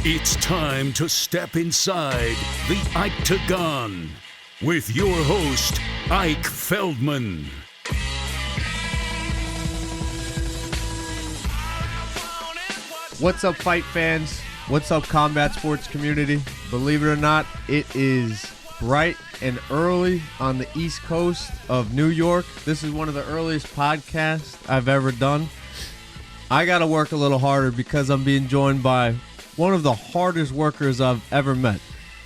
It's time to step inside the Octagon with your host, Ike Feldman. What's up, fight fans? What's up, combat sports community? Believe it or not, it is bright and early on the East Coast of New York. This is one of the earliest podcasts I've ever done. I got to work a little harder because I'm being joined by one of the hardest workers I've ever met.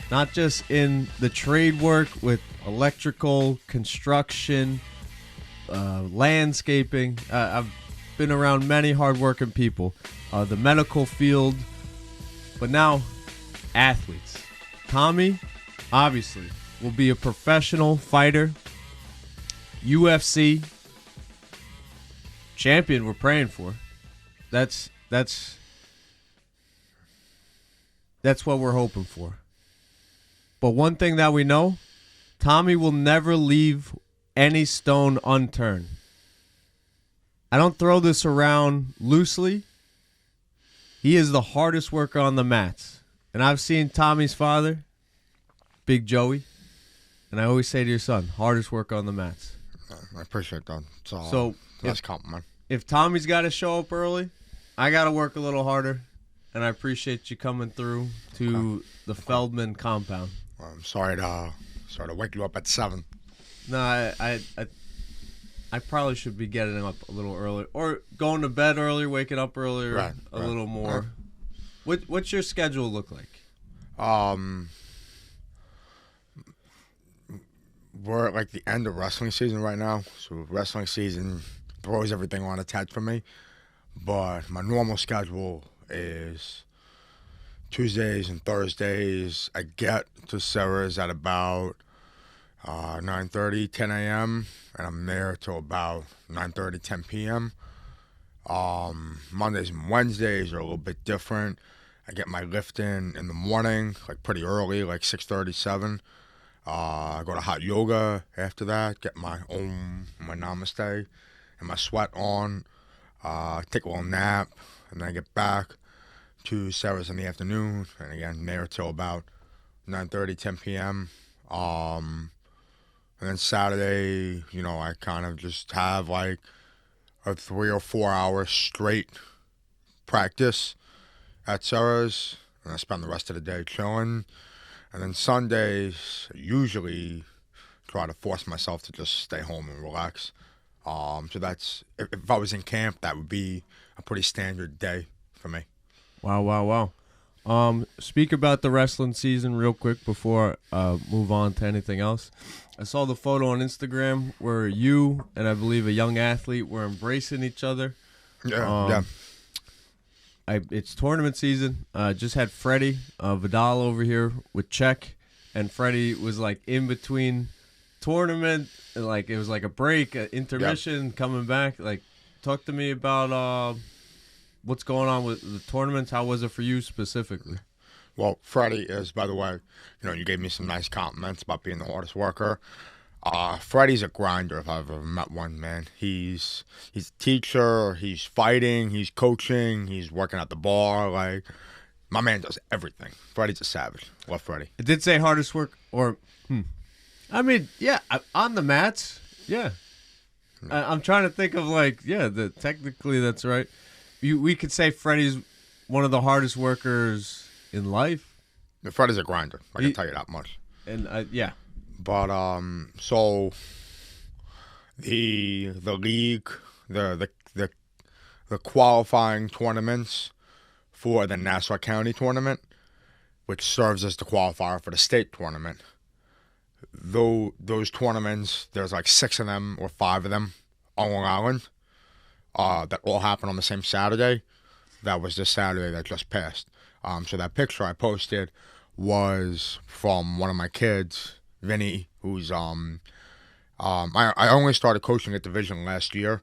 Not just in the trade work with electrical, construction, landscaping. I've been around many hardworking people. The medical field, but now athletes. Tommy, obviously, will be a professional fighter, UFC champion we're praying for. That's what we're hoping for. But one thing that we know, Tommy will never leave any stone unturned. I don't throw this around loosely. He is the hardest worker on the mats. And I've seen Tommy's father, Big Joey, and I always say to your son, hardest worker on the mats. I appreciate that. So that's compliment. If Tommy's got to show up early, I got to work a little harder. And I appreciate you coming through to the Feldman compound. Well, I'm sorry to wake you up at 7. No, I probably should be getting up a little earlier, or going to bed earlier, waking up earlier, a little more. Right. What's your schedule look like? We're at like the end of wrestling season right now, so wrestling season throws everything on its head for me. But my normal schedule is Tuesdays and Thursdays. I get to Sarah's at about 9:30, 10 a.m., and I'm there till about 9:30, 10 p.m. Mondays and Wednesdays are a little bit different. I get my lift in the morning, like pretty early, like 6:30, 7. I go to hot yoga after that, get my my namaste, and my sweat on. Take a little nap, and then I get back to Sarah's in the afternoon, and again, there till about 9:30, 10 p.m. And then Saturday, I kind of just have like a 3 or 4 hour straight practice at Sarah's, and I spend the rest of the day chilling. And then Sundays, I usually try to force myself to just stay home and relax. So that's, if I was in camp, that would be a pretty standard day for me. Wow. Speak about the wrestling season real quick before I move on to anything else. I saw the photo on Instagram where you and I believe a young athlete were embracing each other. Yeah. It's tournament season. Just had Freddie Vidal over here with Czech, and Freddie was like in between tournament, like it was like a break, intermission, coming back. Like, talk to me about what's going on with the tournaments. How was it for you specifically? Well, Freddie is, by the way, you gave me some nice compliments about being the hardest worker. Freddie's a grinder if I've ever met one, man. He's a teacher, he's fighting, he's coaching, he's working at the bar. Like, my man does everything. Freddie's a savage. Love Freddie. It did say hardest work, or, I mean, yeah, on the mats, yeah. I'm trying to think of technically that's right. We could say Freddie's one of the hardest workers in life. Freddie's a grinder. I can tell you that much. And yeah. But so the league, the qualifying tournaments for the Nassau County tournament, which serves as the qualifier for the state tournament. Those tournaments, there's like 6 of them or 5 of them on Long Island that all happen on the same Saturday. That was the Saturday that just passed. So that picture I posted was from one of my kids, Vinny, who's I only started coaching at Division last year,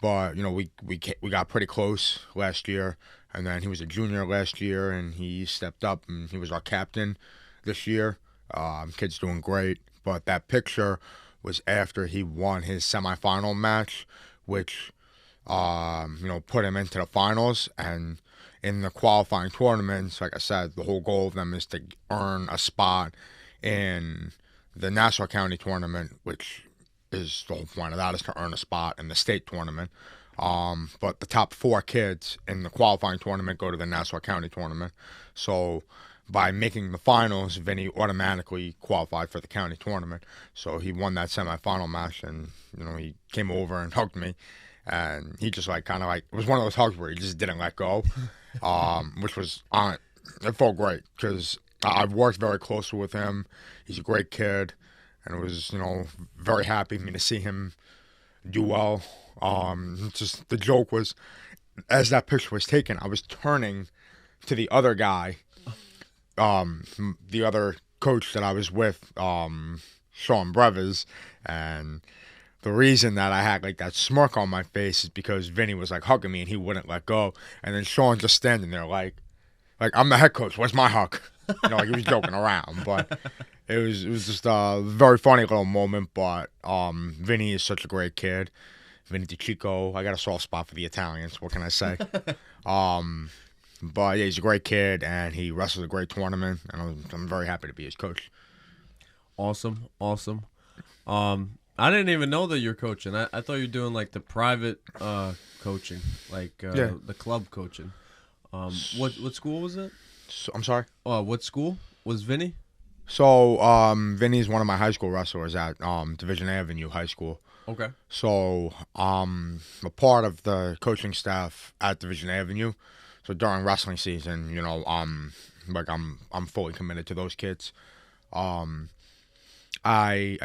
but we got pretty close last year, and then he was a junior last year, and he stepped up and he was our captain this year. Kid's doing great, but that picture was after he won his semifinal match, which put him into the finals, and in the qualifying tournaments, like I said, the whole goal of them is to earn a spot in the Nassau County tournament, which is the whole point of that, is to earn a spot in the state tournament. But the top 4 kids in the qualifying tournament go to the Nassau County tournament. So by making the finals, Vinny automatically qualified for the county tournament. So he won that semifinal match, and he came over and hugged me, and he just it was one of those hugs where he just didn't let go, which was it felt great because I've worked very closely with him. He's a great kid, and it was very happy for me to see him do well. Just the joke was, as that picture was taken, I was turning to the other guy, the other coach that I was with, Sean Brevis, and the reason that I had that smirk on my face is because Vinny was hugging me and he wouldn't let go, and then Sean just standing there like I'm the head coach, where's my hug? He was joking around, but it was just a very funny little moment. But Vinny is such a great kid. Vinny DiCicco, I got a soft spot for the Italians. What can I say? But yeah, he's a great kid, and he wrestled a great tournament, and I'm very happy to be his coach. Awesome. I didn't even know that you're coaching. I thought you were doing the private coaching, the club coaching. What school was it? So, I'm sorry? What school was Vinny? So, Vinny's one of my high school wrestlers at Division Avenue High School. Okay. So, I'm a part of the coaching staff at Division Avenue. So during wrestling season, I'm fully committed to those kids. I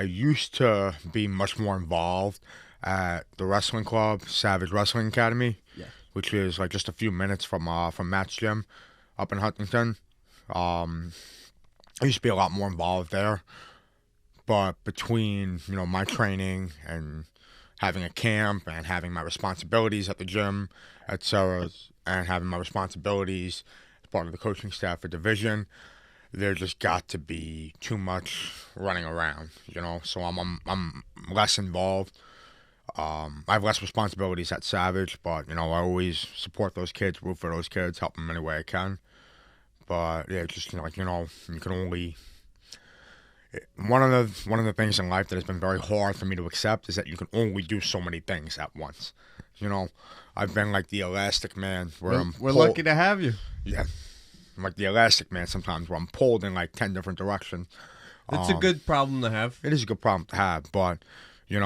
used to be much more involved at the wrestling club, Savage Wrestling Academy, which is just a few minutes from Matt's gym up in Huntington. I used to be a lot more involved there, but between my training and having a camp and having my responsibilities at the gym at Sarah's and having my responsibilities as part of the coaching staff for Division, there just got to be too much running around, so I'm less involved. I have less responsibilities at Savage, but I always support those kids, root for those kids, help them any way I can. But yeah, just you can only. One of the things in life that has been very hard for me to accept is that you can only do so many things at once. I've been like the elastic man where we're lucky to have you. Yeah, I'm like the elastic man sometimes where I'm pulled in 10 different directions. It's a good problem to have. It is a good problem to have, but you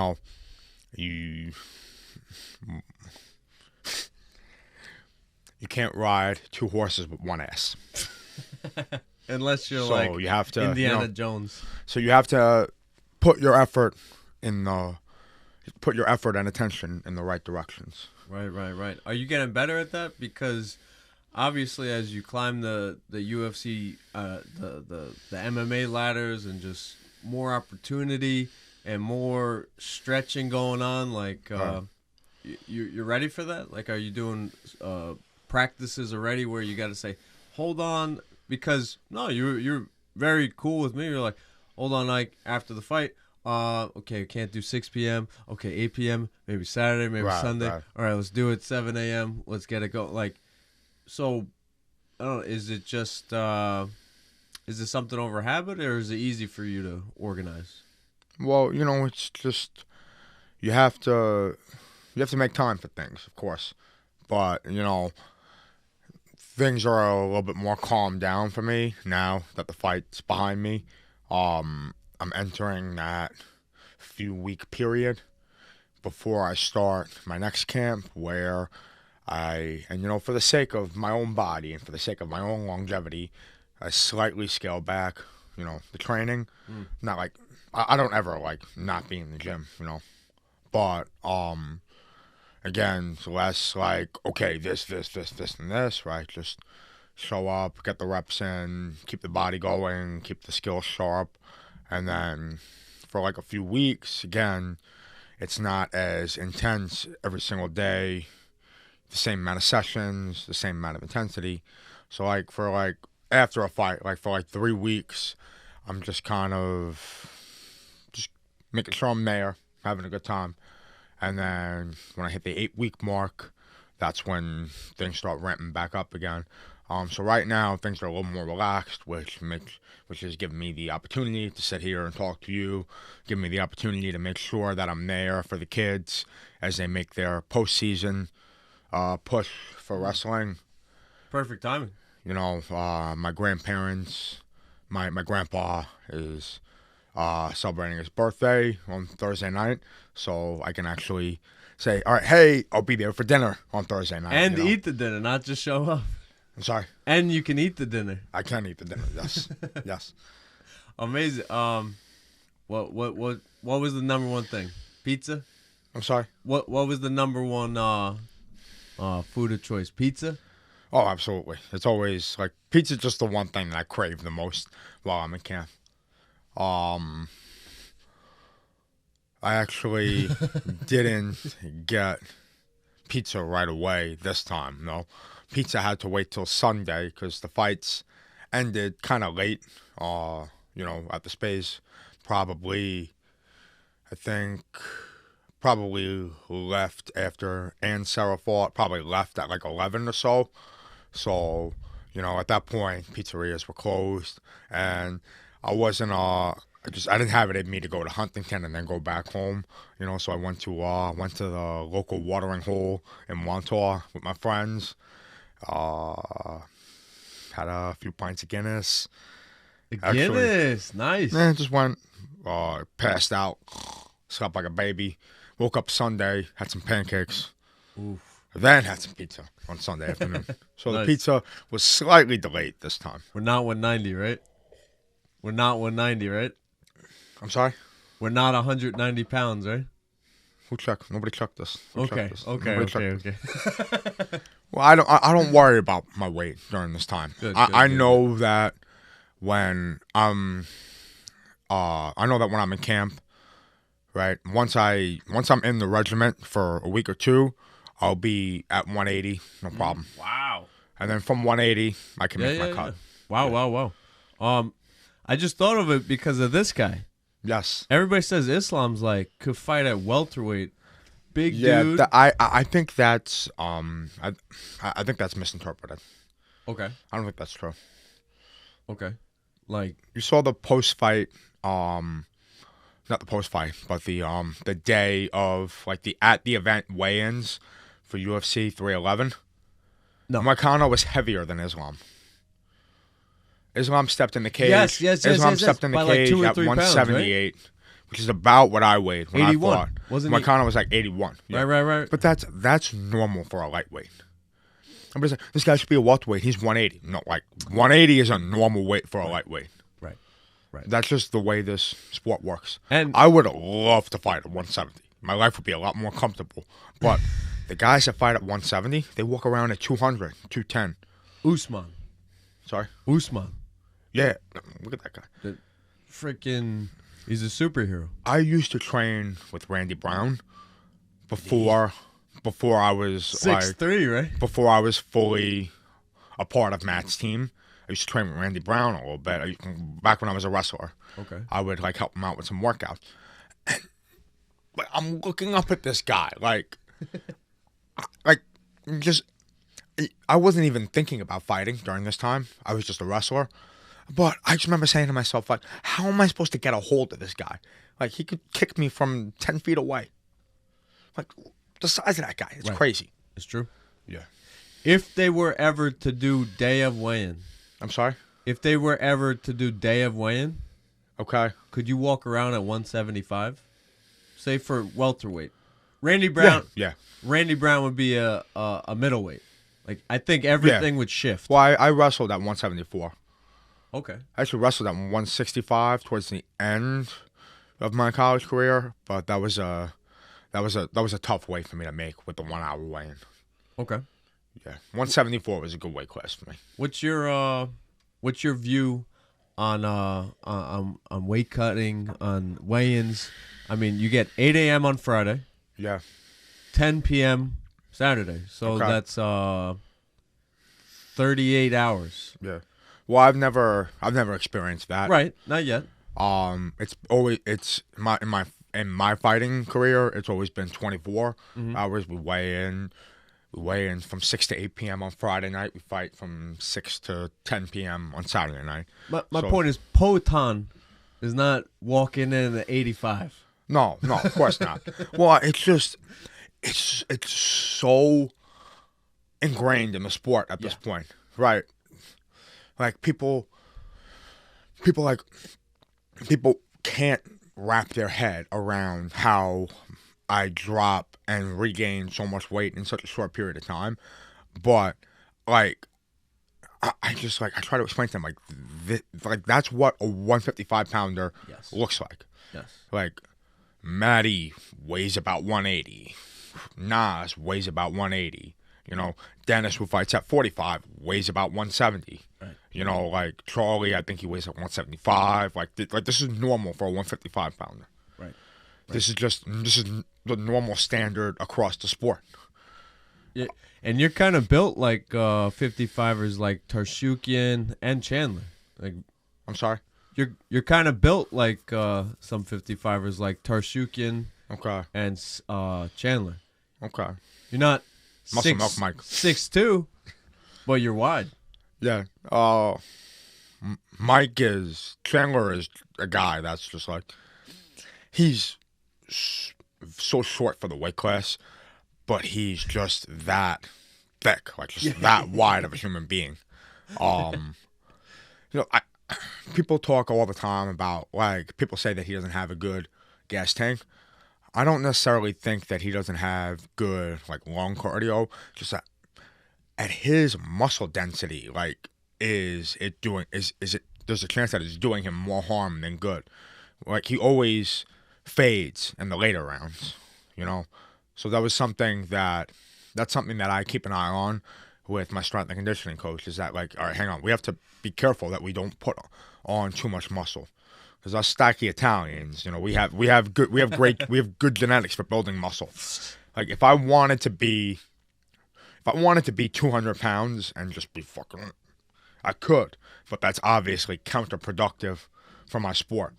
can't ride 2 horses with one ass. Unless you're you have to, Indiana Jones. So you have to put your effort and attention in the right directions. Right. Are you getting better at that? Because obviously, as you climb the UFC, the MMA ladders, and just more opportunity and more stretching going on, you're ready for that? Are you doing practices already where you got to say, hold on, because no, you're very cool with me. You're like, hold on, after the fight. Okay, can't do 6 p.m. Okay, 8 p.m. Maybe Saturday, maybe Sunday. Right. All right, let's do it 7 a.m. Let's get it going. So, I don't know. Is it just is it something over habit, or is it easy for you to organize? Well, it's just you have to make time for things, of course, but things are a little bit more calmed down for me now that the fight's behind me. I'm entering that few-week period before I start my next camp where for the sake of my own body and for the sake of my own longevity, I slightly scale back, the training. Not I don't ever not be in the gym, but, again, it's less okay, this, and this, right? Just show up, get the reps in, keep the body going, keep the skills sharp. And then for a few weeks, again, it's not as intense every single day, the same amount of sessions, the same amount of intensity. So for after a fight, for 3 weeks, I'm just kind of just making sure I'm there, having a good time. And then when I hit the 8-week mark, that's when things start ramping back up again. So right now things are a little more relaxed, which is giving me the opportunity to sit here and talk to you, giving me the opportunity to make sure that I'm there for the kids as they make their postseason push for wrestling. Perfect timing. You know, my grandparents, my grandpa is celebrating his birthday on Thursday night, so I can actually say, all right, hey, I'll be there for dinner on Thursday night. And eat the dinner, not just show up. I'm sorry. And you can eat the dinner. I can eat the dinner. Yes, yes. Amazing. What was the number one thing? Pizza. I'm sorry. What was the number one food of choice? Pizza. Oh, absolutely. It's always like pizza's just the one thing that I crave the most while I'm in camp. I actually didn't get pizza right away this time. No, pizza had to wait till Sunday because the fights ended kind of late. You know, at the space, probably left after Ann Sarah fought. Probably left at like 11 or so. So, you know, at that point, pizzerias were closed, and I wasn't. I didn't have it in me to go to Huntington and then go back home. You know, so I went to the local watering hole in Montauk with my friends. Had a few pints of Guinness. Guinness, nice. Yeah, just went, passed out, slept like a baby. Woke up Sunday, had some pancakes. Oof. Then had some pizza on Sunday afternoon. So Nice. The pizza was slightly delayed this time. We're not 190, right? We're not 190, right? I'm sorry? We're not 190 pounds, right? Who checked? Nobody checked this. Who Okay, checked this? okay. Nobody checked this. Okay. Well, I don't worry about my weight during this time. Good, I good, know that when I'm in camp, right? Once I'm in the regiment for a week or two, I'll be at 180, no problem. Wow. And then from 180, I can make my cut. Wow. I just thought of it because of this guy. Yes. Everybody says Islam's like could fight at welterweight. Big dude. I think that's I think that's misinterpreted. Okay. I don't think that's true. Okay. Like You saw the post fight, not the post fight, but the day of like the at the event weigh-ins for UFC 311. No. Marcano was heavier than Islam. Islam stepped in the cage. Yes. Islam stepped in the By like cage 2 or at 3 pounds, 178, which is about what I weighed when 81. I fought. Wasn't he- Marcano was like 81. Yeah. Right. But that's normal for a lightweight. I'm just like, this guy should be a welterweight. He's 180. No, like 180 is a normal weight for a lightweight. Right. That's just the way this sport works. And I would love to fight at 170. My life would be a lot more comfortable. But the guys that fight at 170, they walk around at 200, 210. Usman. Sorry? Usman. Yeah. Look at that guy. He's a superhero. I used to train with Randy Brown before I was 6'3", right? before I was fully a part of Matt's team. I used to train with Randy Brown a little bit. Back when I was a wrestler. Okay. I would like help him out with some workouts. And like, I'm looking up at this guy, I wasn't even thinking about fighting during this time. I was just a wrestler. But I just remember saying to myself, like, how am I supposed to get a hold of this guy? Like, he could kick me from 10 feet away. Like, the size of that guy. It's Right. crazy. It's true. Yeah. If they were ever to do day of weigh-in, I'm sorry? if they were ever to do day of weigh-in, Okay. could you walk around at 175? Say for welterweight. Randy Brown. Yeah. Randy Brown would be a middleweight. Like I think everything would shift. Well, I wrestled at 174. Okay. I actually wrestled at 165 towards the end of my college career, but that was a tough weight for me to make with the 1 hour weigh-in. Okay. Yeah, 174 was a good weight class for me. What's your view on weight cutting, on weigh-ins? I mean, you get 8 a.m. on Friday, Yeah, 10 p.m. Saturday, so Okay. that's 38 hours. yeah. Well, I've never experienced that. Right, not yet. In my fighting career, it's always been 24 hours. We weigh in, We weigh in from 6 to 8 p.m. on Friday night. We fight from 6 to 10 p.m. on Saturday night. My point is, Poatan is not walking in at 85. No, of course not. Well, it's just, it's so ingrained in the sport at this point, right? Like people can't wrap their head around how I drop and regain so much weight in such a short period of time. But like, I just like, I try to explain to them like that's what a 155 pounder looks like. Yes. Like Matty weighs about 180. Nas weighs about 180. You know, Dennis, who fights at 45, weighs about 170. Right. You know, like Charlie, I think he weighs at 175. Like this is normal for a 155 pounder. Right. This is the normal standard across the sport. Yeah. And you're kind of built like 55ers like Tarshukian and Chandler. Like, I'm sorry? You're kind of built like some 55ers like Tarshukian and Chandler. Okay. You're not Muscle milk Mike. 6'2", but you're wide. Yeah. Chandler is a guy that's just like, he's so short for the weight class, but he's just that thick, like just that wide of a human being. People talk all the time about, like, people say that he doesn't have a good gas tank. I don't necessarily think that he doesn't have good, like, lung cardio. Just that at his muscle density, like, there's a chance that it's doing him more harm than good. Like, he always fades in the later rounds, you know? So that's something that I keep an eye on with my strength and conditioning coach, is that, like, all right, hang on, we have to be careful that we don't put on too much muscle. Because us stocky Italians, you know, we have good genetics for building muscle. Like, if I wanted to be 200 pounds and just be fucking, I could, but that's obviously counterproductive for my sport.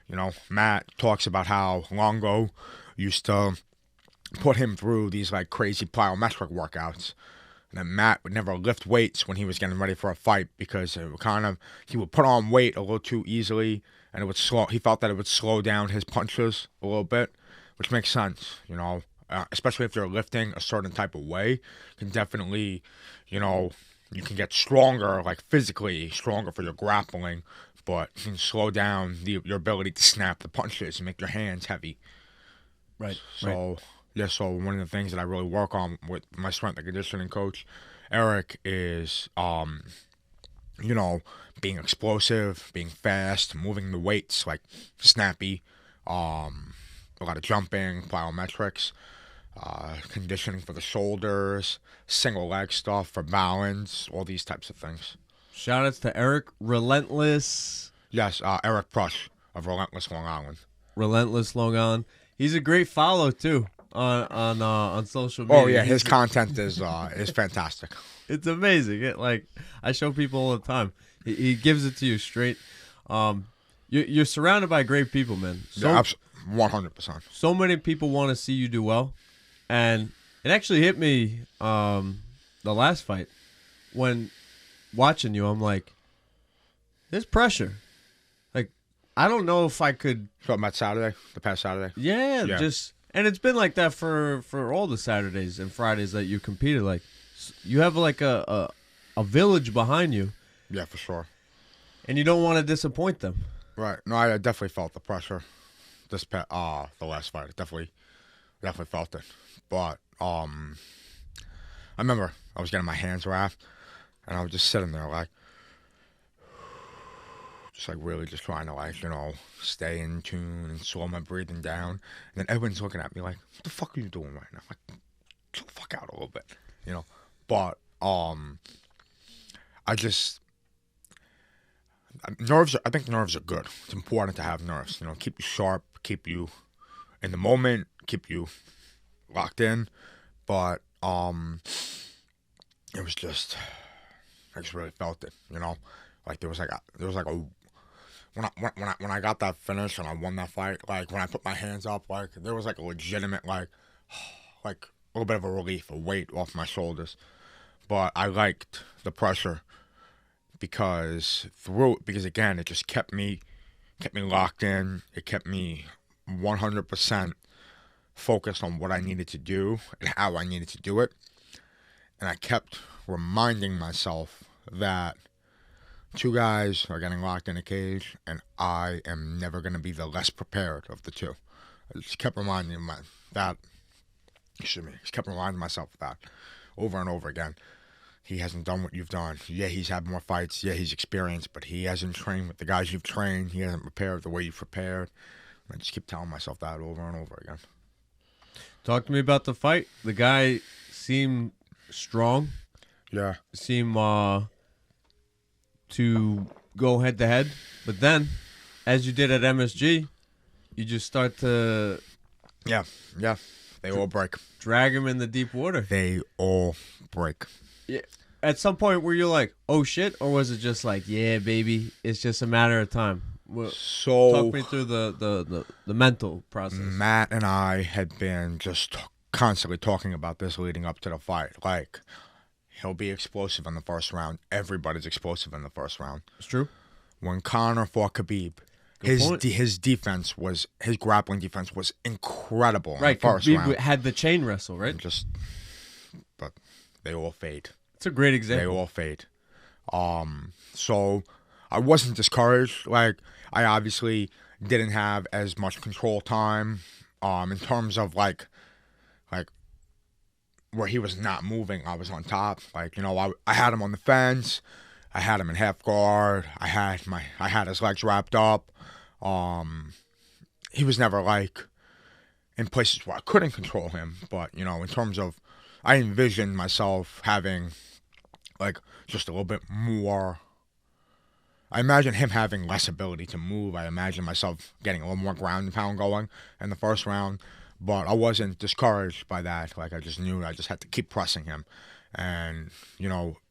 You know, Matt talks about how Longo used to put him through these like crazy plyometric workouts. And then Matt would never lift weights when he was getting ready for a fight because he would put on weight a little too easily, and he felt that it would slow down his punches a little bit, which makes sense, you know, especially if you're lifting a certain type of way. You can definitely, you know, you can get stronger, like physically stronger for your grappling, but you can slow down your ability to snap the punches and make your hands heavy. Right. So, yeah, so one of the things that I really work on with my strength and conditioning coach, Eric, is, you know, being explosive, being fast, moving the weights, like snappy, a lot of jumping, plyometrics, conditioning for the shoulders, single leg stuff for balance, all these types of things. Shout outs to Eric, Relentless. Yes, Eric Prush of Relentless Long Island. Relentless Long Island. He's a great follow too on social media. Oh yeah, his content is fantastic. It's amazing. I show people all the time. He gives it to you straight. You're surrounded by great people, man. Yeah, 100%. So many people want to see you do well, and it actually hit me the last fight when watching you. I'm like, there's pressure. Like, I don't know if I could. Talking about Saturday, the past Saturday. Yeah, and it's been like that for all the Saturdays and Fridays that you competed. Like, you have like a village behind you. Yeah, for sure. And you don't want to disappoint them. Right. No, I definitely felt the pressure. The last fight, I definitely felt it. But I remember I was getting my hands wrapped, and I was just sitting there like, just like really just trying to, like, you know, stay in tune and slow my breathing down. And then everyone's looking at me like, what the fuck are you doing right now? I'm like, chill the fuck out a little bit, you know. But I think nerves are good. It's important to have nerves, you know, keep you sharp, keep you in the moment, keep you locked in. But it was just, I just really felt it, you know. Like there was like a when I got that finish and I won that fight, like when I put my hands up, like there was like a legitimate like little bit of a relief, a weight off my shoulders. But I liked the pressure because again, it just kept me locked in. It kept me 100% focused on what I needed to do and how I needed to do it. And I kept reminding myself that two guys are getting locked in a cage, and I am never going to be the less prepared of the two. I just kept reminding myself that over and over again. He hasn't done what you've done. Yeah, he's had more fights. Yeah, he's experienced, but he hasn't trained with the guys you've trained. He hasn't prepared the way you've prepared. I just keep telling myself that over and over again. Talk to me about the fight. The guy seemed strong. Yeah. Seemed to go head to head. But then, as you did at MSG, you just start to... Yeah. They all break. Drag him in the deep water. They all break. Yeah. At some point, were you like, oh shit? Or was it just like, yeah, baby, it's just a matter of time? So talk me through the mental process. Matt and I had been just constantly talking about this leading up to the fight. Like, he'll be explosive in the first round. Everybody's explosive in the first round. It's true. When Conor fought Khabib, his grappling defense was incredible in the first round. Khabib had the chain wrestle, right? But they all fade. It's a great example. They all fade. So I wasn't discouraged. Like, I obviously didn't have as much control time in terms of like where he was not moving. I was on top. Like, I had him on the fence. I had him in half guard. I had his legs wrapped up. He was never like in places where I couldn't control him. But, in terms of, I envisioned myself having like just a little bit more. I imagine him having less ability to move. I imagine myself getting a little more ground and pound going in the first round. But I wasn't discouraged by that. Like, I just knew I just had to keep pressing him. And,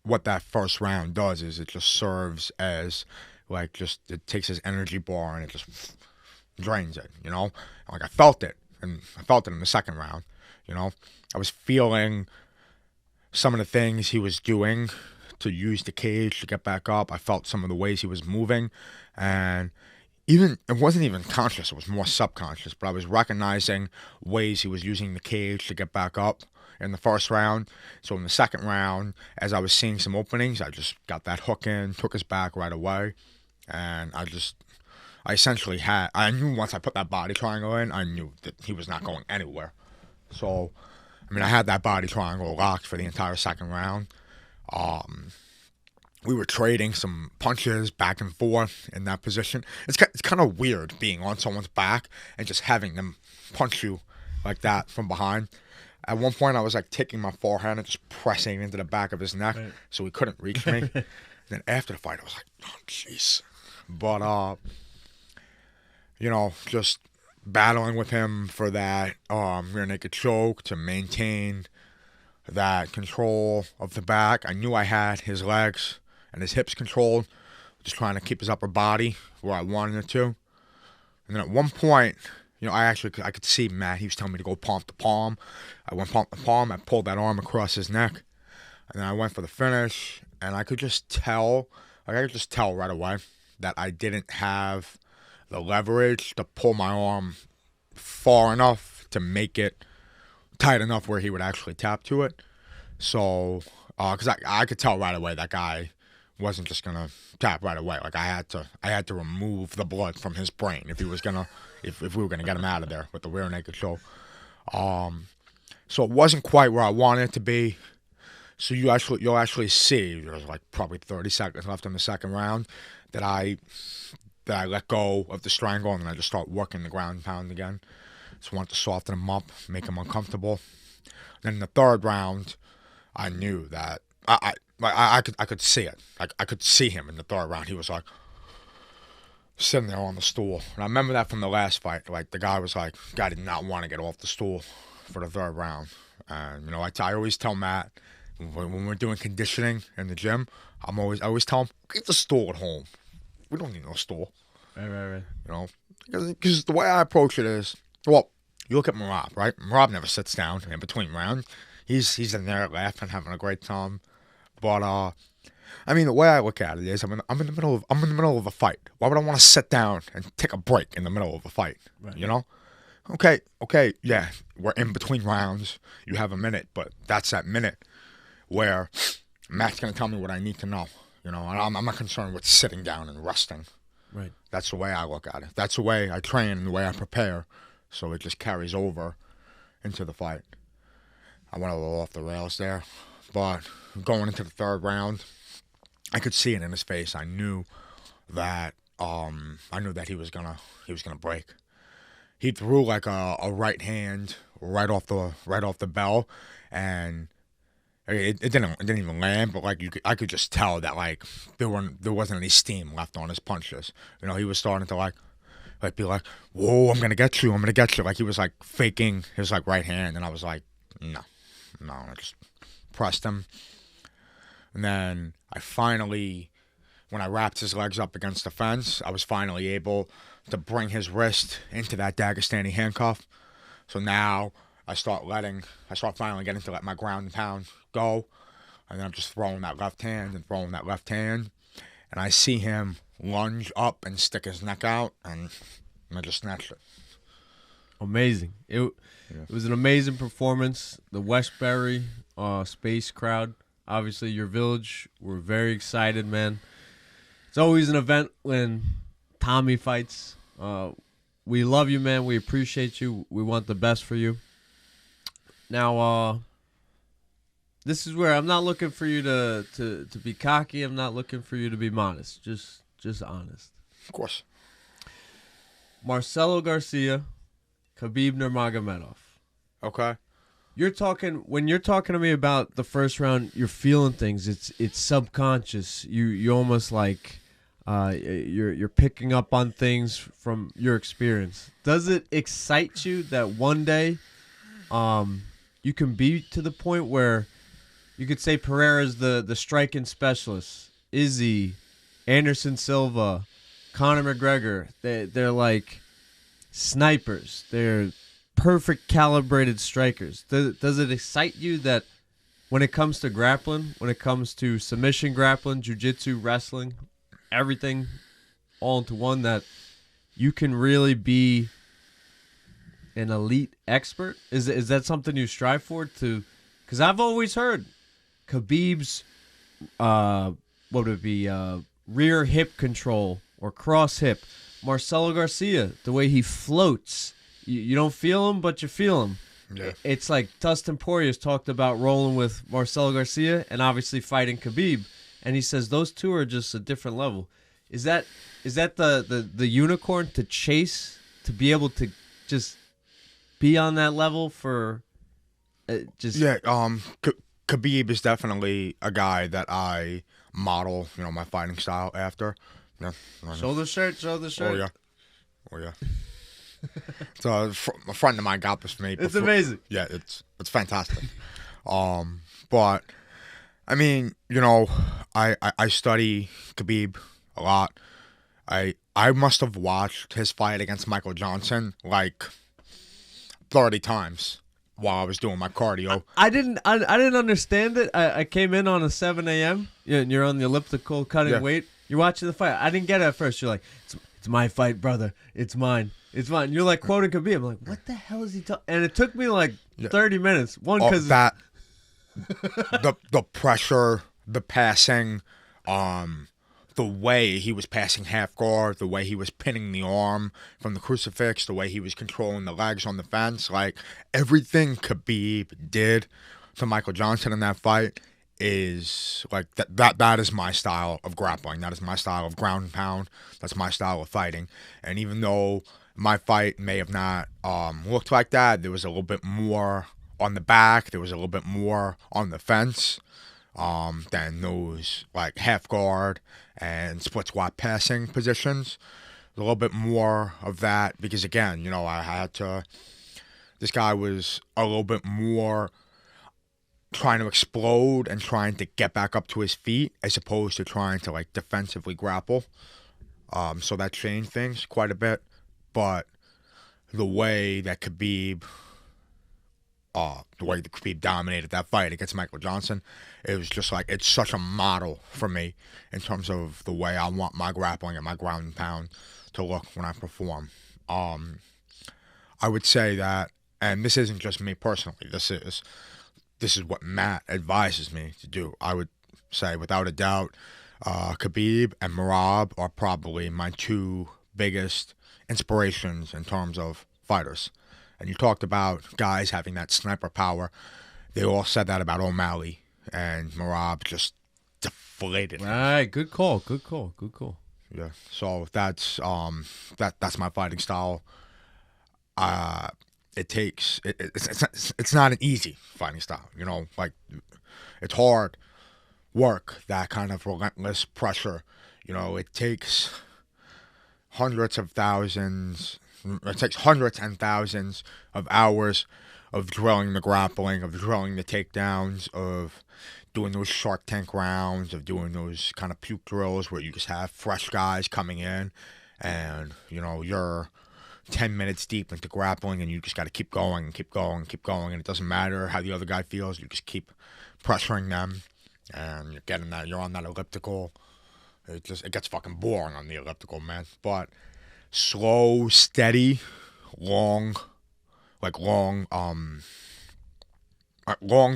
what that first round does is it just serves as, like, it takes his energy bar and it just drains it, Like, I felt it. And I felt it in the second round, I was feeling some of the things he was doing to use the cage to get back up. I felt some of the ways he was moving. And it wasn't even conscious, it was more subconscious, but I was recognizing ways he was using the cage to get back up in the first round. So in the second round, as I was seeing some openings, I just got that hook in, took his back right away, and I knew once I put that body triangle in, I knew that he was not going anywhere. So, I had that body triangle locked for the entire second round. We were trading some punches back and forth in that position. It's kind of weird being on someone's back and just having them punch you like that from behind. At one point, I was like taking my forehand and just pressing into the back of his neck, so he couldn't reach me. And then after the fight, I was like, oh, jeez. But, just battling with him for that rear naked choke to maintain that control of the back. I knew I had his legs and his hips controlled, just trying to keep his upper body where I wanted it to. And then at one point, I could see Matt. He was telling me to go palm to palm. I went palm to palm. I pulled that arm across his neck. And then I went for the finish. And I could just tell right away that I didn't have the leverage to pull my arm far enough to make it tight enough where he would actually tap to it. So, because I could tell right away that guy wasn't just gonna tap right away. Like, I had to remove the blood from his brain if he was gonna, if we were gonna get him out of there with the rear naked choke. So it wasn't quite where I wanted it to be. So you'll actually see there's like probably 30 seconds left in the second round that I let go of the strangle and then I just start working the ground and pound again. Just wanted to soften him up, make him uncomfortable. Then in the third round, I knew that I could see it. I could see him in the third round. He was like sitting there on the stool. And I remember that from the last fight. Like, the guy did not want to get off the stool for the third round. And, I always tell Matt, when we're doing conditioning in the gym, I always tell him, get the stool at home. We don't need no stool. Right. Because the way I approach it is, well, you look at Marab, right? Marab never sits down in between rounds. He's in there laughing, having a great time. But I mean, the way I look at it is, I'm in the middle of a fight. Why would I want to sit down and take a break in the middle of a fight? Right. You know? Okay, yeah, we're in between rounds. You have a minute, but that's that minute where Matt's gonna tell me what I need to know. You know, and I'm not concerned with sitting down and resting. Right. That's the way I look at it. That's the way I train and the way I prepare. So it just carries over into the fight. I went a little off the rails there, but going into the third round, I could see it in his face. I knew that he was gonna break. He threw like a right hand right off the bell, and it didn't even land. But like I could just tell that like there wasn't any steam left on his punches. You know, he was starting to like be like, whoa, I'm gonna get you. Like he was like faking his like right hand, and I was like, no, I just pressed him. And then when I wrapped his legs up against the fence, I was finally able to bring his wrist into that Dagestani handcuff. So now I start finally getting to let my ground and pound go. And then I'm just throwing that left hand. And I see him lunge up and stick his neck out, and I just snatched it. Amazing. It was an amazing performance. The Westbury Space crowd, obviously your village, were very excited, man. It's always an event when Tommy fights. We love you, man. We appreciate you. We want the best for you. Now, this is where I'm not looking for you to be cocky. I'm not looking for you to be modest. Just honest. Of course. Marcelo Garcia, Khabib Nurmagomedov. Okay. When you're talking to me about the first round, you're feeling things. It's subconscious. You almost like you're picking up on things from your experience. Does it excite you that one day you can be to the point where you could say Pereira's the striking specialist, Izzy, Anderson Silva, Conor McGregor, they're like snipers. They're perfect calibrated strikers. Does it excite you that when it comes to grappling, when it comes to submission grappling, jiu-jitsu, wrestling, everything all into one, that you can really be an elite expert? Is that something you strive for? Because I've always heard Khabib's rear hip control or cross hip. Marcelo Garcia, the way he floats, you don't feel him, but you feel him. Yeah. It's like Dustin Poirier's talked about rolling with Marcelo Garcia and obviously fighting Khabib, and he says those two are just a different level. Is that the unicorn to chase, to be able to just be on that level for just? Yeah, Khabib is definitely a guy that I model, my fighting style after. Yeah, show the shirt. Oh yeah. So a friend of mine got this for me. It's amazing. Yeah, it's fantastic. But I mean, I study Khabib a lot. I must have watched his fight against Michael Johnson like 30 times while I was doing my cardio. I didn't understand it. I came in on a 7 a.m. and you're on the elliptical cutting weight. You're watching the fight. I didn't get it at first. You're like, it's my fight, brother. It's mine. You're like quoting Khabib. I'm like, what the hell is he talking? And it took me like 30 minutes. One, because the pressure, the passing, the way he was passing half guard, the way he was pinning the arm from the crucifix, the way he was controlling the legs on the fence, like everything Khabib did to Michael Johnson in that fight is like that is my style of grappling. That is my style of ground and pound. That's my style of fighting. And even though my fight may have not looked like that, there was a little bit more on the back, there was a little bit more on the fence than those like half guard and split squat passing positions. A little bit more of that because, again, I had to. This guy was a little bit more trying to explode and trying to get back up to his feet as opposed to trying to like defensively grapple. So that changed things quite a bit. But the way that Khabib dominated that fight against Michael Johnson, it was just like, it's such a model for me in terms of the way I want my grappling and my ground and pound to look when I perform. I would say that, and this isn't just me personally, this is what Matt advises me to do. I would say, without a doubt, Khabib and Merab are probably my two biggest inspirations in terms of fighters. And you talked about guys having that sniper power. They all said that about O'Malley, and Merab just deflated him. All right, good call. Yeah, so that's my fighting style. It's not an easy fighting style, like, it's hard work, that kind of relentless pressure. It takes hundreds and thousands of hours of drilling the grappling, of drilling the takedowns, of doing those Shark Tank rounds, of doing those kind of puke drills where you just have fresh guys coming in, and you're 10 minutes deep into grappling, and you just got to keep going, and it doesn't matter how the other guy feels. You just keep pressuring them, and you're on that elliptical. It gets fucking boring on the elliptical, man. But slow, steady, long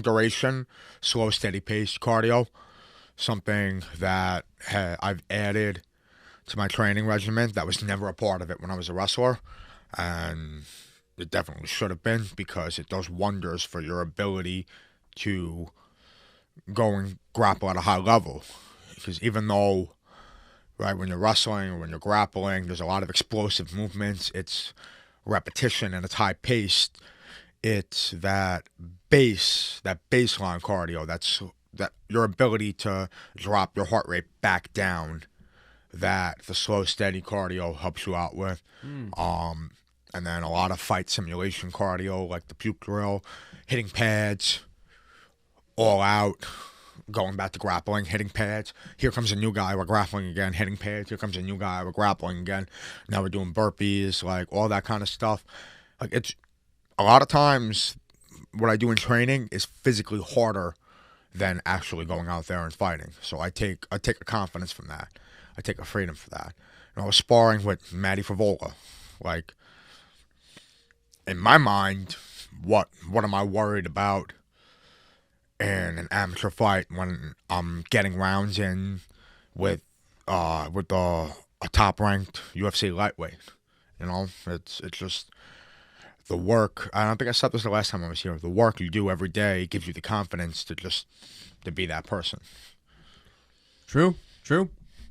duration, slow, steady pace cardio, something that I've added to my training regimen that was never a part of it when I was a wrestler, and it definitely should have been, because it does wonders for your ability to go and grapple at a high level. Because even though, right, when you're wrestling or when you're grappling, there's a lot of explosive movements, it's repetition and it's high paced, it's that baseline cardio, that your ability to drop your heart rate back down, that the slow, steady cardio helps you out with. And then a lot of fight simulation cardio, like the puke drill, hitting pads, all out, going back to grappling, hitting pads. Here comes a new guy, we're grappling again, hitting pads. Here comes a new guy, we're grappling again. Now we're doing burpees, like all that kind of stuff. Like, it's a lot of times what I do in training is physically harder than actually going out there and fighting. So I take a confidence from that. I take a freedom for that. I was sparring with Matty Favola. Like, in my mind, what am I worried about in an amateur fight when I'm getting rounds in with a top-ranked UFC lightweight? It's just the work. I don't think I said this the last time I was here. The work you do every day gives you the confidence to be that person. True.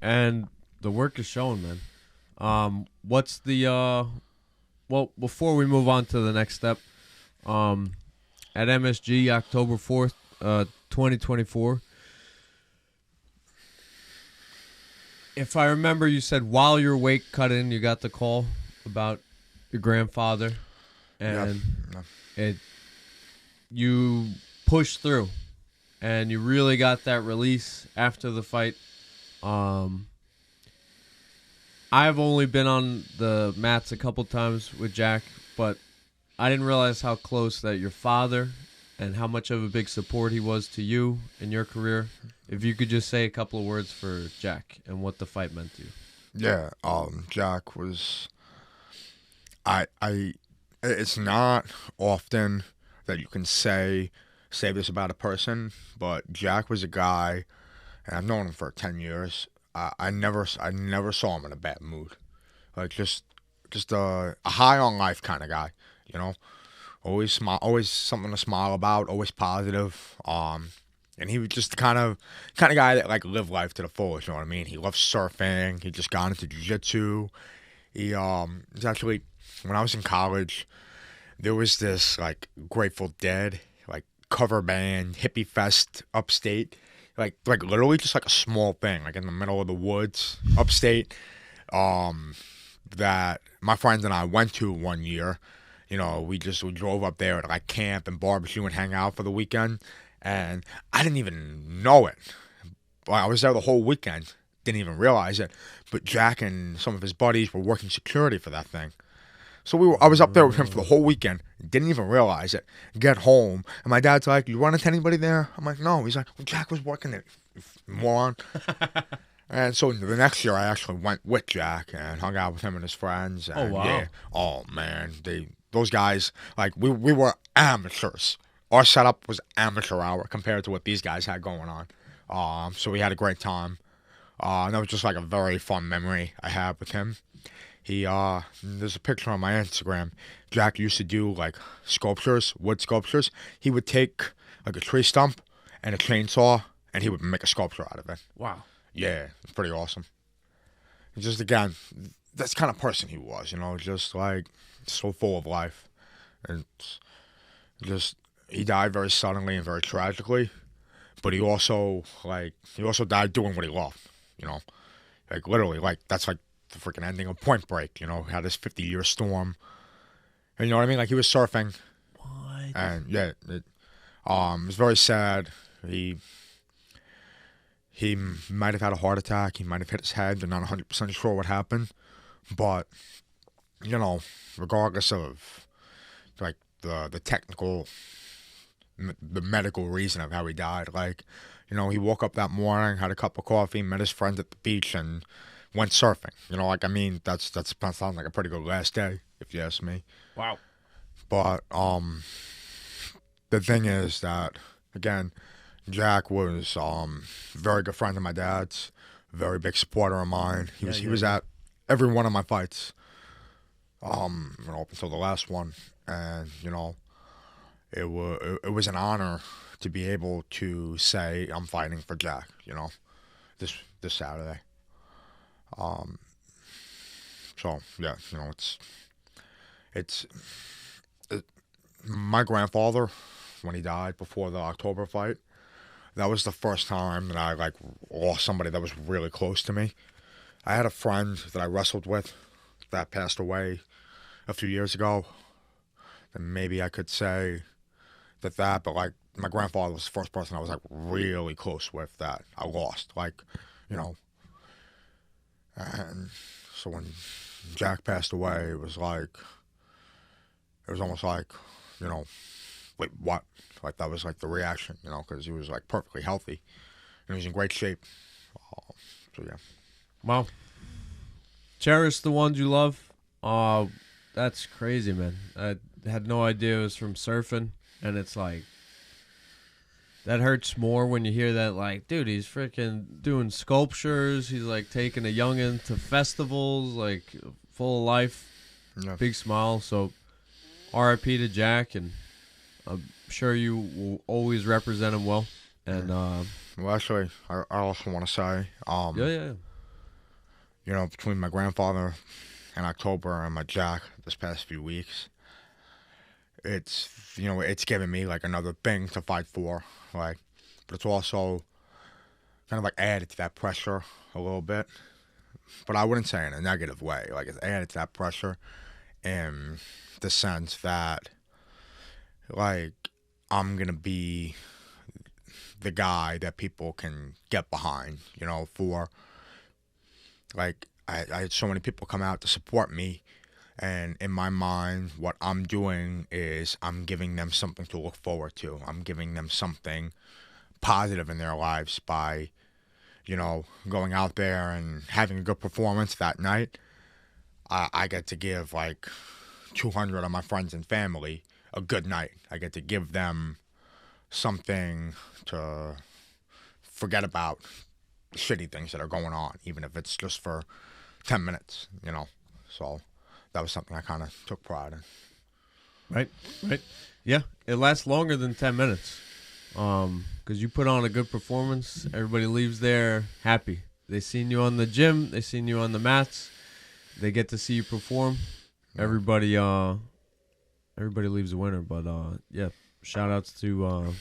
And the work is showing, man. What's the well, before we move on to the next step, at MSG October 4th, 2024, if I remember, you said while your weight cut in, you got the call about your grandfather, and you pushed through, and you really got that release after the fight. I've only been on the mats a couple times with Jack, but I didn't realize how close that your father and how much of a big support he was to you in your career. If you could just say a couple of words for Jack and what the fight meant to you. Yeah, Jack was... It's not often that you can say this about a person, but Jack was a guy, and I've known him for 10 years. I never saw him in a bad mood. Like, just a high on life kind of guy, Always smile, always something to smile about, always positive. And he was just the kind of guy that, like, lived life to the fullest, you know what I mean? He loved surfing. He just got into jiu-jitsu. He's actually, when I was in college, there was this, like, Grateful Dead, like, cover band, hippie fest upstate. Like literally just like a small thing, like in the middle of the woods, upstate, that my friends and I went to one year. We drove up there to, like, camp and barbecue and hang out for the weekend, and I didn't even know it. I was there the whole weekend, didn't even realize it, but Jack and some of his buddies were working security for that thing. So I was up there with him for the whole weekend. Didn't even realize it. Get home, and my dad's like, "You run into anybody there?" I'm like, "No." He's like, "Well, Jack was working there, you moron." And so the next year, I actually went with Jack and hung out with him and his friends. And wow. Yeah, oh man, those guys, like we were amateurs. Our setup was amateur hour compared to what these guys had going on. So we had a great time. And that was just like a very fun memory I have with him. There's a picture on my Instagram. Jack used to do like sculptures, wood sculptures. He would take like a tree stump and a chainsaw, and he would make a sculpture out of it. Wow. Yeah, it's pretty awesome. And just again, that's the kind of person he was, just like so full of life. And just he died very suddenly and very tragically, but he also died doing what he loved, like literally, like that's like the freaking ending of Point Break, had this 50-year storm. And you know what I mean? Like he was surfing. What? And yeah, it was very sad. He might have had a heart attack. He might have hit his head. They're not 100% sure what happened. But, regardless of, like, the technical, the medical reason of how he died, like, he woke up that morning, had a cup of coffee, met his friend at the beach, and went surfing. That sounds like a pretty good last day, if you ask me. Wow. But, the thing is that, again, Jack was very good friend of my dad's, very big supporter of mine. He was at every one of my fights, up until the last one, and it was an honor to be able to say I'm fighting for Jack, this Saturday. So yeah, it's my grandfather when he died before the October fight. That was the first time that I lost somebody that was really close to me. I had a friend that I wrestled with that passed away a few years ago. And maybe I could say but like my grandfather was the first person I was like really close with that I lost. And so when Jack passed away, it was almost like, wait, what? Like that was like the reaction, because he was like perfectly healthy and he was in great shape. So yeah. Wow. Cherish the ones you love. That's crazy, man. I had no idea it was from surfing, and it's like that hurts more when you hear that. Like, dude, he's freaking doing sculptures. He's like taking a youngin' to festivals, like full of life, big smile. So, R.I.P. to Jack, and I'm sure you will always represent him well. And well, actually, I also want to say, between my grandfather in October and my Jack this past few weeks, it's given me like another thing to fight for, but it's also kind of like added to that pressure a little bit. But I wouldn't say in a negative way. Like it's added to that pressure in the sense that like I'm gonna be the guy that people can get behind, for like I had so many people come out to support me, and in my mind what I'm doing is I'm giving them something to look forward to. I'm giving them something positive in their lives by going out there and having a good performance that night. I get to give like 200 of my friends and family a good night. I get to give them something to forget about the shitty things that are going on, even if it's just for 10 minutes, So that was something I kind of took pride in. Right. Yeah, it lasts longer than 10 minutes. Because you put on a good performance, everybody leaves there happy. They seen you on the gym, they seen you on the mats, they get to see you perform. Everybody leaves a winner. But yeah, shout outs to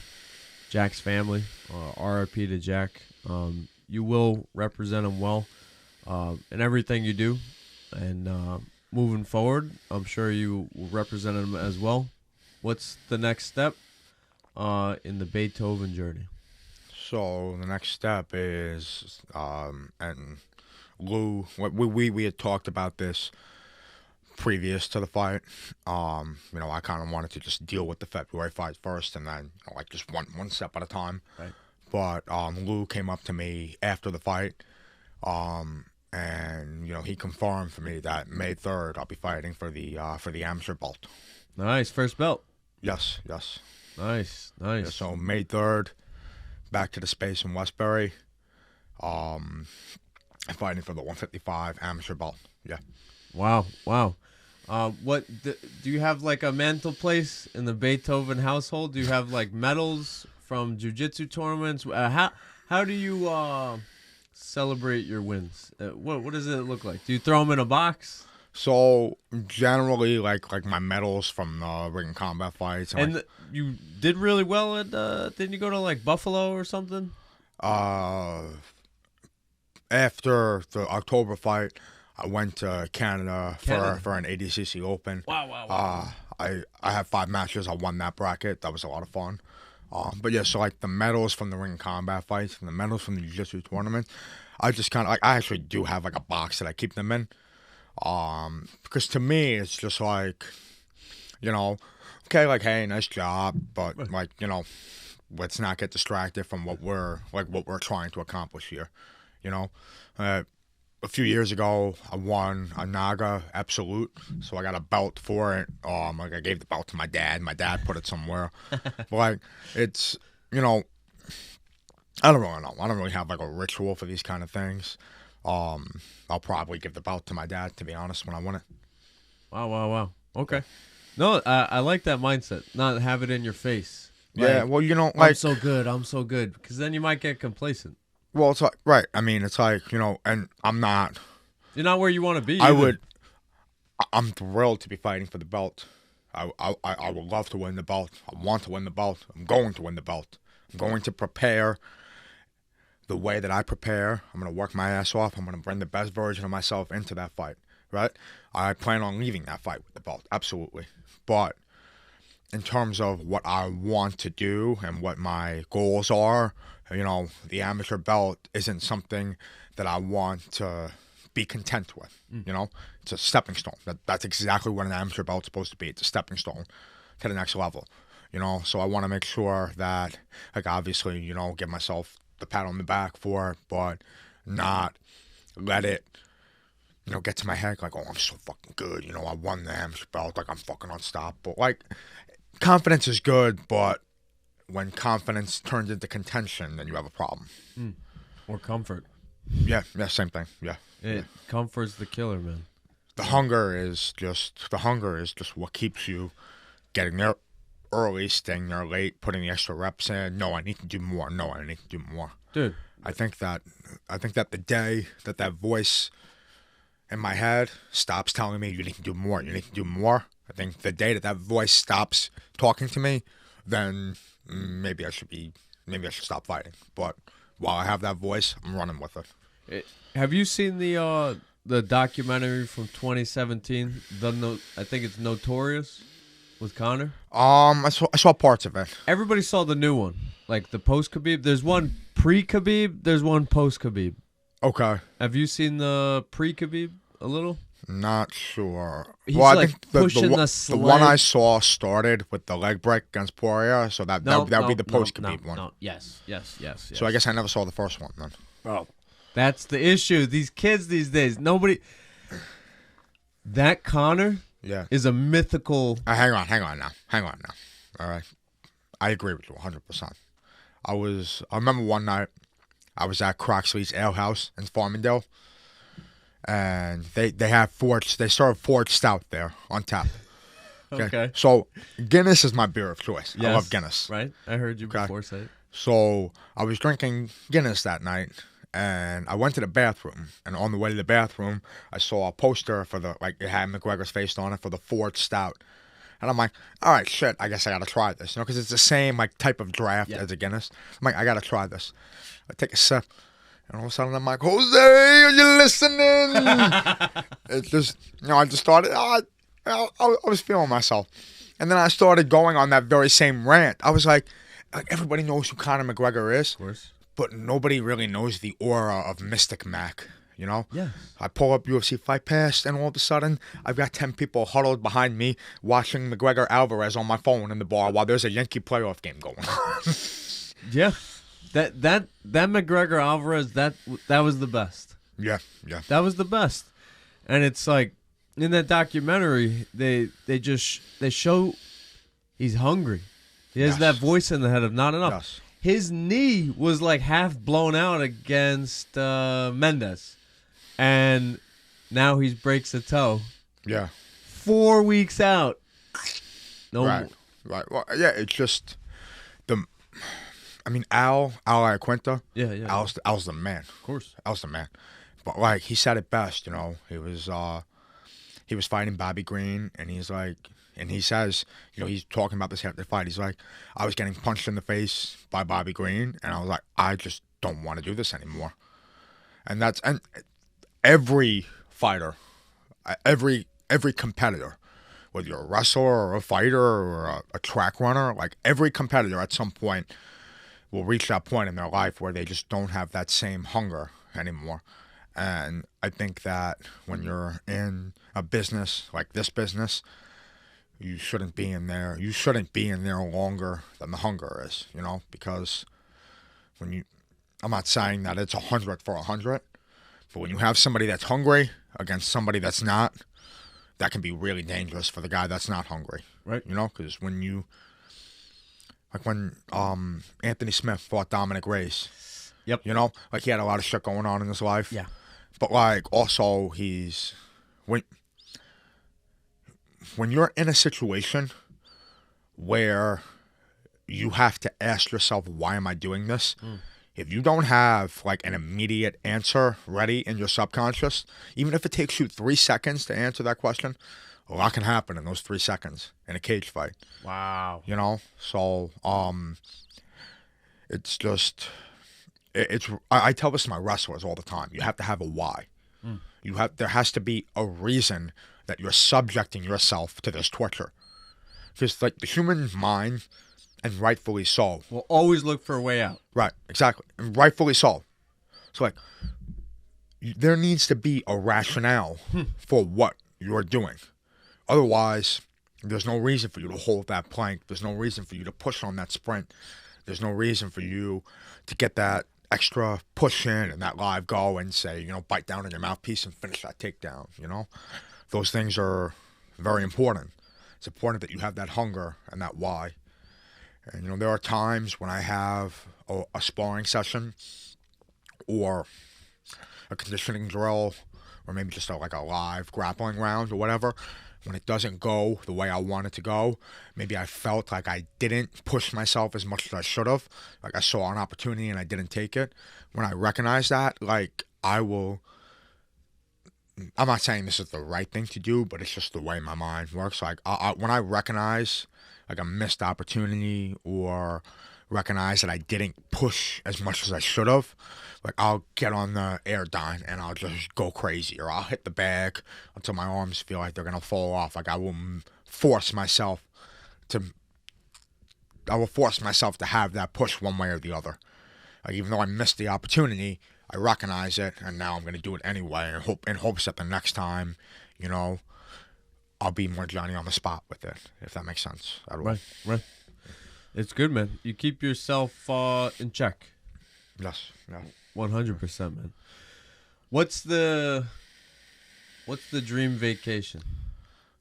Jack's family. R.I.P. to Jack. You will represent him well in everything you do, and moving forward, I'm sure you will represent him as well. What's the next step in the Beethoven journey? So the next step is, and Lou, we had talked about this previous to the fight. I kind of wanted to just deal with the February fight first, and then just one step at a time. Right. But Lou came up to me after the fight, and he confirmed for me that May 3rd I'll be fighting for the amateur belt. Nice, first belt. Yes. Nice. Yeah, so May 3rd, back to the space in Westbury. Fighting for the 155 amateur belt. Yeah. Wow. What do you have, like a mantle place in the Beethoven household? Do you have like medals from jiu-jitsu tournaments? How do you celebrate your wins? What does it look like? Do you throw them in a box? So generally, like my medals from ring combat fights, And you did really well at. Didn't you go to like Buffalo or something? After the October fight, I went to Canada. For an ADCC Open. Wow. I had 5 matches. I won that bracket. That was a lot of fun. But yeah, so like the medals from the ring combat fights and the medals from the jiu-jitsu tournament, I just kind of I actually do have like a box that I keep them in. Because to me, it's just like, okay, like, hey, nice job, but let's not get distracted from what we're trying to accomplish here. A few years ago, I won a Naga Absolute, so I got a belt for it. I gave the belt to my dad. My dad put it somewhere. But it's, I don't really know. I don't really have like a ritual for these kind of things. I'll probably give the belt to my dad, to be honest, when I win it. Wow. Okay. No, I like that mindset. Not have it in your face. Yeah, well, I'm so good. Because then you might get complacent. Well, it's like, right. I mean, it's like, and I'm not. You're not where you want to be. I'm thrilled to be fighting for the belt. I would love to win the belt. I want to win the belt. I'm going to win the belt. I'm going to prepare the way that I prepare. I'm going to work my ass off. I'm going to bring the best version of myself into that fight, right? I plan on leaving that fight with the belt, absolutely. But in terms of what I want to do and what my goals are, the amateur belt isn't something that I want to be content with. It's a stepping stone. That's exactly what an amateur belt's supposed to be. It's a stepping stone to the next level. So I want to make sure that, like, obviously, give myself the pat on the back for it, but not let it, get to my head like, oh, I'm so fucking good. I won the amateur belt. Like, I'm fucking unstoppable. Like, confidence is good, but when confidence turns into contention, then you have a problem. Or comfort. Yeah, same thing. Yeah. Comfort's the killer, man. The hunger is just what keeps you getting there early, staying there late, putting the extra reps in. No, I need to do more. Dude. I think that the day that voice in my head stops telling me you need to do more, I think the day that voice stops talking to me, then maybe I should stop fighting. But while I have that voice, I'm running with it. Have you seen the documentary from 2017? I think it's Notorious with Conor. I saw parts of it. Everybody saw the new one, like the post Khabib. There's one pre Khabib. There's one post Khabib. Okay. Have you seen the pre Khabib a little? Not sure. He's I think the one I saw started with the leg break against Poirier, so that would be the post Khabib one. No. Yes. So I guess I never saw the first one then. Oh, that's the issue. These kids these days, nobody. That Conor is a mythical. Hang on now. All right, I agree with you 100%. I remember one night I was at Croxley's Ale House in Farmingdale. And they serve Forged Stout there on tap. Okay. So Guinness is my beer of choice. Yes, I love Guinness. Right. I heard you before say it. So I was drinking Guinness that night, and I went to the bathroom. And on the way to the bathroom, I saw a poster for it had McGregor's face on it for the Forged Stout. And I'm like, all right, shit, I guess I got to try this. Because it's the same type of draft as a Guinness. I'm like, I got to try this. I take a sip. And all of a sudden, I'm like, Jose, are you listening? It's just, I just started, I was feeling myself. And then I started going on that very same rant. I was like everybody knows who Conor McGregor is. Of course. But nobody really knows the aura of Mystic Mac. You know? Yes. I pull up UFC Fight Pass, and all of a sudden, I've got 10 people huddled behind me watching McGregor Alvarez on my phone in the bar while there's a Yankee playoff game going on. Yeah. That McGregor Alvarez, that was the best. Yeah. That was the best. And it's like, in that documentary, they show he's hungry. He has that voice in the head of not enough. Yes. His knee was like half blown out against Mendes. And now he breaks a toe. Yeah. 4 weeks out. No. Right. Well, yeah, it's just Al Iaquinta. Yeah. Al's the man. Of course. Al's the man. But like he said it best, you know. He was fighting Bobby Green, and he says, you know, he's talking about this after the fight. He's like, I was getting punched in the face by Bobby Green, and I was like, I just don't want to do this anymore. And every fighter, every competitor, whether you're a wrestler or a fighter or a track runner, like every competitor at some point will reach that point in their life where they just don't have that same hunger anymore. And I think that when you're in a business like this business, you shouldn't be in there. You shouldn't be in there longer than the hunger is, you know, because I'm not saying that it's 100 for 100, but when you have somebody that's hungry against somebody that's not, that can be really dangerous for the guy that's not hungry. Right. You know, because when Anthony Smith fought Dominic Reyes. Yep. You know, like he had a lot of shit going on in his life. Yeah. But like also when you're in a situation where you have to ask yourself, why am I doing this? If you don't have like an immediate answer ready in your subconscious, even if it takes you 3 seconds to answer that question, a lot can happen in those 3 seconds in a cage fight. Wow. You know? So it's just I tell this to my wrestlers all the time. You have to have a why. There has to be a reason that you're subjecting yourself to this torture. Because like the human mind, and rightfully so, We'll always look for a way out. right, exactly, and rightfully so. So like there needs to be a rationale for what you're doing. Otherwise, there's no reason for you to hold that plank. There's no reason for you to push on that sprint. There's no reason for you to get that extra push in and that live go and say, you know, bite down on your mouthpiece and finish that takedown, you know? Those things are very important. It's important that you have that hunger and that why. And, you know, there are times when I have a sparring session or a conditioning drill or maybe just a live grappling round or whatever, when it doesn't go the way I want it to go, maybe I felt like I didn't push myself as much as I should have. Like I saw an opportunity and I didn't take it. When I recognize that, like I'm not saying this is the right thing to do, but it's just the way my mind works. Like when I recognize like a missed opportunity or recognize that I didn't push as much as I should have, like I'll get on the Airdyne and I'll just go crazy, or I'll hit the bag until my arms feel like they're gonna fall off. Like I will force myself to have that push one way or the other. Like even though I missed the opportunity, I recognize it, and now I'm gonna do it anyway, in hopes that the next time, you know, I'll be more Johnny on the spot with it, if that makes sense. Right. It's good, man. You keep yourself in check. Yes. 100%, man. What's the dream vacation?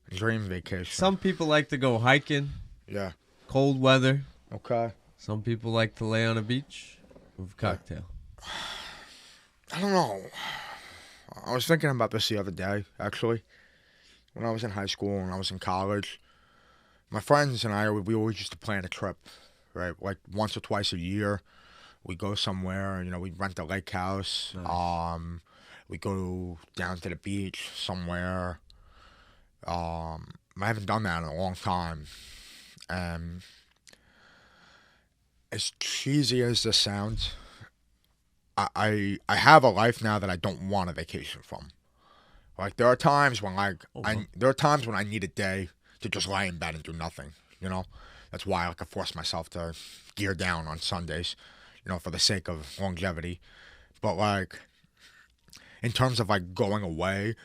Dream vacation. Some people like to go hiking. Yeah. Cold weather. Okay. Some people like to lay on a beach with a cocktail. I don't know. I was thinking about this the other day, actually. When I was in high school and I was in college, my friends and I, we always used to plan a trip, right? Like once or twice a year, we go somewhere. You know, we rent a lake house. Nice. We go down to the beach somewhere. I haven't done that in a long time. And as cheesy as this sounds, I have a life now that I don't want a vacation from. Like there are times when I need a day to just lie in bed and do nothing. You know, that's why I force myself to gear down on Sundays, you know, for the sake of longevity. But like in terms of like going away,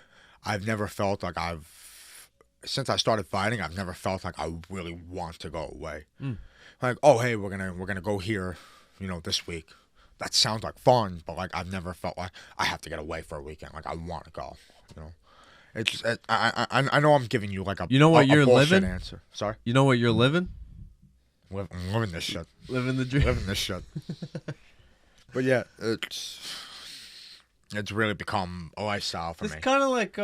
I've never felt like since I started fighting, I've never felt like I really want to go away. Like, oh hey, we're gonna go here, this week. That sounds like fun, but like I've never felt like I have to get away for a weekend. Like I want to go. It's just, I know I'm giving you like a you're bullshit living answer. Sorry, You know what you're living? I'm living this shit. Living the dream. Living this shit. But yeah, it's really become a lifestyle for me. It's kind of like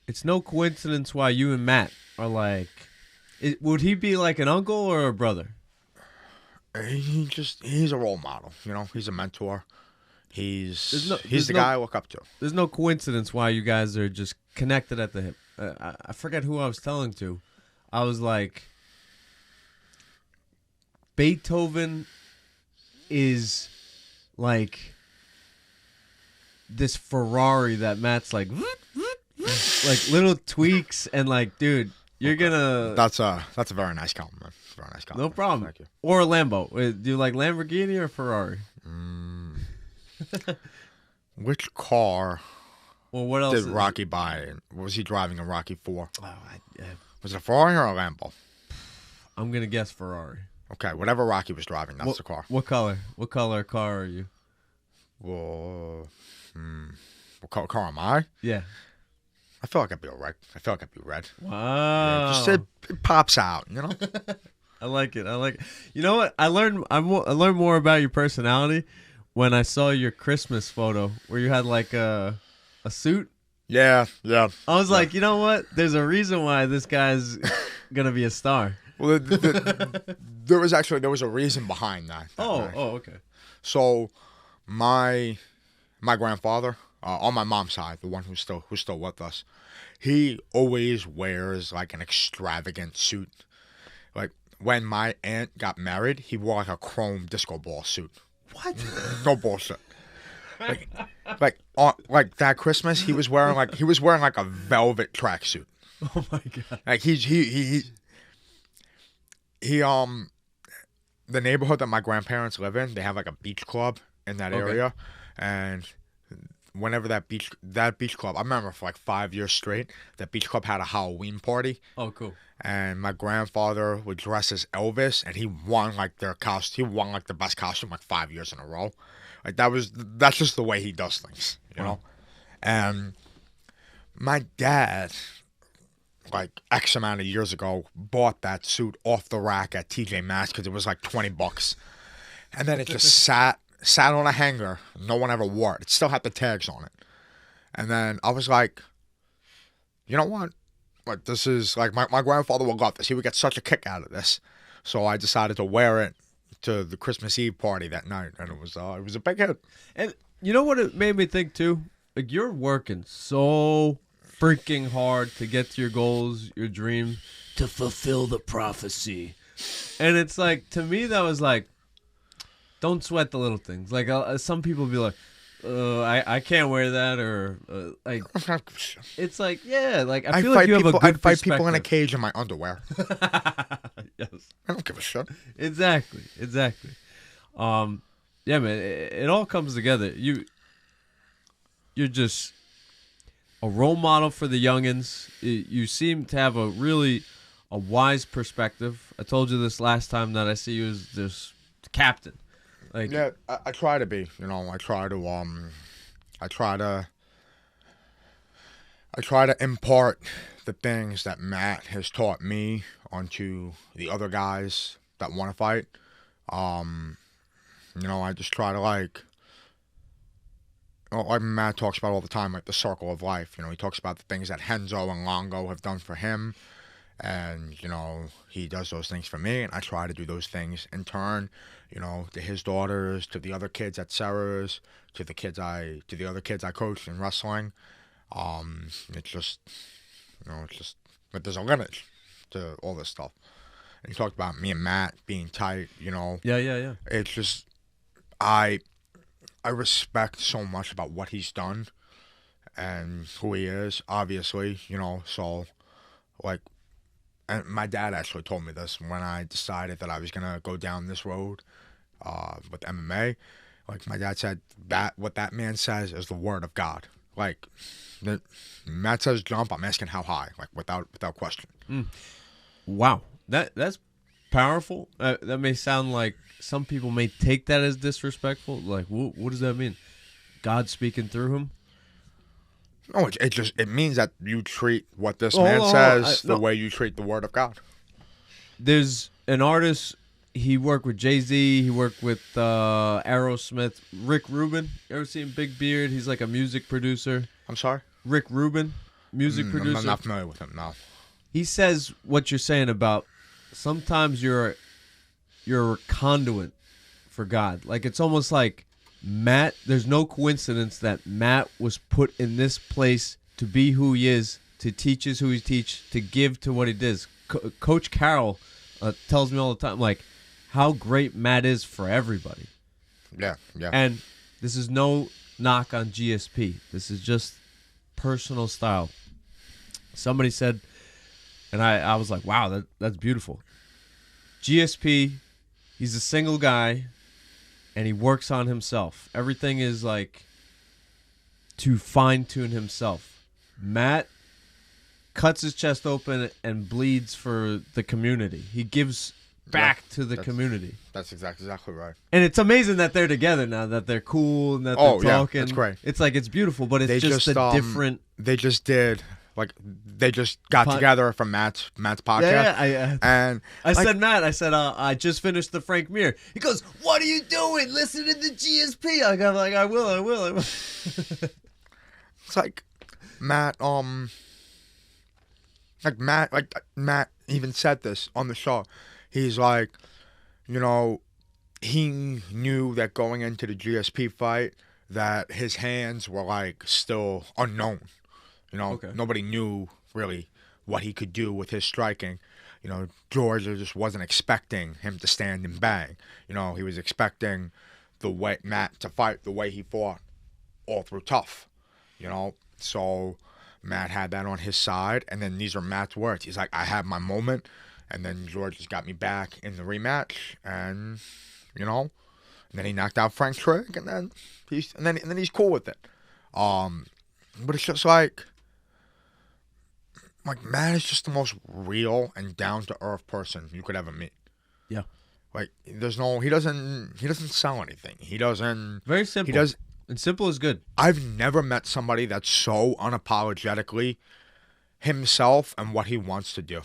it's no coincidence why you and Matt are like. Would he be like an uncle or a brother? He's a role model. He's a mentor. He's the guy I look up to. There's no coincidence why you guys are just connected at the hip. I forget who I was telling to. I was like, Beethoven is like this Ferrari that Matt's like little tweaks and like, dude, you're gonna. That's a very nice compliment. Very nice compliment. No problem. Thank you. Or a Lambo. Do you like Lamborghini or Ferrari? Which car Well, what else did Rocky buy? Was he driving a Rocky 4? Oh, Was it a Ferrari or a Lambo? I'm gonna guess Ferrari. Okay, whatever Rocky was driving, that's the car. What color? What color car are you? Well, what car am I? Yeah. I feel like I'd be red. Wow. Yeah, just it pops out, I like it. You know what? I learned more about your personality when I saw your Christmas photo where you had like a suit. Yeah. I was like, you know what? There's a reason why this guy's gonna be a star. Well, there was a reason behind that. Okay. So, my grandfather, on my mom's side, the one who's still with us, he always wears like an extravagant suit. Like when my aunt got married, he wore like a chrome disco ball suit. What? No bullshit. Like that Christmas, he was wearing like a velvet tracksuit. Oh my god. Like he the neighborhood that my grandparents live in, they have like a beach club in that area, and whenever that beach club, I remember for like 5 years straight, that beach club had a Halloween party. Oh, cool. And my grandfather would dress as Elvis, and he won like he won like the best costume like 5 years in a row. Like that's just the way he does things, you know. And my dad, like X amount of years ago, bought that suit off the rack at TJ Maxx because it was like $20, and then it just sat on a hanger. No one ever wore it. It still had the tags on it. And then I was like, you know what? Like this is like my grandfather will love this. He would get such a kick out of this. So I decided to wear it to the Christmas Eve party that night, and it was a big hit. And you know what it made me think too? Like you're working so freaking hard to get to your goals, your dreams, to fulfill the prophecy. And it's like, to me, that was like, don't sweat the little things. Like some people be like, I can't wear that, or like it's like, yeah, like I feel like you have a good I'd fight people in a cage in my underwear. Yes, I don't give a shit. Exactly. Yeah, man, it all comes together. You're just a role model for the youngins. You seem to have a wise perspective. I told you this last time that I see you as this captain. Like, yeah, I try to be. I try to impart the things that Matt has taught me onto the other guys that want to fight. I just try to like Matt talks about all the time, like the circle of life. He talks about the things that Henzo and Longo have done for him. And, he does those things for me, and I try to do those things in turn, to his daughters, to the other kids at Sarah's, to the other kids I coach in wrestling. It's just, but there's a limit to all this stuff. And he talked about me and Matt being tight, Yeah. It's just, I respect so much about what he's done and who he is, obviously, so, like, and my dad actually told me this when I decided that I was going to go down this road with MMA. Like my dad said, that what that man says is the word of God. Like, Matt says jump, I'm asking how high, like without question. Wow, that's powerful. That may sound like some people may take that as disrespectful. Like, what does that mean? God speaking through him? No, it means that you treat what this Oh, man hold on, says the way you treat the word of God. There's an artist. He worked with Jay-Z. He worked with Aerosmith. Rick Rubin. You ever seen Big Beard? He's like a music producer. I'm sorry? Rick Rubin, music producer. I'm not familiar with him, no. He says what you're saying about sometimes you're a conduit for God. Like, it's almost like Matt, there's no coincidence that Matt was put in this place to be who he is, to teach us who he teach, to give to what he does. Coach Carroll tells me all the time, like, how great Matt is for everybody. Yeah. And this is no knock on GSP. This is just personal style. Somebody said, and I was like, wow, that's beautiful. GSP, he's a single guy, and he works on himself. Everything is like to fine-tune himself. Matt cuts his chest open and bleeds for the community. He gives back to the community. That's exactly right. And it's amazing that they're together now, that they're cool and that they're talking. Yeah, that's great. It's like, it's beautiful, but it's just a different... They just got together from Matt's podcast. Yeah. And I said, Matt, I just finished the Frank Mir. He goes, what are you doing? Listen to the GSP. I got like, I will. It's like Matt, Matt even said this on the show. He's like, he knew that going into the GSP fight that his hands were like still unknown. Nobody knew really what he could do with his striking. Georgia just wasn't expecting him to stand and bang. He was expecting the way Matt to fight the way he fought all through tough. So Matt had that on his side, and then these are Matt's words. He's like, I have my moment, and then George just got me back in the rematch, and and then he knocked out Frank Trigg, and then he's cool with it. But it's just like Matt is just the most real and down to earth person you could ever meet. Yeah. Like, he doesn't sell anything. He doesn't. Very simple. And simple is good. I've never met somebody that's so unapologetically himself and what he wants to do.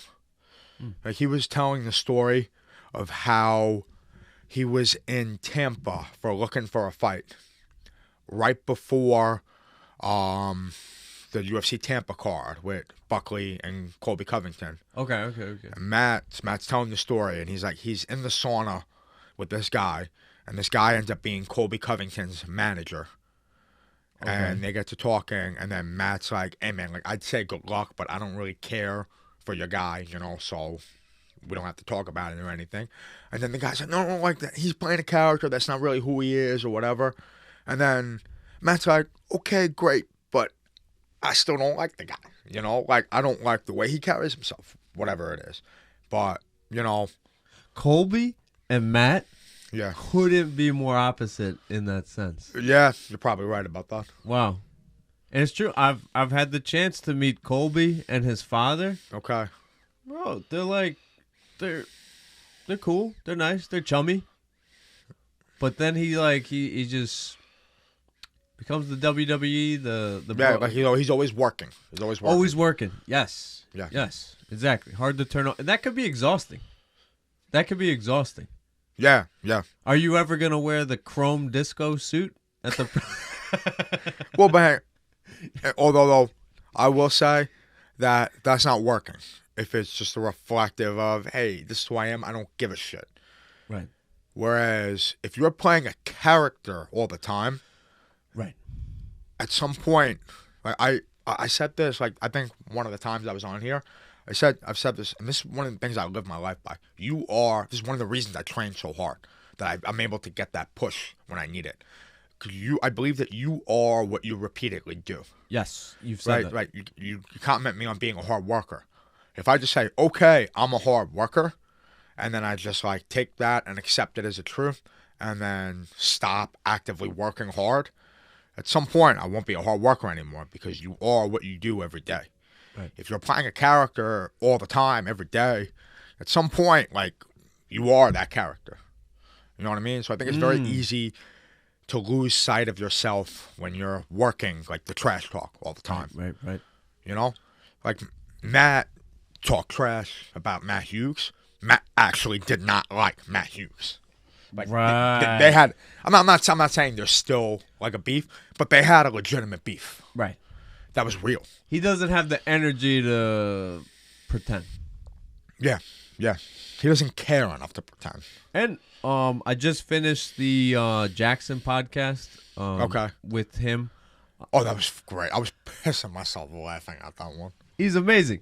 Like, he was telling the story of how he was in Tampa looking for a fight right before the UFC Tampa card with Buckley and Colby Covington. Okay. And Matt's telling the story, and he's like, he's in the sauna with this guy, and this guy ends up being Colby Covington's manager. Okay. And they get to talking, and then Matt's like, hey, man, like, I'd say good luck, but I don't really care for your guy, so we don't have to talk about it or anything. And then the guy's like, no, like, that. He's playing a character. That's not really who he is or whatever. And then Matt's like, okay, great, but I still don't like the guy. Like, I don't like the way he carries himself, whatever it is. But, Colby and Matt yeah, couldn't be more opposite in that sense. Yeah, you're probably right about that. Wow. And it's true. I've had the chance to meet Colby and his father. Okay. Bro, they're cool. They're nice. They're chummy. But then he just becomes the WWE, he's always working. He's always working. Always working. Yes. Yeah. Yes. Exactly. Hard to turn on. And that could be exhausting. Yeah. Are you ever gonna wear the chrome disco suit at the? Well, but although I will say that that's not working. If it's just a reflective of, hey, this is who I am, I don't give a shit. Right. Whereas if you're playing a character all the time, right, at some point, like I said this, like, I think one of the times I was on here, I've said this, and this is one of the things I live my life by. This is one of the reasons I train so hard, that I'm able to get that push when I need it. I believe that you are what you repeatedly do. Yes, you've said that. Right. You compliment me on being a hard worker. If I just say, okay, I'm a hard worker, and then I just like take that and accept it as a truth, and then stop actively working hard, at some point I won't be a hard worker anymore because you are what you do every day. Right. If you're playing a character all the time, every day, at some point, like, you are that character. You know what I mean? So I think it's very easy to lose sight of yourself when you're working, like, the trash talk all the time. Right. You know? Like, Matt talked trash about Matt Hughes. Matt actually did not like Matt Hughes. Like, right. They had. I'm not saying there's still like a beef, but they had a legitimate beef. Right. That was real. He doesn't have the energy to pretend. Yeah. He doesn't care enough to pretend. And I just finished the Jackson podcast. Okay. With him. Oh, that was great. I was pissing myself laughing at that one. He's amazing.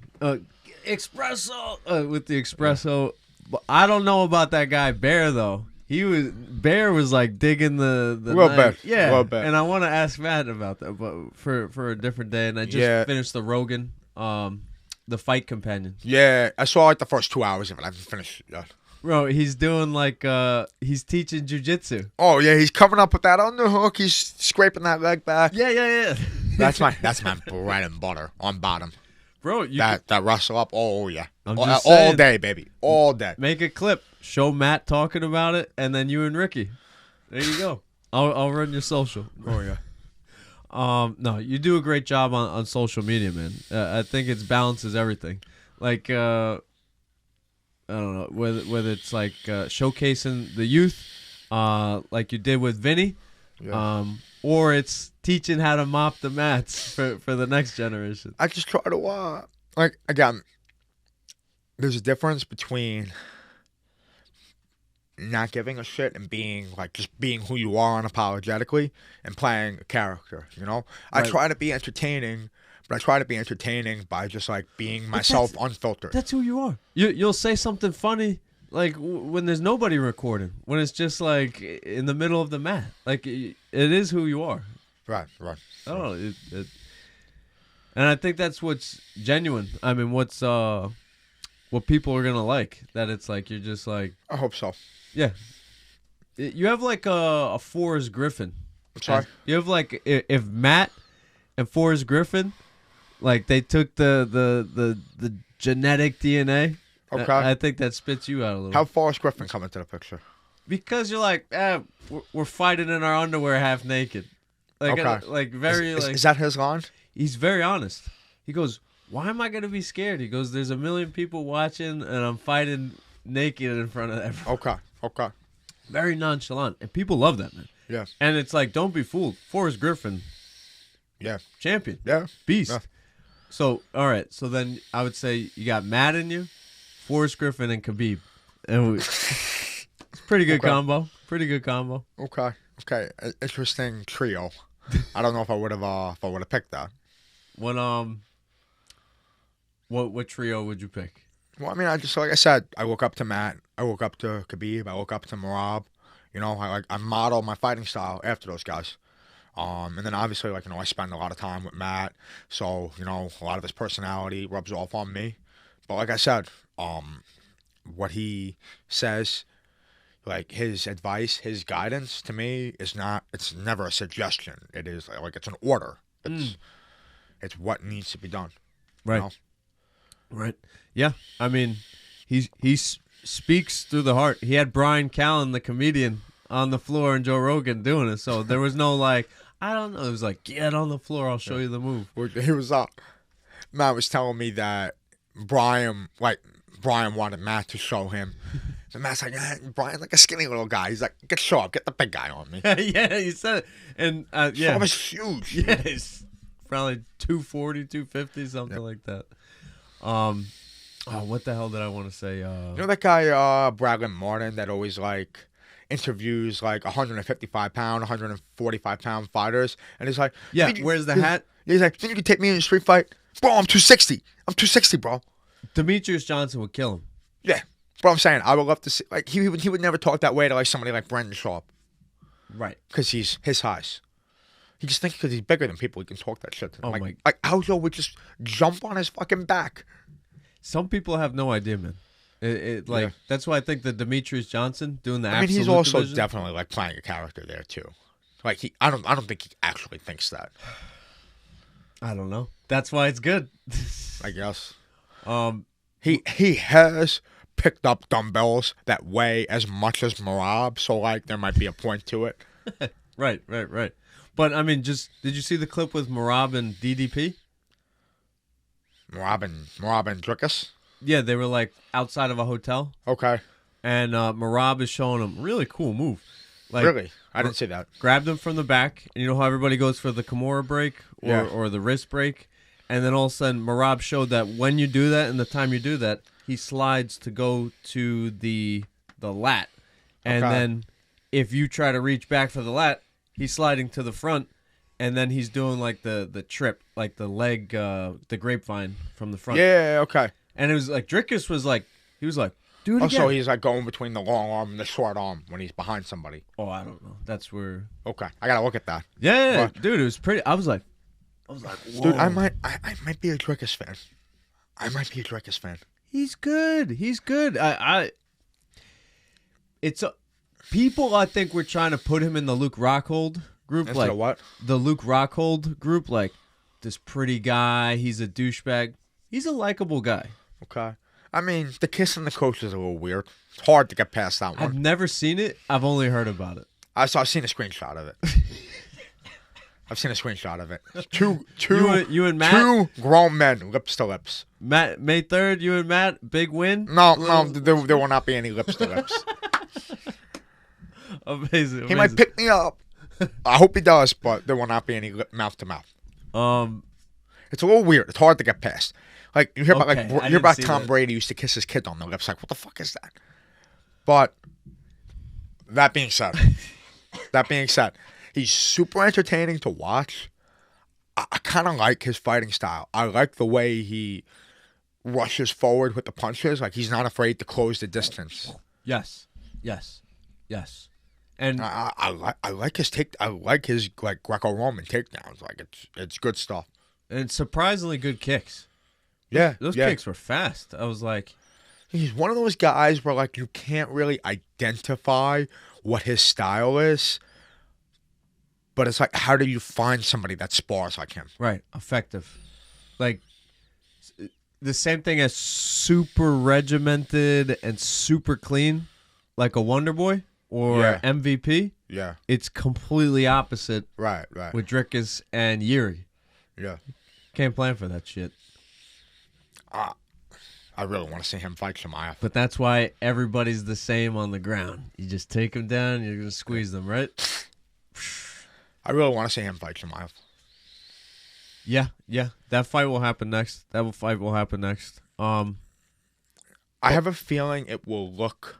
Espresso with the espresso. But I don't know about that guy Bear though. Bear was like digging the Little bit. Yeah. Little bit. And I want to ask Matt about that, but for a different day. And I just finished the Rogan, the Fight Companion. Yeah, I saw like the first 2 hours of it. I haven't finished it yet. Bro, he's doing like he's teaching jujitsu. Oh yeah, he's coming up with that underhook. He's scraping that leg back. Yeah. That's my bread and butter on bottom. Bro, that wrestle up. Oh yeah, I'm all, just all saying. day, baby, all day. Make a clip. Show Matt talking about it, and then you and Ricky. There you go. I'll run your social. Oh yeah. No, you do a great job on social media, man. I think it balances everything. Like I don't know whether it's like showcasing the youth, like you did with Vinny, or it's teaching how to mop the mats for the next generation. I just try to like, again, there's a difference between not giving a shit and being like just being who you are unapologetically and playing a character, you know? Right. I try to be entertaining, but I try to be entertaining by just like being myself unfiltered. That's who you are. You'll say something funny like when there's nobody recording, when it's just like in the middle of the mat. Like it is who you are. Right. I don't know. And I think that's what's genuine. I mean, what's what people are gonna like. That it's like you're just like. I hope so. Yeah. You have like a Forrest Griffin. I'm sorry? You have like if Matt and Forrest Griffin, like they took the genetic DNA. Okay. I think that spits you out a little. How Forrest Griffin come into the picture? Because you're like, we're fighting in our underwear, half naked. Like, okay. Like very is that his line? He's very honest. He goes, "Why am I gonna be scared?" He goes, "There's a million people watching, and I'm fighting naked in front of everyone." Okay. Very nonchalant, and people love that, man. Yeah. And it's like, don't be fooled. Forrest Griffin. Yeah. Champion. Yeah. Beast. Yeah. So, all right. So then I would say you got Matt in you, Forrest Griffin, and Khabib. And it's pretty good combo. Pretty good combo. Okay. Interesting trio. I don't know if I would have picked that. What trio would you pick? Well, I mean, like I said, I look up to Matt. I look up to Khabib. I look up to Marab. You know, I model my fighting style after those guys. And then obviously, like, you know, I spend a lot of time with Matt, so, you know, a lot of his personality rubs off on me. But like I said, what he says, like his advice, his guidance to me it's never a suggestion. It is like it's an order. It's what needs to be done. Right. You know? Right. Yeah. I mean, he speaks through the heart. He had Brian Callen, the comedian, on the floor and Joe Rogan doing it. So there was no like, I don't know. It was like, get on the floor. I'll show you the move. He was Matt was telling me that Brian wanted Matt to show him. And Matt's like, Brian's like a skinny little guy. He's like, show up. Get the big guy on me. Yeah, he said it. And yeah. Show is huge. Yeah, it's probably 240, 250, something like that. What the hell did I want to say? You know that guy, Bradley Martin, that always like interviews like 155-pound, 145-pound fighters, and he's like, yeah, where's the hat? He's like, think you could take me in a street fight, bro? I'm 260. I'm 260, bro. Demetrius Johnson would kill him. Yeah, but I'm saying I would love to see. Like he would never talk that way to like somebody like Brendan Sharp, right? Because he's his size. He just thinks because he's bigger than people, he can talk that shit to them. Oh like Aljo would just jump on his fucking back. Some people have no idea, man. That's why I think the Demetrius Johnson doing the. I mean, he's absolute also division, definitely like playing a character there too. Like I don't think he actually thinks that. I don't know. That's why it's good. I guess. He has picked up dumbbells that weigh as much as Marab, so like there might be a point to it. Right. But I mean, did you see the clip with Marab and DDP? Marab and Drickus? Yeah, they were like outside of a hotel, Okay. and Marab is showing him really cool move. Like, Really? I didn't see that. grabbed him from the back, and you know how everybody goes for the Kimura break Yeah. or the wrist break, and then all of a sudden Marab showed that when you do that and the time you do that, he slides to go to the lat, and Okay. then if you try to reach back for the lat, he's sliding to the front, and then he's doing like the trip, like the leg, the grapevine from the front. Yeah, okay. And it was like Drickus was like, he was like, do it again. Also, he's like going between the long arm and the short arm when he's behind somebody. Oh, I don't know. That's where. Okay, I gotta look at that. Yeah, What? dude, it was pretty. I was like, whoa. Dude, I might be a Drickus fan. He's good. It's people. I think we're trying to put him in the Luke Rockhold group, Instead of what? the Luke Rockhold group, like this pretty guy. He's a douchebag. He's a likable guy. Okay. I mean, the kiss and the coach is a little weird. It's hard to get past that I've one. never seen it. I've only heard about it. I've seen a screenshot of it. I've seen a screenshot of it. Two You and Matt? two grown men, lips to lips. Matt, May 3rd, you and Matt, big win. No, there will not be any lips to lips. Amazing. He might pick me up. I hope he does, but there will not be any mouth to mouth. It's a little weird. It's hard to get past. Like you hear Okay, I about didn't see Tom that. Brady used to kiss his kid on the lips. Like, what the fuck is that? But that being said, he's super entertaining to watch. I kind of like his fighting style. I like the way he rushes forward with the punches. Like he's not afraid to close the distance. Yes. And I like his like Greco-Roman takedowns. Like it's good stuff. and surprisingly good kicks. Yeah, Those yeah. kicks were fast. I was like, He's one of those guys where like you can't really identify what his style is. But it's like, how do you find somebody that spars like him? right, effective. Like the same thing as super regimented and super clean, like a Wonder Boy or Yeah. MVP. Yeah, It's completely opposite right. with Drickus and Yuri. Yeah, Can't plan for that shit. I really want to see him fight Chimaev. But that's why everybody's the same on the ground. You just take them down, you're going to squeeze them, right? I really want to see him fight Chimaev. Yeah. That fight will happen next. I have a feeling it will look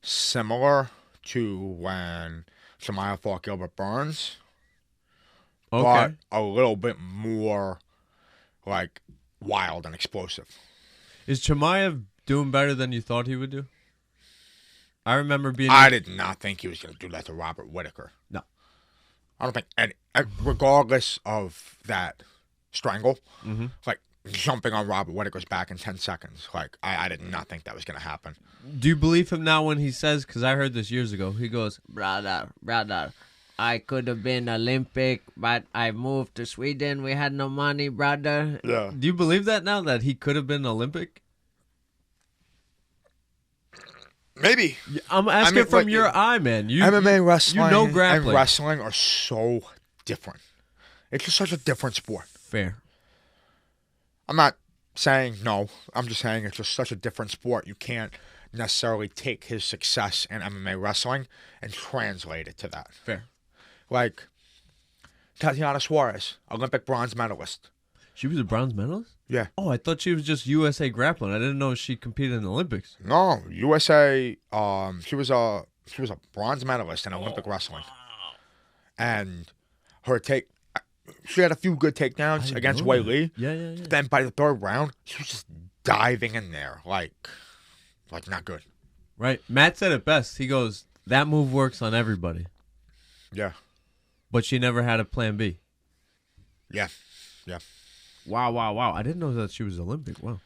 similar to when Chimaev fought Gilbert Burns, okay. but a little bit more like wild and explosive. Is Chimaev doing better than you thought he would do? I remember being... I did not think he was going to do that to Robert Whittaker. No. I don't think, regardless of that strangle, like jumping on Robert Whittaker's back in 10 seconds, like I did not think that was going to happen. Do you believe him now when he says, because I heard this years ago, he goes, brother, I could have been Olympic, but I moved to Sweden. We had no money, brother. Yeah. Do you believe that now, that he could have been Olympic? Maybe. I'm asking mean, from like, your eye, man. MMA, wrestling, you know grappling. and wrestling are so different. It's just such a different sport. Fair. I'm not saying no. I'm just saying it's just such a different sport. You can't necessarily take his success in MMA wrestling and translate it to that. Fair. Like Tatiana Suarez, Olympic bronze medalist. She was a bronze medalist? Yeah. Oh, I thought she was just USA grappling. I didn't know she competed in the Olympics. No, USA. She was a bronze medalist in Olympic wrestling, and she had a few good takedowns against Wei Li. Yeah. Then by the third round, she was just diving in there like not good. Right. Matt said it best. He goes, that move works on everybody. Yeah. But she never had a plan B. Yeah. Wow. I didn't know that she was Olympic. Wow.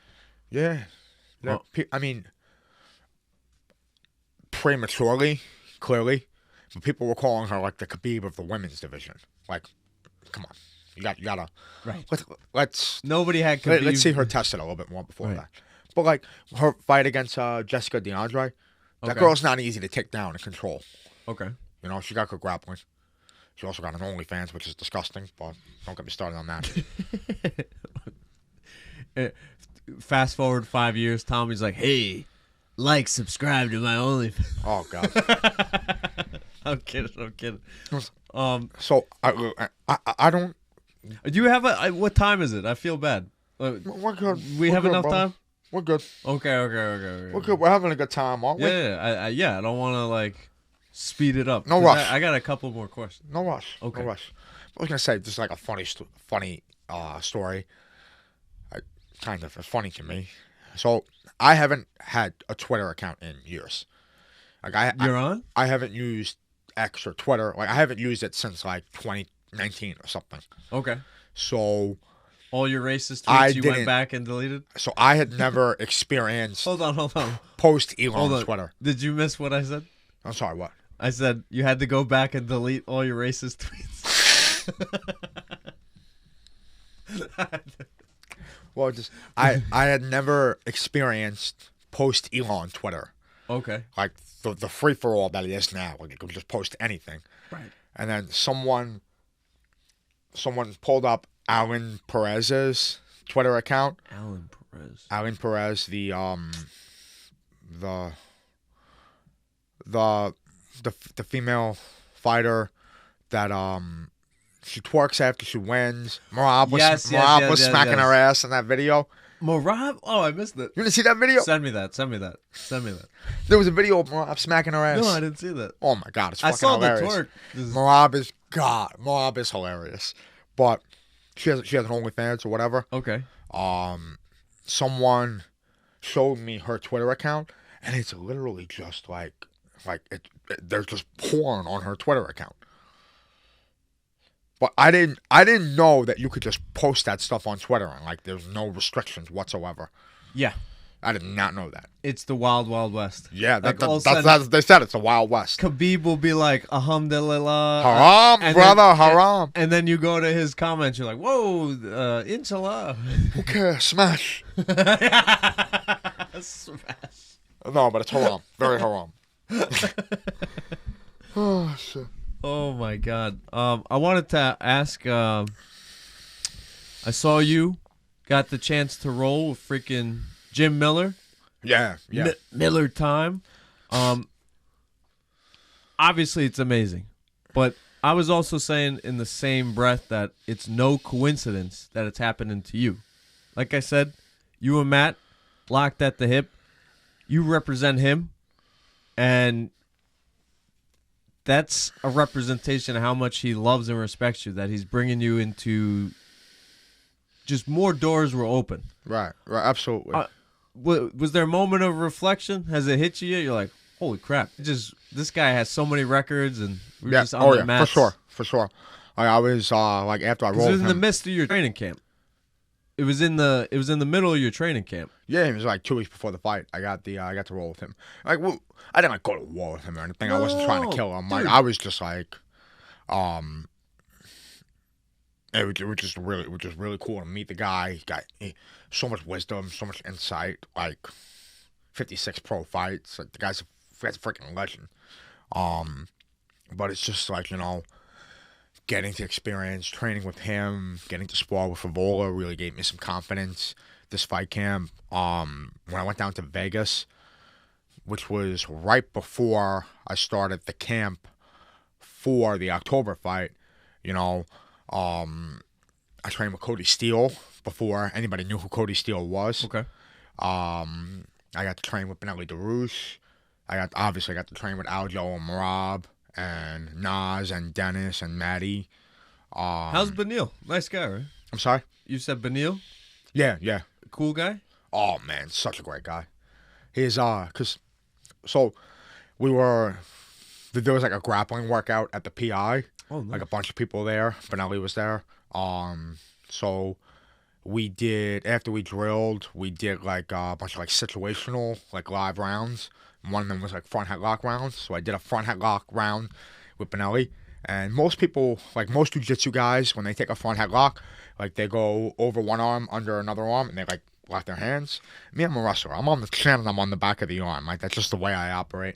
Yeah. Well- I mean, prematurely, clearly, but people were calling her like the Khabib of the women's division. Like, come on, you gotta. Right. Let's Nobody had Khabib. let's see her test it a little bit more before Right. that. But like her fight against Jessica DeAndre, that Okay. girl's not easy to take down and control. Okay. You know, she got good grappling. She also got an OnlyFans, which is disgusting, but don't get me started on that. Fast forward 5 years, Tommy's like, hey, subscribe to my OnlyFans. Oh god. I'm kidding. So I don't. Do you have what time is it? I feel bad. We're good. We We're have good, enough brother. time? We're good. Okay. We're good. We're having a good time, aren't we? Yeah, I don't want to speed it up. No 'Cause rush. I got a couple more questions. No rush. Okay. No rush. I was gonna say just like a funny story. Kind of. It's funny to me. So I haven't had a Twitter account in years. Like You're on? I haven't used X or Twitter. Like I haven't used it since like 2019 or something. Okay. So All your racist I tweets you went didn't- back and deleted? I had never experienced Hold on. post Hold Elon on. Twitter. Did you miss what I said? I'm sorry. What? I said you had to go back and delete all your racist tweets. Well, just I had never experienced post Elon Twitter. Okay. Like the free for all that it is now. Like you can just post anything. Right. And then someone pulled up Alan Perez's Twitter account. Alan Perez. Alan Perez, the female fighter that she twerks after she wins. Morab was smacking her ass in that video. Morab? Oh, I missed it. You didn't see that video? Send me that. There was a video of Morab smacking her ass. No, I didn't see that. Oh my god, it's I fucking saw hilarious. the twerk. Morab is hilarious. But she has an OnlyFans or whatever. Okay. Someone showed me her Twitter account, and it's literally just there's just porn on her Twitter account. But I didn't know that you could just post that stuff on Twitter and there's no restrictions whatsoever. Yeah. I did not know that. It's the wild, wild west. Yeah, all of a that's they said it's the Wild West. Khabib will be like, alhamdulillah. Haram, and brother, then, haram. And then you go to his comments, you're like, whoa, inshallah. Okay, smash. Smash. No, but it's haram. Very haram. Oh, shit. Oh, my God. I wanted to ask, I saw you got the chance to roll with freaking Jim Miller. Yeah. Miller time. Obviously, it's amazing. But I was also saying in the same breath that it's no coincidence that it's happening to you. Like I said, you and Matt locked at the hip. You represent him. And that's a representation of how much he loves and respects you, that he's bringing you into just more doors were open. Right, absolutely. Was there a moment of reflection? Has it hit you yet? You're like, holy crap! This guy has so many records, and we're just on the mats. for sure. I was after I rolled It was in him. the midst of your training camp. It was in the middle of your training camp. Yeah, it was 2 weeks before the fight. I got to roll with him. I didn't go to war with him or anything. I wasn't trying to kill him. Dude. I was just it was just really cool to meet the guy. He got so much wisdom, so much insight. 56 pro fights. The guy's a freaking legend. But it's just getting to experience training with him, getting to spar with Favola really gave me some confidence. This fight camp, when I went down to Vegas, which was right before I started the camp for the October fight, I trained with Cody Steele before anybody knew who Cody Steele was. Okay. I got to train with Benelli DeRouche. I got to train with Aljo and Marab and Nas and Dennis and Maddie. How's Benil? Nice guy, right? I'm sorry? You said Benil? Yeah. Cool guy? Oh, man, such a great guy. He's, there was a grappling workout at the PI. Oh, nice. A bunch of people there. Benelli was there. So we did, after we drilled, we did like a bunch of like situational, like live rounds. One of them was like front headlock rounds. So I did a front headlock round with Benelli. And most people, like most jiu-jitsu guys, when they take a front headlock, like they go over one arm, under another arm, and they like lock their hands. Me, I'm a wrestler. I'm on the chin and I'm on the back of the arm. Like that's just the way I operate.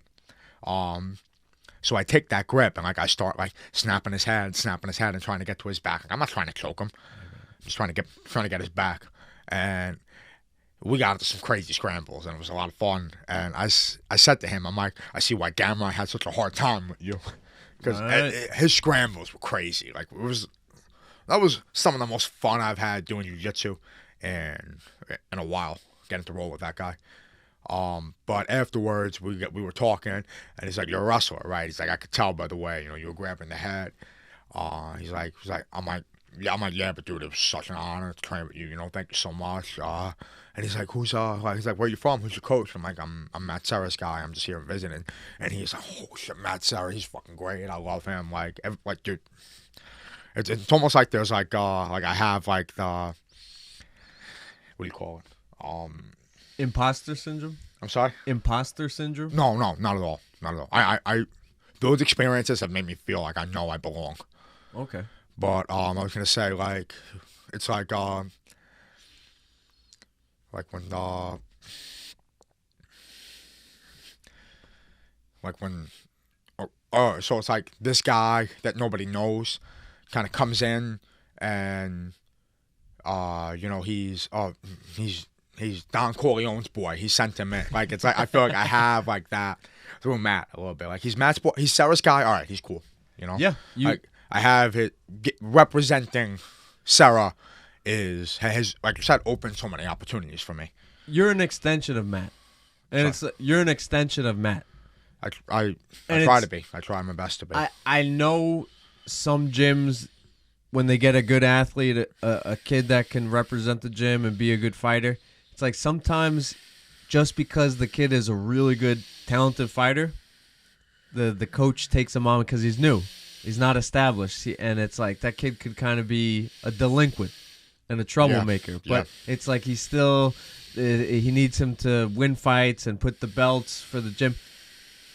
So I take that grip and like I start like snapping his head, and trying to get to his back. Like, I'm not trying to choke him. I'm just trying to get his back. And we got into some crazy scrambles, and it was a lot of fun. And I said to him, I'm like, I see why Gamma had such a hard time with you, because his scrambles were crazy. Like that was some of the most fun I've had doing jiu-jitsu in a while, getting to roll with that guy. But afterwards we were talking, and he's like, "You're a wrestler, right?" He's like, "I could tell by the way, you were grabbing the head." He's like, I'm like, yeah, but dude, it was such an honor to train with you. Thank you so much. And he's like, he's like, "Where you from? Who's your coach?" I'm like, I'm Matt Serra's guy. I'm just here visiting. And he's like, "Oh shit, Matt Serra, he's fucking great. I love him." Like dude, it's almost like there's like I have like the, what do you call it? Imposter syndrome? I'm sorry? Imposter syndrome? No, not at all. Not at all. I those experiences have made me feel like I know I belong. Okay. But I was gonna say, like, it's like when so it's like this guy that nobody knows kind of comes in, and he's Don Corleone's boy. He sent him in. Like, it's like I feel like I have like that through Matt a little bit. Like, he's Matt's boy. He's Sarah's guy. All right, he's cool. Yeah. I have it representing Sarah has, like you said, opened so many opportunities for me. You're an extension of Matt, and you're an extension of Matt. I try to be. I try my best to be. I know some gyms, when they get a good athlete, a kid that can represent the gym and be a good fighter, it's like sometimes just because the kid is a really good, talented fighter, the coach takes him on because he's new. He's not established. And it's like that kid could kind of be a delinquent and a troublemaker. Yeah. But it's like he needs him to win fights and put the belts for the gym.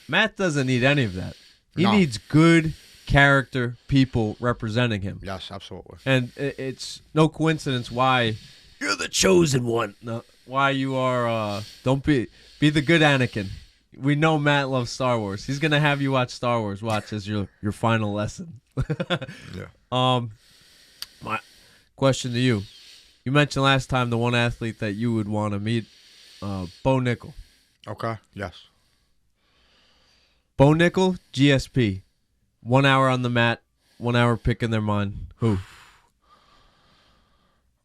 Matt doesn't need any of that. He needs good character people representing him. Yes, absolutely. And it's no coincidence why you're the chosen one. No, why you are, don't be the good Anakin. We know Matt loves Star Wars. He's going to have you watch Star Wars. Watch as your final lesson. Yeah. My question to you. You mentioned last time the one athlete that you would want to meet, Bo Nickel. Okay, yes. Bo Nickel, GSP. 1 hour on the mat, 1 hour picking their mind. Who?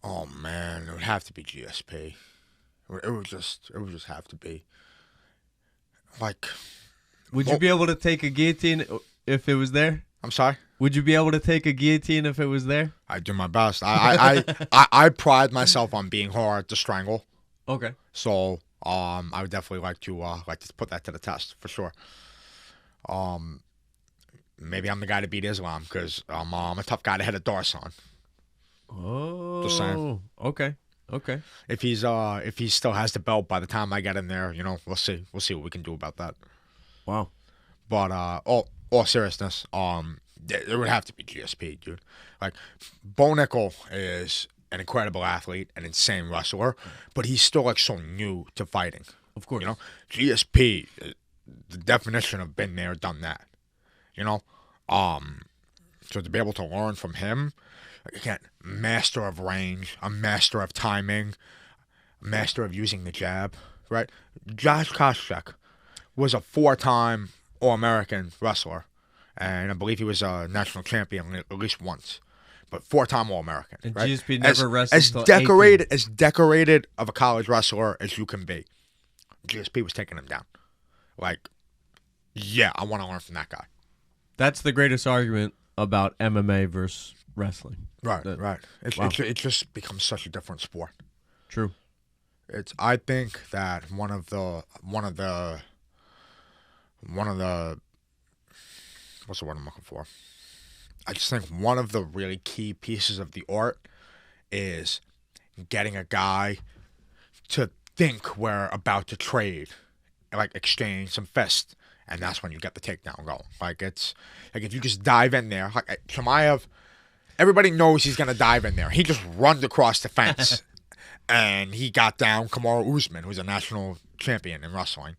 Oh man, it would have to be GSP. It would just have to be. Like, would you be able to take a guillotine if it was there? I'm sorry? Would you be able to take a guillotine if it was there? I do my best. I pride myself on being hard to strangle. Okay. So I would definitely like to put that to the test for sure. Maybe I'm the guy to beat Islam because I'm a tough guy to hit a Darsan. Oh. Just saying. Okay. If he still has the belt by the time I get in there, we'll see. We'll see what we can do about that. Wow. But all seriousness, it would have to be GSP, dude. Like, Bo Nickel is an incredible athlete, an insane wrestler, but he's still like so new to fighting. Of course. GSP, the definition of been there, done that. So to be able to learn from him, again, master of range, a master of timing, a master of using the jab, right? Josh Koscheck was a 4-time All-American wrestler, and I believe he was a national champion at least once, but 4-time All-American. And right? GSP never wrestled as decorated of a college wrestler as you can be. GSP was taking him down. Like, yeah, I want to learn from that guy. That's the greatest argument about MMA versus wrestling. Right. It just becomes such a different sport. True. I think that one of the what's the word I'm looking for? I just think one of the really key pieces of the art is getting a guy to think we're about to trade, like exchange some fists, and that's when you get the takedown going. Like it's like if you just dive in there, like Chimaev, everybody knows he's gonna dive in there. He just runs across the fence, and he got down Kamaru Usman, who's a national champion in wrestling.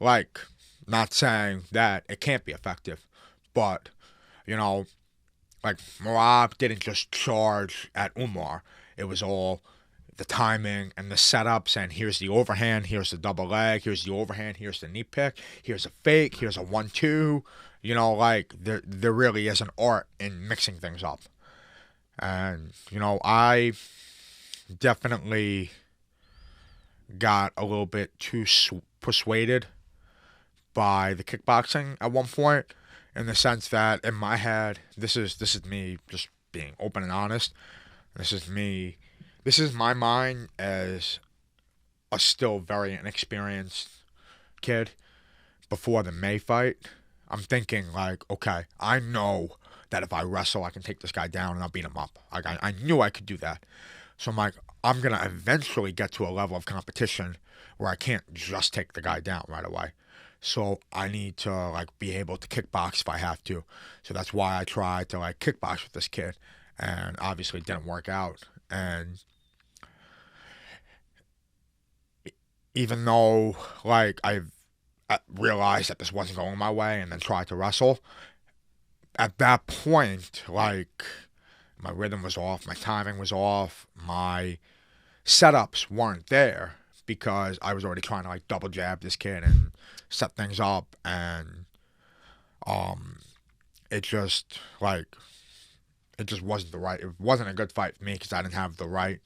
Like, not saying that it can't be effective, but you know, like Merab didn't just charge at Umar. It was all the timing and the setups, and here's the overhand, here's the double leg, here's the overhand, here's the knee pick, here's a fake, here's a 1-2. You know, like there really is an art in mixing things up. And, you know, I definitely got a little bit too persuaded by the kickboxing at one point, in the sense that in my head, this is me just being open and honest. This is my mind as a still very inexperienced kid before the May fight. I'm thinking like, okay, I know that if I wrestle, I can take this guy down and I'll beat him up. I knew I could do that. So I'm like, I'm going to eventually get to a level of competition where I can't just take the guy down right away. So I need to like be able to kickbox if I have to. So that's why I tried to like kickbox with this kid, and obviously it didn't work out. And even though like I realized that this wasn't going my way and then tried to wrestle, at that point, like my rhythm was off, my timing was off, my setups weren't there, because I was already trying to like double jab this kid and set things up, and it just wasn't it wasn't a good fight for me, because I didn't have the right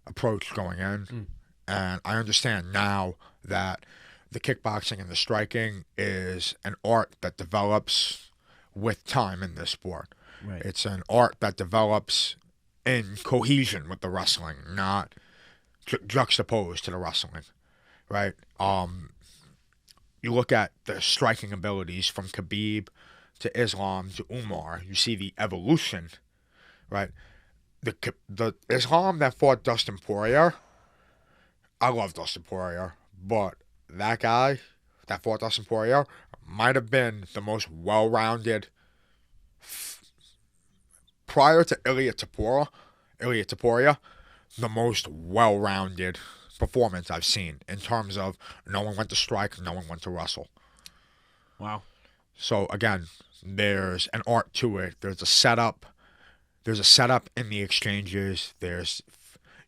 approach going in. And I understand now that the kickboxing and the striking is an art that develops with time in this sport. Right. It's an art that develops in cohesion with the wrestling, not juxtaposed to the wrestling, right? You look at the striking abilities from Khabib to Islam to Umar, you see the evolution, right? The Islam that fought Dustin Poirier, I love Dustin Poirier, but that guy that fought Dustin Poirier might have been the most well-rounded, prior to Ilia Topuria, the most well-rounded performance I've seen in terms of knowing when to strike, knowing when to wrestle. Wow. So again, there's an art to it. There's a setup. There's a setup in the exchanges. There's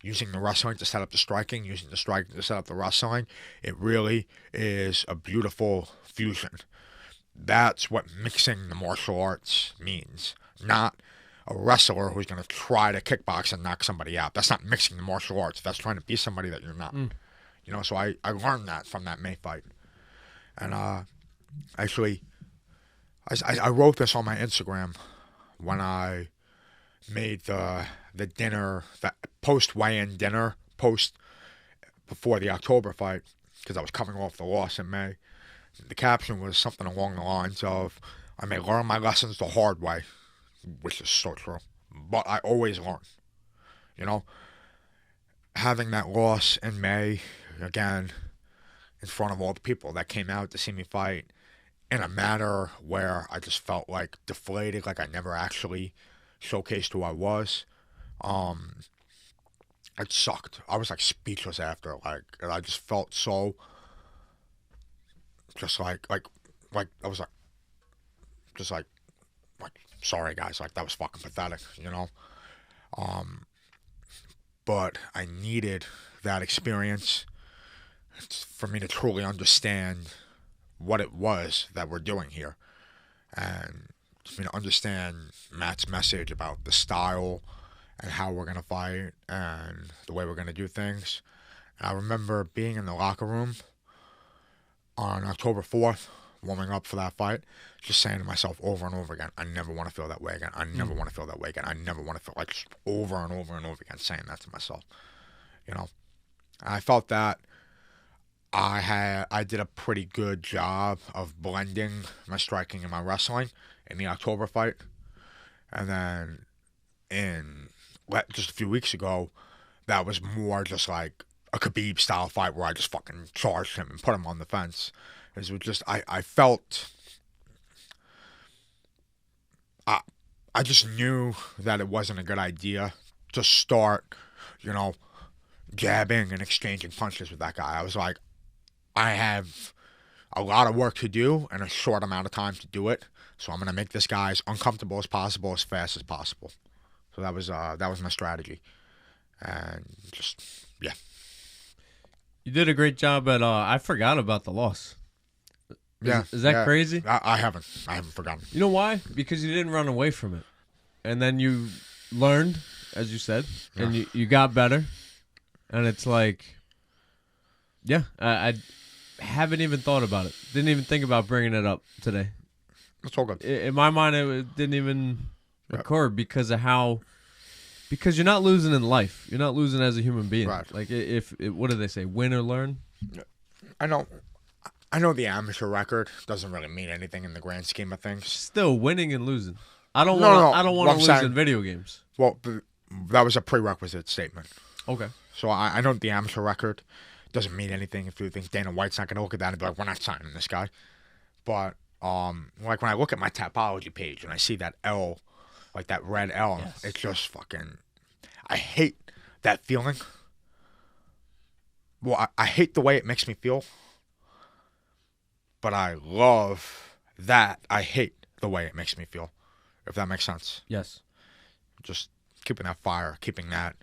using the wrestling to set up the striking, using the striking to set up the wrestling. It really is a beautiful fusion. That's what mixing the martial arts means. Not a wrestler who's going to try to kickbox and knock somebody out. That's not mixing the martial arts. That's trying to be somebody that you're not. You know, so I learned that from that May fight. And actually, I wrote this on my Instagram when I made the dinner, that post weigh-in dinner post before the October fight, because I was coming off the loss in May. The caption was something along the lines of, I may learn my lessons the hard way, which is so true, but I always learn. You know, having that loss in May, again, in front of all the people that came out to see me fight, in a manner where I just felt like deflated, like I never actually showcased who I was. It sucked. I was like speechless after, like, and I just felt so, just like I was like, just like, sorry guys, like that was fucking pathetic, you know. But I needed that experience for me to truly understand what it was that we're doing here, and for me to understand Matt's message about the style and how we're going to fight and the way we're going to do things. And I remember being in the locker room on October 4th, warming up for that fight, just saying to myself over and over again, I never want to feel that way again. I never want to feel that way again. I never want to feel, like, just over and over and over again saying that to myself. You know, and I felt that I did a pretty good job of blending my striking and my wrestling in the October fight. And then just a few weeks ago, that was more just like a Khabib style fight where I just fucking charged him and put him on the fence. It was just I felt I just knew that it wasn't a good idea to start, jabbing and exchanging punches with that guy. I was like, I have a lot of work to do and a short amount of time to do it. So I'm gonna make this guy as uncomfortable as possible, as fast as possible. So that was my strategy, and just yeah. You did a great job at. I forgot about the loss. Is that crazy? I haven't forgotten. You know why? Because you didn't run away from it, and then you learned, as you said, and you got better, and it's like, I haven't even thought about it. Didn't even think about bringing it up today. It's all good. In my mind, it didn't even occur because you're not losing in life. You're not losing as a human being. Right. Like what do they say? Win or learn. I know the amateur record doesn't really mean anything in the grand scheme of things. Still winning and losing. I don't want to lose in video games. Well, that was a prerequisite statement. Okay. So I know the amateur record doesn't mean anything if you think Dana White's not going to look at that and be like, we're not signing this guy. But like when I look at my Tapology page and I see that L, like that red L, yes. It's just fucking. I hate that feeling. Well, I hate the way it makes me feel. But I love that. I hate the way it makes me feel, if that makes sense. Yes. Just keeping that fire, keeping that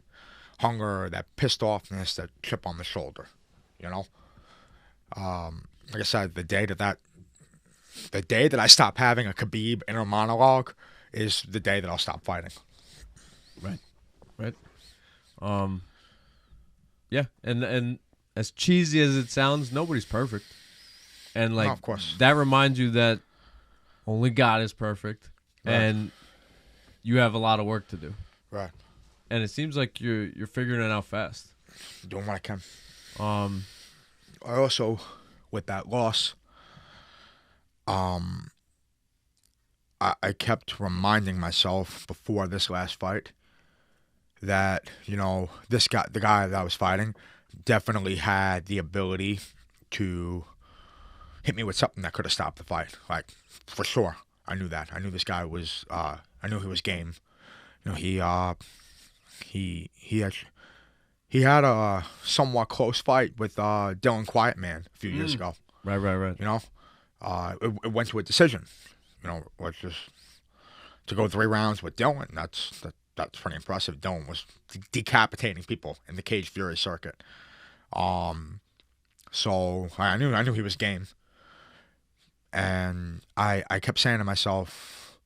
hunger, that pissed offness, that chip on the shoulder, Like I said, the day that I stop having a Khabib inner monologue is the day that I'll stop fighting. Right. Yeah, and as cheesy as it sounds, nobody's perfect. And like, no, of course. That reminds you that only God is perfect, right. And you have a lot of work to do. Right. And it seems like you're figuring it out fast. Doing what I can. I also, with that loss, I kept reminding myself before this last fight that the guy that I was fighting, definitely had the ability to hit me with something that could have stopped the fight. Like, for sure. I knew that. I knew this guy was, I knew he was game. He had a somewhat close fight with Dylan Quietman a few years ago. Right. It went to a decision. Which is to go 3 rounds with Dylan. That's pretty impressive. Dylan was decapitating people in the Cage Fury circuit. So I knew he was game. And I kept saying to myself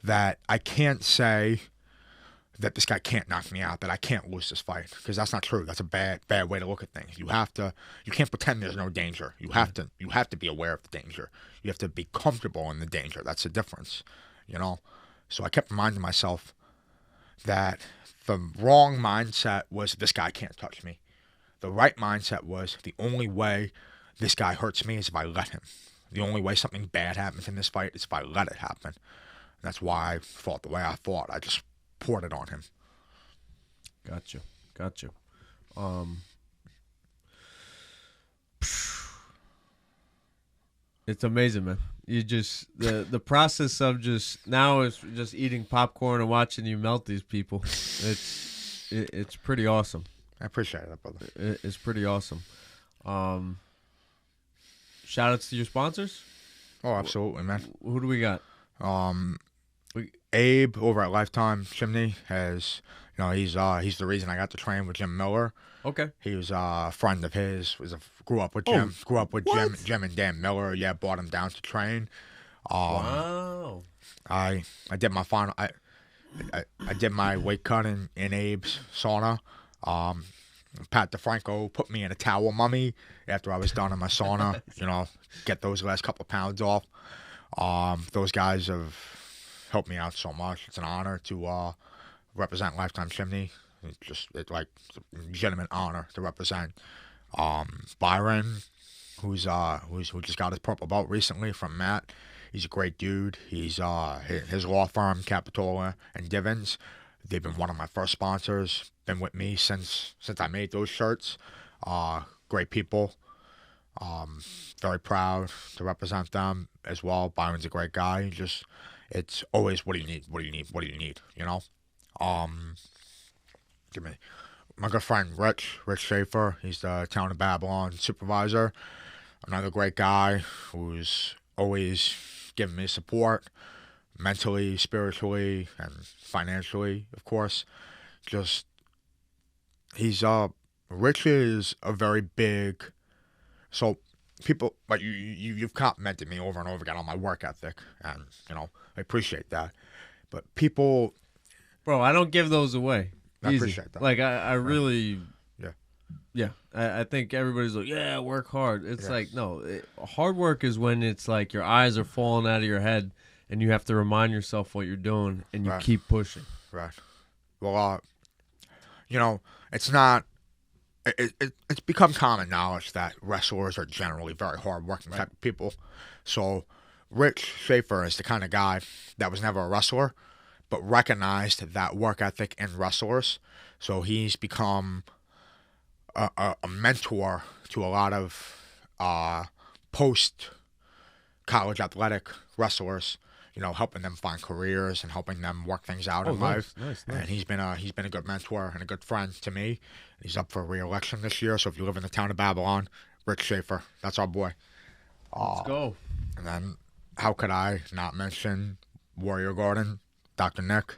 that I can't say that this guy can't knock me out, that I can't lose this fight, because that's not true. That's a bad way to look at things. You can't pretend there's no danger. You have to be aware of the danger. You have to be comfortable in the danger. That's the difference, So I kept reminding myself that the wrong mindset was this guy can't touch me. The right mindset was the only way this guy hurts me is if I let him. The only way something bad happens in this fight is if I let it happen. And that's why I fought the way I fought. I just poured it on him. Gotcha. It's amazing, man. You just the process of just now is just eating popcorn and watching you melt these people. It's pretty awesome. I appreciate that, brother. It's pretty awesome. Shout outs to your sponsors. Oh, absolutely, man. Who do we got? Abe over at Lifetime Chimney has, he's the reason I got to train with Jim Miller. Okay. He was a friend of his. Grew up with Jim. Jim and Dan Miller. Yeah, brought him down to train. Wow. I did my final. I did my weight cut in Abe's sauna. Pat DeFranco put me in a towel mummy after I was done in my sauna. Get those last couple of pounds off. Those guys have helped me out so much. It's an honor to represent Lifetime Chimney. It's a legitimate honor to represent Byron, who just got his purple belt recently from Matt. He's a great dude. He's his law firm, Capitola and Divins. They've been one of my first sponsors. Been with me since I made those shirts. Great people. Very proud to represent them as well. Byron's a great guy. Just, it's always, what do you need? What do you need? What do you need? You know? Give me my good friend Rich Schaefer. He's the Town of Babylon supervisor. Another great guy who's always giving me support, mentally, spiritually, and financially, of course. Just, Rich is a very big, so people, like, you've complimented me over and over again on my work ethic, and, I appreciate that. But people... Bro, I don't give those away. I Easy. appreciate that. Like, I really... Yeah. Yeah. I think everybody's like, yeah, work hard. It's like, no. Hard work is when it's like your eyes are falling out of your head and you have to remind yourself what you're doing and you keep pushing. Right. Well, it's not... It's become common knowledge that wrestlers are generally very hard-working type of people. So Rich Schaefer is the kind of guy that was never a wrestler, but recognized that work ethic in wrestlers. So he's become a mentor to a lot of post-college athletic wrestlers, helping them find careers and helping them work things out in life. Nice. And he's been a good mentor and a good friend to me. He's up for re-election this year, so if you live in the Town of Babylon, Rich Schaefer, that's our boy. Let's go. And then, how could I not mention Warrior Garden, Dr. Nick,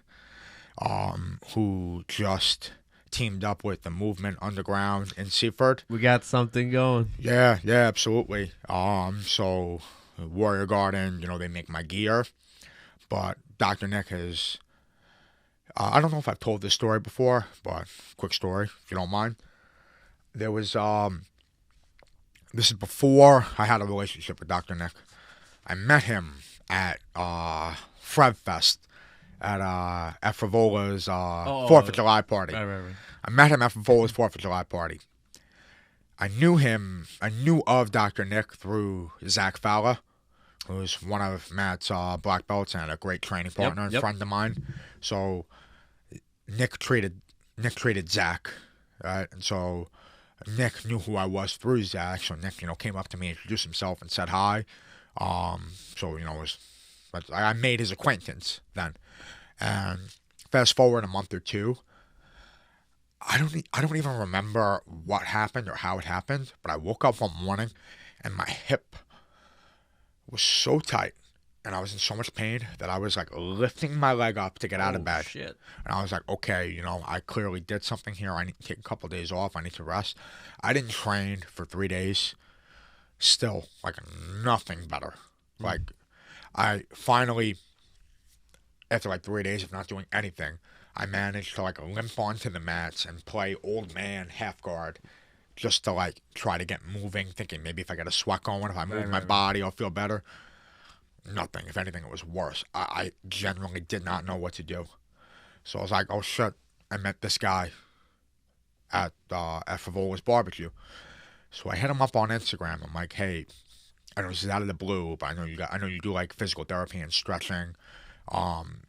who just teamed up with the Movement Underground in Seaford. We got something going. Yeah, absolutely. So Warrior Garden, they make my gear, but Dr. Nick has... I don't know if I've told this story before, but quick story, if you don't mind. There was, this is before I had a relationship with Dr. Nick. I met him at Frev Fest at Frivola's 4th of July party. Right. I met him at Frivola's 4th of July party. I knew of Dr. Nick through Zach Fowler, who's one of Matt's black belts and a great training partner and friend of mine. So Nick treated Zach, right? And so Nick knew who I was through Zach. So Nick, came up to me, introduced himself, and said hi. I made his acquaintance then. And fast forward a month or two, I don't even remember what happened or how it happened, but I woke up one morning and my hip was so tight and I was in so much pain that I was like lifting my leg up to get out of bed. Shit. And I was like, okay, I clearly did something here. I need to take a couple of days off. I need to rest. I didn't train for 3 days. Still, like, nothing better. Like, I finally, after like 3 days of not doing anything, I managed to like limp onto the mats and play old man half guard just to like try to get moving, thinking maybe if I get a sweat going, if I move my body, I'll feel better. Nothing. If anything, it was worse. I genuinely did not know what to do. So I was like, oh shit, I met this guy at Frivola's barbecue. So I hit him up on Instagram. I'm like, hey, I know this is out of the blue, but I know you do like physical therapy and stretching.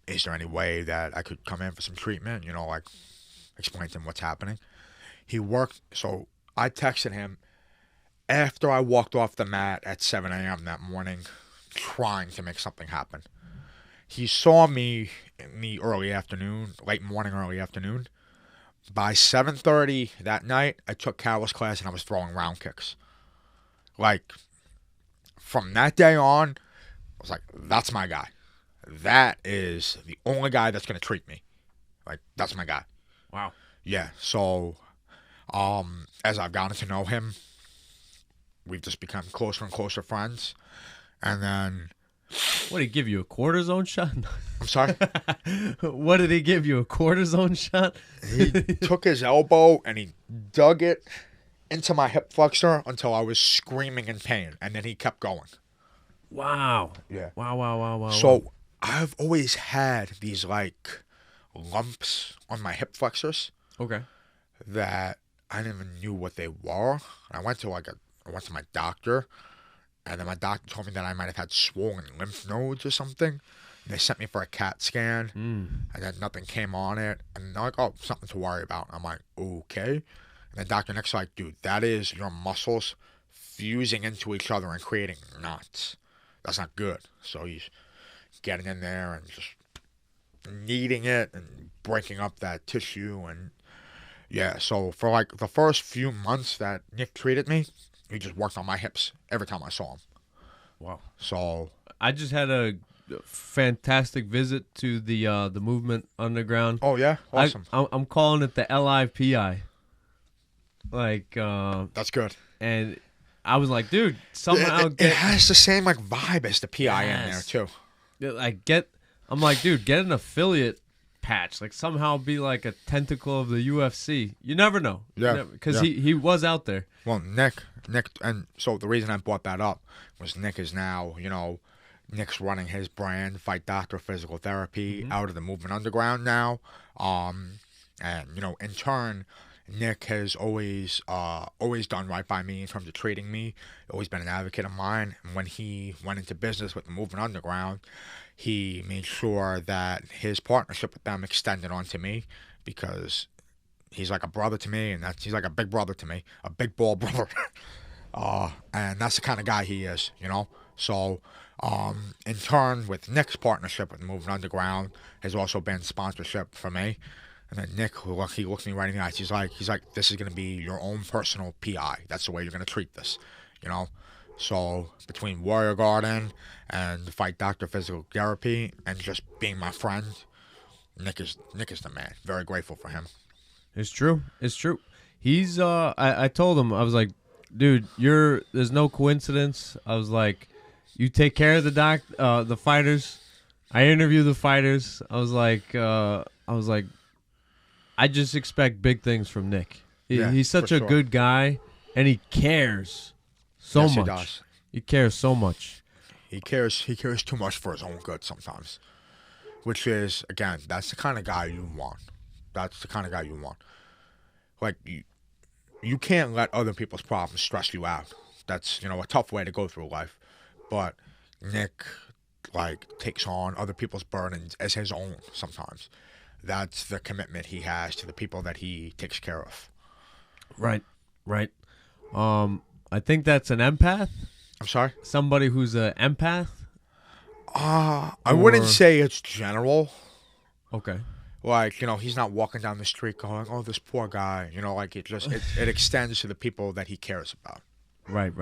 Is there any way that I could come in for some treatment? Like explain to him what's happening. He worked, so I texted him after I walked off the mat at 7 a.m. that morning, trying to make something happen. He saw me in the early afternoon, late morning, early afternoon. By 7:30 that night, I took Carol's class and I was throwing round kicks. Like, from that day on, I was like, that's my guy. That is the only guy that's going to treat me. Like, that's my guy. Wow. Yeah, so as I've gotten to know him, we've just become closer and closer friends. And then... What, did he give you a cortisone shot? I'm sorry? What did he give you, a cortisone shot? He took his elbow and he dug it into my hip flexor until I was screaming in pain. And then he kept going. Wow. Yeah. Wow. So I've always had these like lumps on my hip flexors. Okay. That I never even knew what they were. And I went to my doctor, and then my doctor told me that I might have had swollen lymph nodes or something. They sent me for a CAT scan, and then nothing came on it. And they're like, oh, something to worry about. I'm like, okay. And then Dr. Nick's like, dude, that is your muscles fusing into each other and creating knots. That's not good. So he's getting in there and just kneading it and breaking up that tissue. And yeah, so for like the first few months that Nick treated me, he just worked on my hips every time I saw him. Wow. So I just had a fantastic visit to the Movement Underground. oh yeah, awesome. I'm calling it the LIPI. Like That's good. and I was like, dude, somehow it has the same like vibe as the PI in there too. I'm like, dude, get an affiliate patch. Like somehow be like a tentacle of the UFC. You never know. Yeah. Because he was out there. Well, Nick, and so the reason I brought that up was Nick is now, Nick's running his brand, Fight Doctor Physical Therapy, out of the Movement Underground now. And, in turn, Nick has always done right by me in terms of treating me, always been an advocate of mine. And when he went into business with the Movement Underground, he made sure that his partnership with them extended onto me because he's like a brother to me, and he's like a big brother to me, a big ball brother. And that's the kind of guy he is, So, in turn, with Nick's partnership with Moving Underground has also been sponsorship for me. And then Nick, he looks me right in the eyes. He's like, this is going to be your own personal PI. That's the way you're going to treat this, So between Warrior Garden and Fight Doctor Physical Therapy and just being my friend, Nick is the man. Very grateful for him. It's true. He's I told him, I was like, dude, there's no coincidence. I was like, you take care of the fighters. I interview the fighters. I was like, I just expect big things from Nick. He's such a good guy, and he cares so much. He does. He cares so much. He cares too much for his own good sometimes, which is, again, that's the kind of guy you want. Like, you can't let other people's problems stress you out. That's, a tough way to go through life. But Nick, takes on other people's burdens as his own sometimes. That's the commitment he has to the people that he takes care of. Right. I think that's an empath. I'm sorry? Somebody who's an empath? I wouldn't say it's general. Okay. He's not walking down the street going, oh, this poor guy. It extends to the people that he cares about. Right.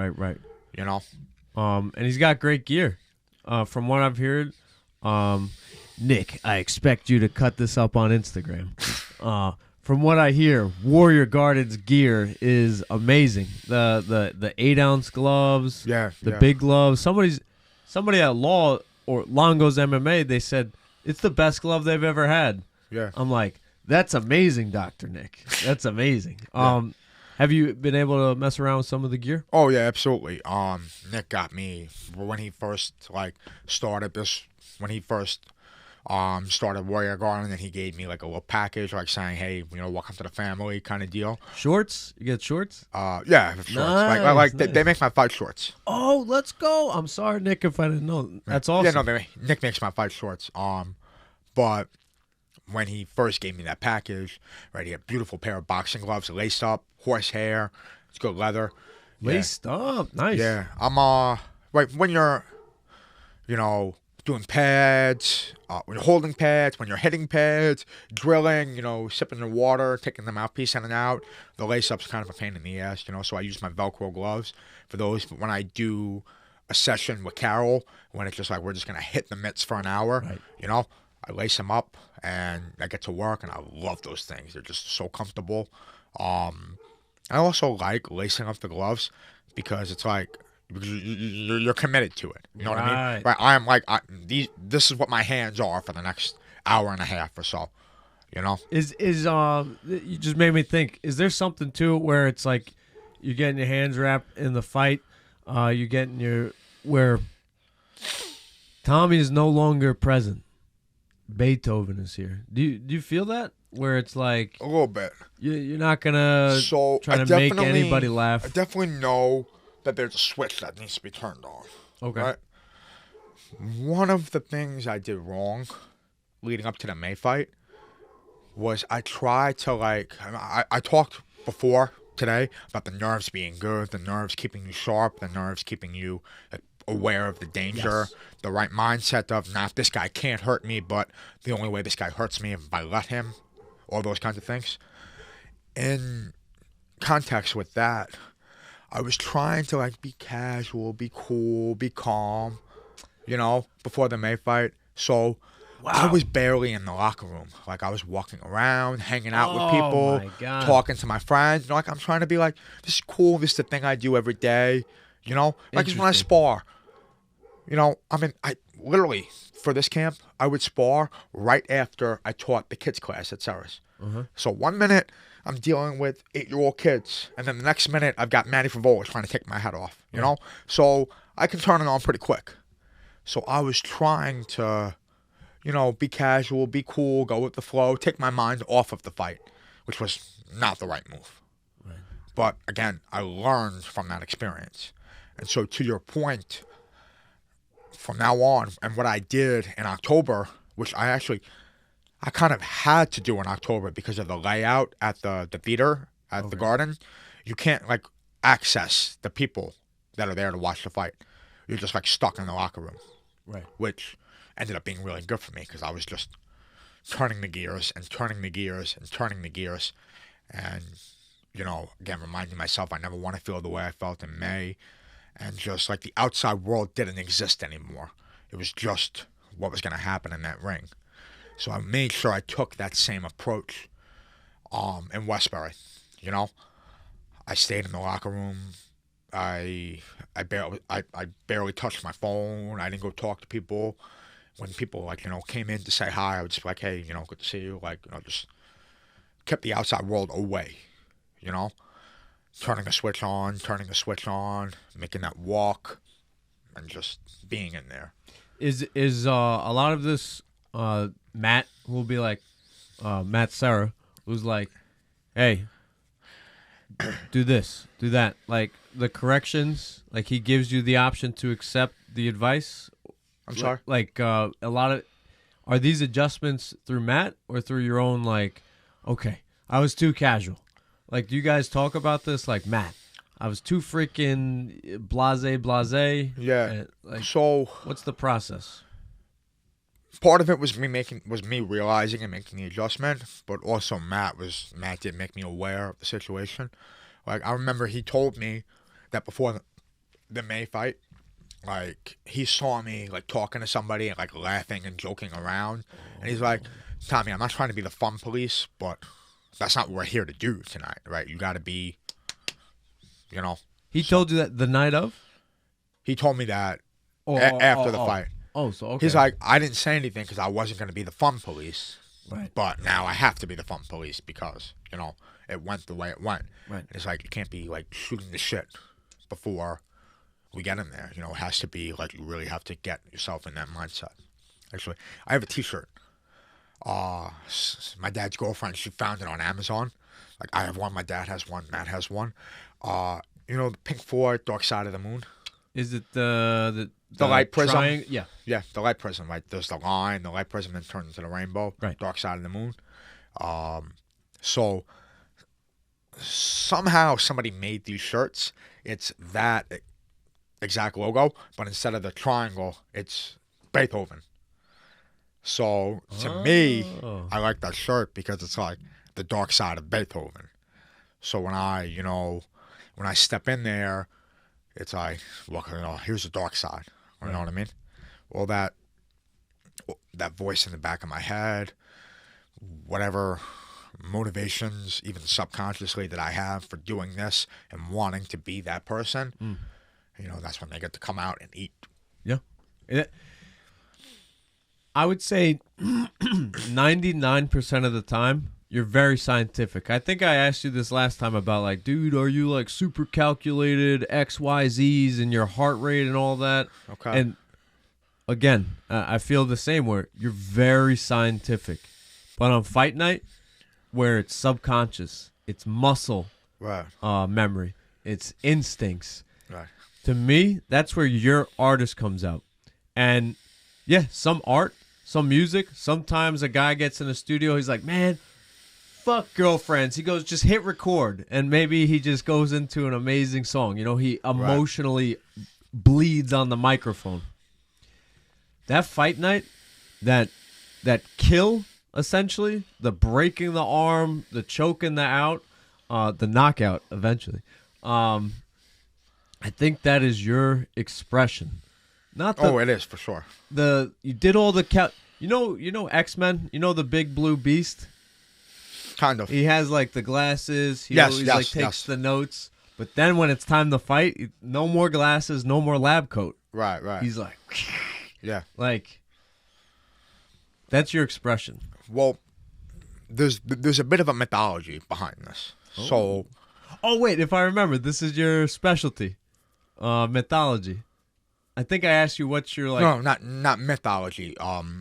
And he's got great gear. From what I've heard, Nick, I expect you to cut this up on Instagram. From what I hear, Warrior Garden's gear is amazing. The 8-ounce gloves, the big gloves. Somebody at Longo's MMA, they said it's the best glove they've ever had. Yeah. I'm like, that's amazing, Dr. Nick. That's amazing. Have you been able to mess around with some of the gear? Oh yeah, absolutely. Nick got me when he first started Warrior Garden, and he gave me like a little package, saying, "Hey, welcome to the family," kind of deal. Shorts? You get shorts? Yeah, shorts. Nice. They make my fight shorts. Oh, let's go! I'm sorry, Nick, if I didn't know. That's awesome. Yeah, no, Nick makes my fight shorts. But when he first gave me that package, he had a beautiful pair of boxing gloves, laced up, horsehair. It's good leather. Laced up, nice. Yeah, I'm when you're, doing pads, when you're holding pads, when you're hitting pads, drilling, sipping the water, taking the mouthpiece in and out. The lace-up's kind of a pain in the ass, so I use my Velcro gloves for those. But when I do a session with Carol, when it's just we're just going to hit the mitts for an hour, I lace them up and I get to work, and I love those things. They're just so comfortable. I also like lacing up the gloves because it's because you're committed to it. You know what I mean? Right. I'm this is what my hands are for the next hour and a half or so. Is you just made me think, is there something to it where it's you're getting your hands wrapped in the fight, you're getting where Tommy is no longer present, Beethoven is here. Do you feel that? Where it's a little bit. You're not gonna try to make anybody laugh. I definitely know that there's a switch that needs to be turned on. Okay. Right? One of the things I did wrong leading up to the May fight was I tried to I talked before today about the nerves being good, the nerves keeping you sharp, the nerves keeping you aware of the danger, Yes. the right mindset of not this guy can't hurt me, but the only way this guy hurts me is if I let him, all those kinds of things. In context with that, I was trying to be casual, be cool, be calm, before the May fight. So I was barely in the locker room. I was walking around, hanging out with people, my God. talking to my friends. I'm trying to be this is cool. This is the thing I do every day. It's when I Interesting. spar. I literally, for this camp, I would spar right after I taught the kids class at Sarah's. So 1 minute, I'm dealing with 8-year-old kids. And then the next minute, I've got Manny Favola trying to take my head off, So I can turn it on pretty quick. So I was trying to, be casual, be cool, go with the flow, take my mind off of the fight, which was not the right move. Right. But again, I learned from that experience. And so to your point, from now on, and what I did in October, which I kind of had to do in October because of the layout at the theater at the Garden. You can't access the people that are there to watch the fight. You're just stuck in the locker room, Right. which ended up being really good for me because I was just turning the gears and turning the gears and turning the gears, and again reminding myself I never want to feel the way I felt in May, and just the outside world didn't exist anymore. It was just what was going to happen in that ring. So I made sure I took that same approach in Westbury. I stayed in the locker room. I barely touched my phone. I didn't go talk to people. When people came in to say hi, I would just be hey, good to see you. Just kept the outside world away. Turning a switch on, making that walk, and just being in there. Is a lot of this Matt will be Matt Serra, who's hey, do this, do that, the corrections, he gives you the option to accept the advice. I'm sorry? A lot of, are these adjustments through Matt or through your own okay, I was too casual. Do you guys talk about this? Matt, I was too freaking blase. Yeah. So what's the process? Part of it was me realizing and making the adjustment, but also Matt did make me aware of the situation. I remember he told me that before the May fight, he saw me talking to somebody and laughing and joking around, and he's Tommy, I'm not trying to be the fun police, but that's not what we're here to do tonight, right? You got to be, He told you that the night of? He told me that after the fight. Oh, so okay. He's I didn't say anything because I wasn't going to be the fun police. Right. But now I have to be the fun police because, it went the way it went. Right. And it's you can't be shooting the shit before we get in there. It has to be you really have to get yourself in that mindset. Actually, I have a t-shirt. My dad's girlfriend, she found it on Amazon. I have one, my dad has one, Matt has one. The Pink Floyd, Dark Side of the Moon. Is it the light prism? Yeah. Yeah, the light prism, right? There's the line, the light prism then turns into the rainbow. Right. Dark Side of the Moon. So somehow somebody made these shirts. It's that exact logo, but instead of the triangle, it's Beethoven. So to me, I like that shirt because it's the dark side of Beethoven. So when I step in there, it's look, here's the dark side. You know what I mean? All that voice in the back of my head, whatever motivations, even subconsciously, that I have for doing this and wanting to be that person, that's when they get to come out and eat. Yeah. I would say 99% of the time, you're very scientific. I think I asked you this last time about dude, are you super calculated X, Y, Z's and your heart rate and all that? Okay. And again, I feel the same where you're very scientific. But on fight night, where it's subconscious, it's muscle Right. Memory, it's instincts. Right. To me, that's where your artist comes out. And yeah, some art, some music. Sometimes a guy gets in the studio, he's like, man, fuck girlfriends. He goes, just hit record. And maybe he just goes into an amazing song. You know, he emotionally bleeds on the microphone. That fight night, that kill, essentially, the breaking the arm, the choking the out, the knockout eventually. I think that is your expression. Not the, it is for sure. You did all the you know X-Men, you know the big blue beast? Kind of. He has like the glasses, he Yes, always yes, like takes yes. the notes. But then when it's time to fight, no more glasses, no more lab coat. Right. He's like Yeah. like that's your expression. Well, there's a bit of a mythology behind this. So, wait, if I remember, this is your specialty, mythology. I think I asked you what's your like. no, not mythology.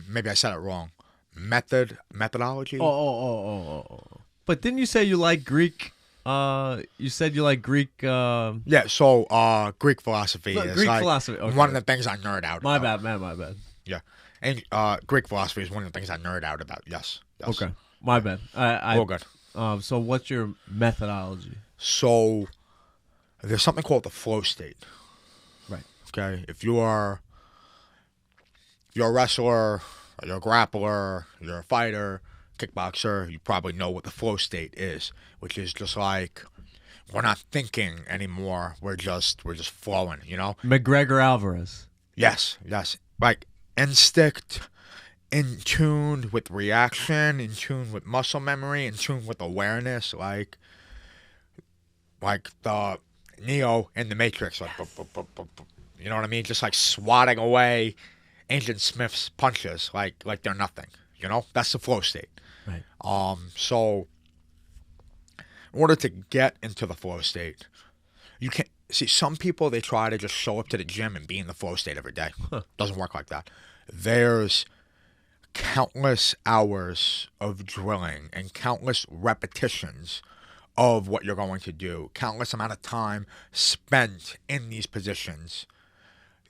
Maybe I said it wrong. Methodology. Oh. But didn't you say you like Greek? You said you like Greek. Yeah. So, Greek philosophy is Greek like philosophy. Okay. one of the things I nerd out. My about. bad, man. My bad. Yeah. And Greek philosophy is one of the things I nerd out about. Yes. Okay. My bad. All good. So what's your methodology? So, there's something called the flow state. Right. Okay. If you're a wrestler, or you're a grappler, you're a fighter, kickboxer, you probably know what the flow state is, which is just like we're not thinking anymore. We're just flowing. You know. McGregor Alvarez. Yes. Like instinct, in tune with reaction, in tune with muscle memory, in tune with awareness, like the Neo in the Matrix, like you know what I mean? Just like swatting away Agent Smith's punches, like they're nothing. You know, that's the flow state. Right. So in order to get into the flow state, you can't see some people. They try to just show up to the gym and be in the flow state every day. Doesn't work like that. There's countless hours of drilling and countless repetitions of what you're going to do, countless amount of time spent in these positions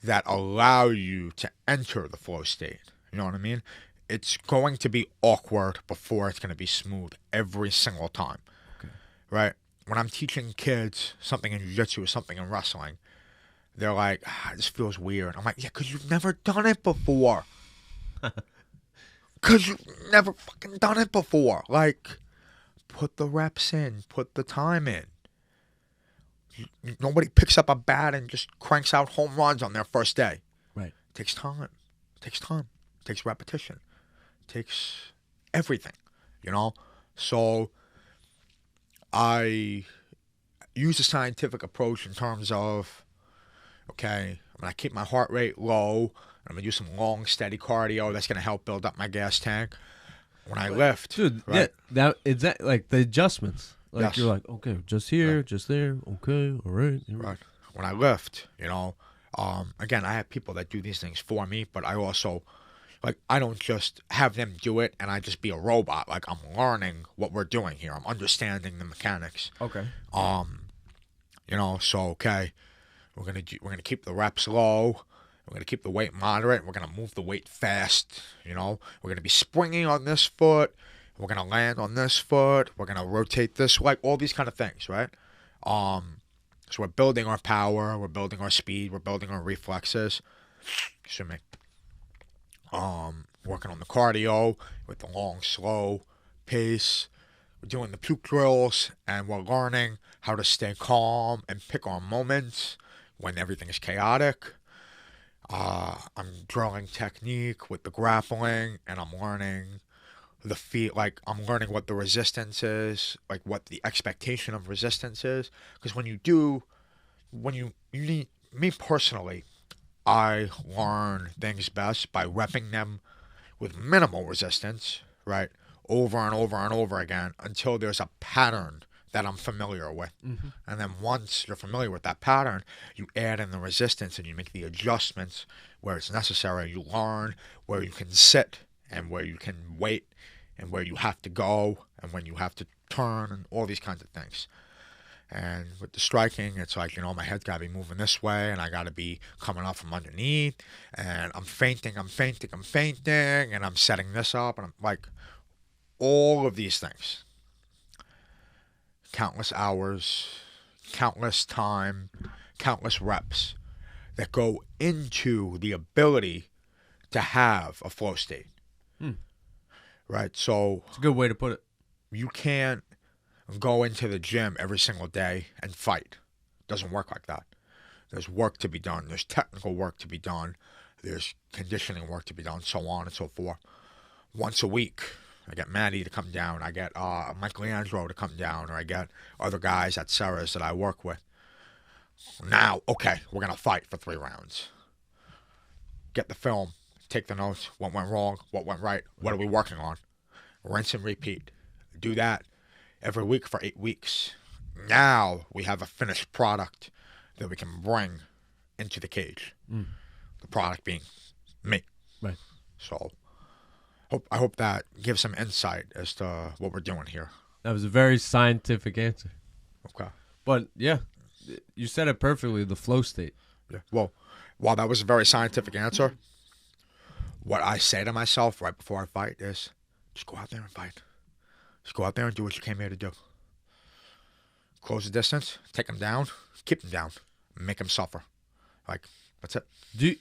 that allow you to enter the flow state. You know what I mean? It's going to be awkward before it's going to be smooth every single time. Okay. Right? When I'm teaching kids something in jiu-jitsu or something in wrestling, they're like, this feels weird. I'm like, yeah, because you've never done it before. Because you've never fucking done it before. Like, put the reps in. Put the time in. Nobody picks up a bat and just cranks out home runs on their first day. Right. It takes time. It takes repetition. It takes everything, you know? So I use a scientific approach in terms of, okay, I'm going to keep my heart rate low. I'm going to do some long, steady cardio. That's going to help build up my gas tank. When I lift. Dude, right? that like the adjustments. Like Yes. you're like, okay, just here, Right. just there. Okay, all right. Right. When I lift, you know, again, I have people that do these things for me, but I also, like, I don't just have them do it and I just be a robot. Like, I'm learning what we're doing here. I'm understanding the mechanics. Okay. You know, so okay, we're gonna keep the reps low. We're gonna keep the weight moderate. We're gonna move the weight fast. You know, we're gonna be springing on this foot. We're gonna land on this foot. We're gonna rotate this, like all these kind of things, right? So we're building our power. We're building our speed. We're building our reflexes. Excuse me. Working on the cardio with the long, slow pace. We're doing the puke drills, and we're learning how to stay calm and pick our moments when everything is chaotic. I'm drilling technique with the grappling, and I'm learning the feet. Like, I'm learning what the resistance is, like what the expectation of resistance is. Because when you need, me personally, I learn things best by repping them with minimal resistance, right? Over and over and over again until there's a pattern that I'm familiar with. Mm-hmm. And then once you're familiar with that pattern, you add in the resistance and you make the adjustments where it's necessary. You learn where you can sit and where you can wait and where you have to go and when you have to turn and all these kinds of things. And with the striking, it's like, my head's got to be moving this way, and I got to be coming up from underneath, and I'm feinting, and I'm setting this up, and I'm like, all of these things. Countless hours, countless time, countless reps that go into the ability to have a flow state. Right? So it's a good way to put it. You can't go into the gym every single day and fight. It doesn't work like that. There's work to be done. There's technical work to be done. There's conditioning work to be done, so on and so forth. Once a week, I get Maddie to come down. I get Michelangelo to come down, or I get other guys at Sarah's that I work with. Now, okay, we're going to fight for 3 rounds. Get the film. Take the notes. What went wrong? What went right? What are we working on? Rinse and repeat. Do that every week for 8 weeks. Now we have a finished product that we can bring into the cage. The product being me. Right. So I hope that gives some insight as to what we're doing here. That was a very scientific answer. Okay. But yeah, you said it perfectly, the flow state. Yeah. Well, while that was a very scientific answer, what I say to myself right before I fight is, just go out there and fight. Just go out there and do what you came here to do. Close the distance, take them down, keep them down, make them suffer. Like, that's it. Do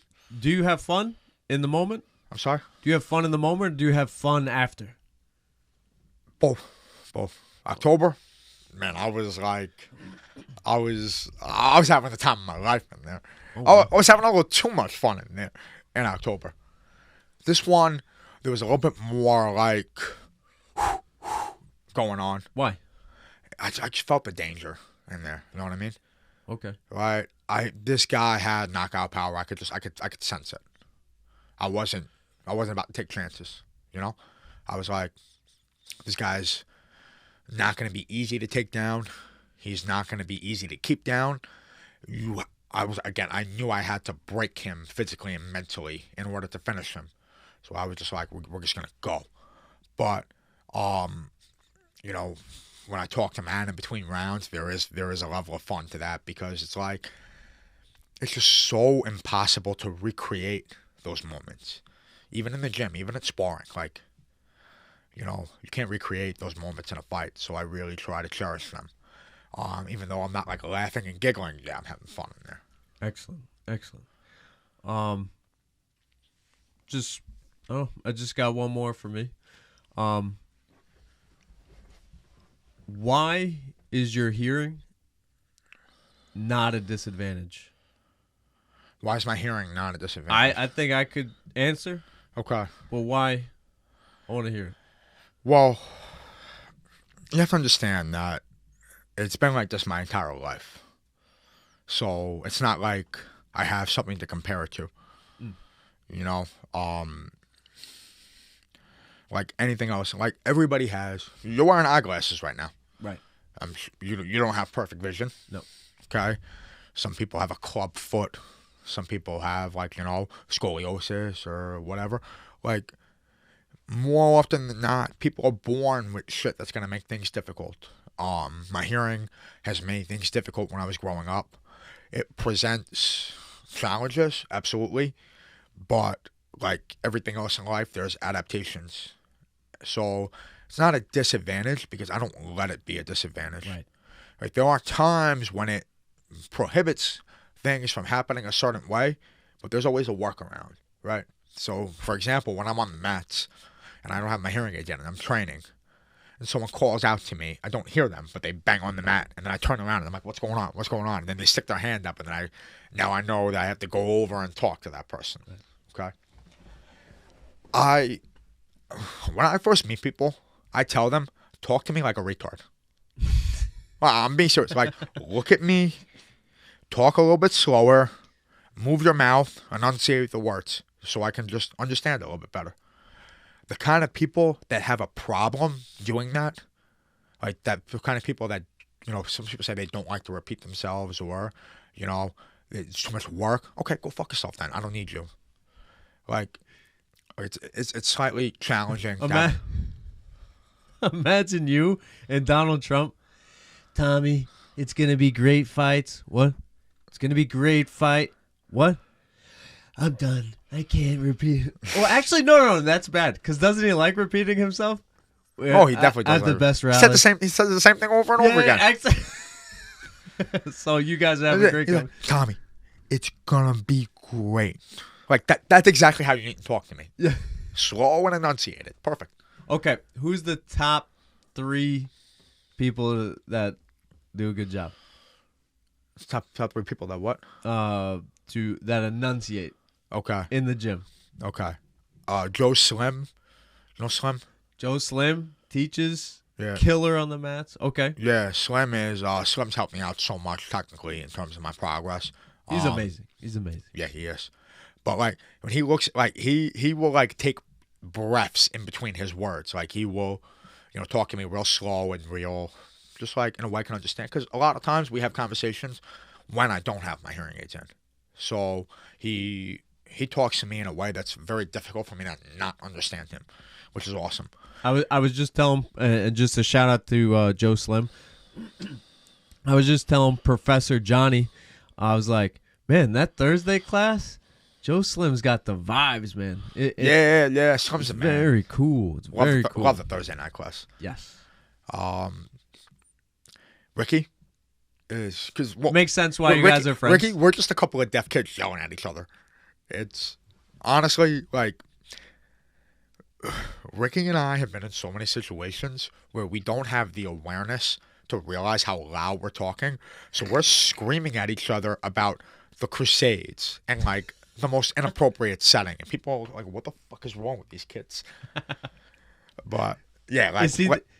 you have fun in the moment? I'm sorry? Do you have fun in the moment, or do you have fun after? Both. October, man, I was having the time of my life in there. I was having a little too much fun in there in October. This one, there was a little bit more like going on. Why? I just felt the danger in there. You know what I mean? Okay. Right. This guy had knockout power. I could sense it. I wasn't about to take chances. I was like, this guy's not going to be easy to take down. He's not going to be easy to keep down. I knew I had to break him physically and mentally in order to finish him. So I was just like, we're just going to go. But, when I talk to man in between rounds, there is a level of fun to that, because it's like, it's just so impossible to recreate those moments. Even in the gym, even at sparring, like, you can't recreate those moments in a fight. So I really try to cherish them. Even though I'm not like laughing and giggling, yeah, I'm having fun in there. Excellent. I just got one more for me. Why is your hearing not a disadvantage? Why is my hearing not a disadvantage? I think I could answer. Okay. Well, why? I want to hear it. Well, you have to understand that it's been like this my entire life. So it's not like I have something to compare it to. Like anything else. Like everybody has. You're wearing eyeglasses right now. Right. You don't have perfect vision. No. Okay. Some people have a club foot. Some people have scoliosis or whatever. Like, more often than not, people are born with shit that's gonna make things difficult. My hearing has made things difficult when I was growing up. It presents challenges, absolutely, but like everything else in life, there's adaptations. So it's not a disadvantage because I don't let it be a disadvantage. Right. Like, there are times when it prohibits things from happening a certain way, but there's always a workaround, right? So, for example, when I'm on the mats and I don't have my hearing aid yet and I'm training, and someone calls out to me, I don't hear them, but they bang on the mat, and then I turn around and I'm like, what's going on? What's going on? And then they stick their hand up, and then I know that I have to go over and talk to that person. Okay? When I first meet people, I tell them, talk to me like a retard. Well, I'm being serious. Like, look at me, talk a little bit slower, move your mouth, enunciate the words so I can just understand it a little bit better. The kind of people that have a problem doing that, like that, the kind of people that, some people say they don't like to repeat themselves, or, it's too much work. Okay, go fuck yourself then. I don't need you. Like, it's slightly challenging. Imagine you and Donald Trump. Tommy, It's gonna be great fights. What? It's gonna be great fight. What? I'm done. I can't repeat. Well, actually, no, that's bad. Because doesn't he like repeating himself? Oh, he definitely does. At the best rally. He says the same thing over and over again. Actually. So you guys have a great He's like, Tommy, it's gonna be great. Like that's exactly how you need to talk to me. Yeah. Slow and enunciated. Perfect. Okay, who's the top 3 people that do a good job? Top 3 people that what? That enunciate. Okay. In the gym. Okay. Joe Slim. You know Slim? Joe Slim teaches. Yeah. Killer on the mats. Okay. Yeah, Slim's helped me out so much technically in terms of my progress. He's amazing. He's amazing. Yeah, he is. But like when he looks like he will like take breaths in between his words. Like he will, talk to me real slow and real, just like in a way I can understand. Because a lot of times we have conversations when I don't have my hearing aids in. So he talks to me in a way that's very difficult for me to not understand him, which is awesome. I was just telling, and just a shout out to Joe Slim. I was just telling Professor Johnny, I was like, man, that Thursday class, Joe Slim's got the vibes, man. Yeah, Slim's a man. Very cool. It's very cool. Love the Thursday night class. Yes. Ricky is because makes sense why you guys are friends. Ricky, we're just a couple of deaf kids yelling at each other. It's honestly like Ricky and I have been in so many situations where we don't have the awareness to realize how loud we're talking. So we're screaming at each other about the Crusades and like the most inappropriate setting. And people are like, what the fuck is wrong with these kids? But yeah, like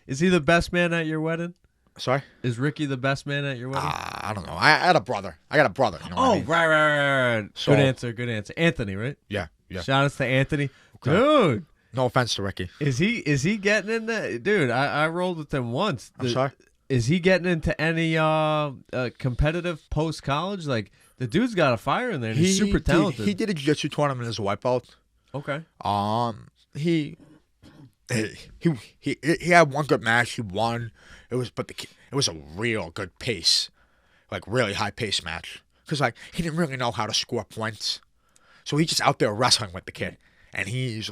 is he the best man at your wedding? Sorry? Is Ricky the best man at your wedding? I don't know. I had a brother. I got a brother. You know what I mean? Right. So, good answer. Anthony, right? Yeah. Shout outs to Anthony. Okay. Dude. No offense to Ricky. Is he getting in the dude? I rolled with him once. I'm sorry? Is he getting into any competitive post college? Like the dude's got a fire in there. And he's super talented. He did a jiu-jitsu tournament as a white belt. Okay. He had one good match. He won. It was a real good pace, like really high pace match. Cause like he didn't really know how to score points, so he's just out there wrestling with the kid, and he's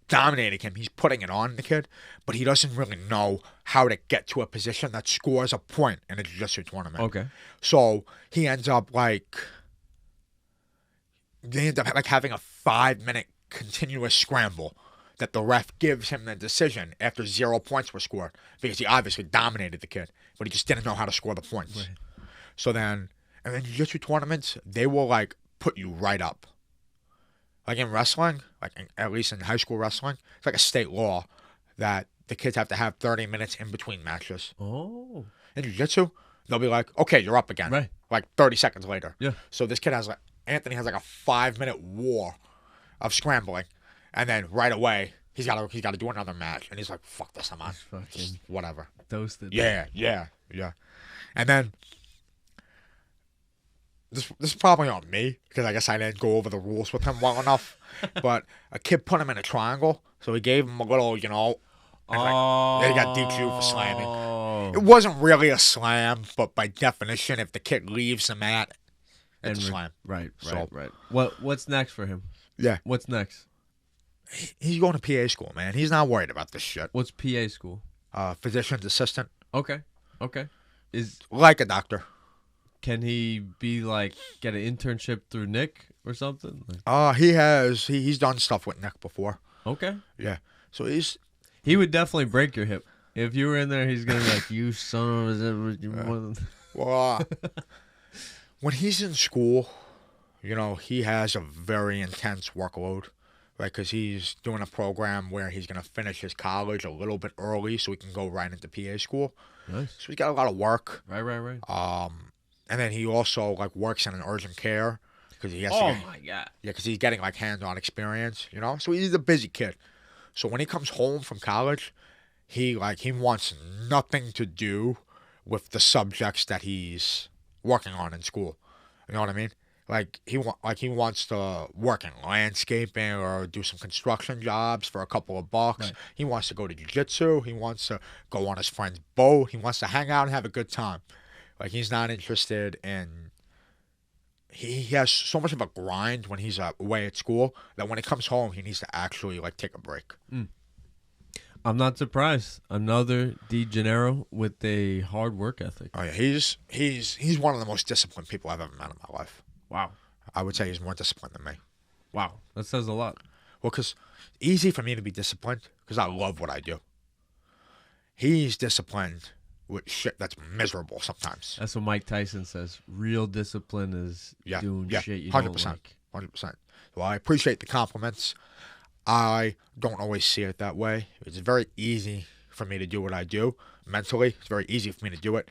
dominating him. He's putting it on the kid, but he doesn't really know how to get to a position that scores a point in a jiu-jitsu tournament. Okay. So he ends up having a 5-minute continuous scramble that the ref gives him the decision after 0 points were scored because he obviously dominated the kid, but he just didn't know how to score the points. Right. So then, and then jiu-jitsu tournaments, they will like put you right up. Like in wrestling, at least in high school wrestling, it's like a state law that the kids have to have 30 minutes in between matches. Oh. In jiu-jitsu, they'll be like, okay, you're up again. Right. Like 30 seconds later. Yeah. So this kid Anthony has like a 5-minute war of scrambling. And then right away, he's got to do another match. And he's like, fuck this, I'm on. Just whatever. Toasted. Yeah. And then, this is probably on me, because I guess I didn't go over the rules with him well enough. But a kid put him in a triangle, so he gave him a little, and then he got DQ for slamming. It wasn't really a slam, but by definition, if the kid leaves the mat, it's a slam. Right. What's next for him? Yeah. What's next? He's going to PA school, man. He's not worried about this shit. What's PA school? Physician's assistant. Okay. Is like a doctor. Can he be get an internship through Nick or something? He's done stuff with Nick before. Okay. Yeah. So he would definitely break your hip. If you were in there, he's gonna be like, you son of a Well, when he's in school, he has a very intense workload. Right, because he's doing a program where he's going to finish his college a little bit early so he can go right into PA school. Nice. So he's got a lot of work. Right. And then he also works in an urgent care because he has my God. Yeah, because he's getting hands-on experience, So he's a busy kid. So when he comes home from college, he wants nothing to do with the subjects that he's working on in school. You know what I mean? He wants to work in landscaping or do some construction jobs for a couple of bucks. Right. He wants to go to jiu-jitsu. He wants to go on his friend's boat. He wants to hang out and have a good time. Like, he's not interested in. He has so much of a grind when he's away at school that when he comes home, he needs to actually like take a break. I'm not surprised. Another DiGennaro with a hard work ethic. Oh yeah, he's one of the most disciplined people I've ever met in my life. Wow. I would say he's more disciplined than me. Wow. That says a lot. Well, because easy for me to be disciplined because I love what I do. He's disciplined with shit that's miserable sometimes. That's what Mike Tyson says. Real discipline is doing shit you 100%, don't like. 100%. Well, I appreciate the compliments. I don't always see it that way. It's very easy for me to do what I do mentally. It's very easy for me to do it.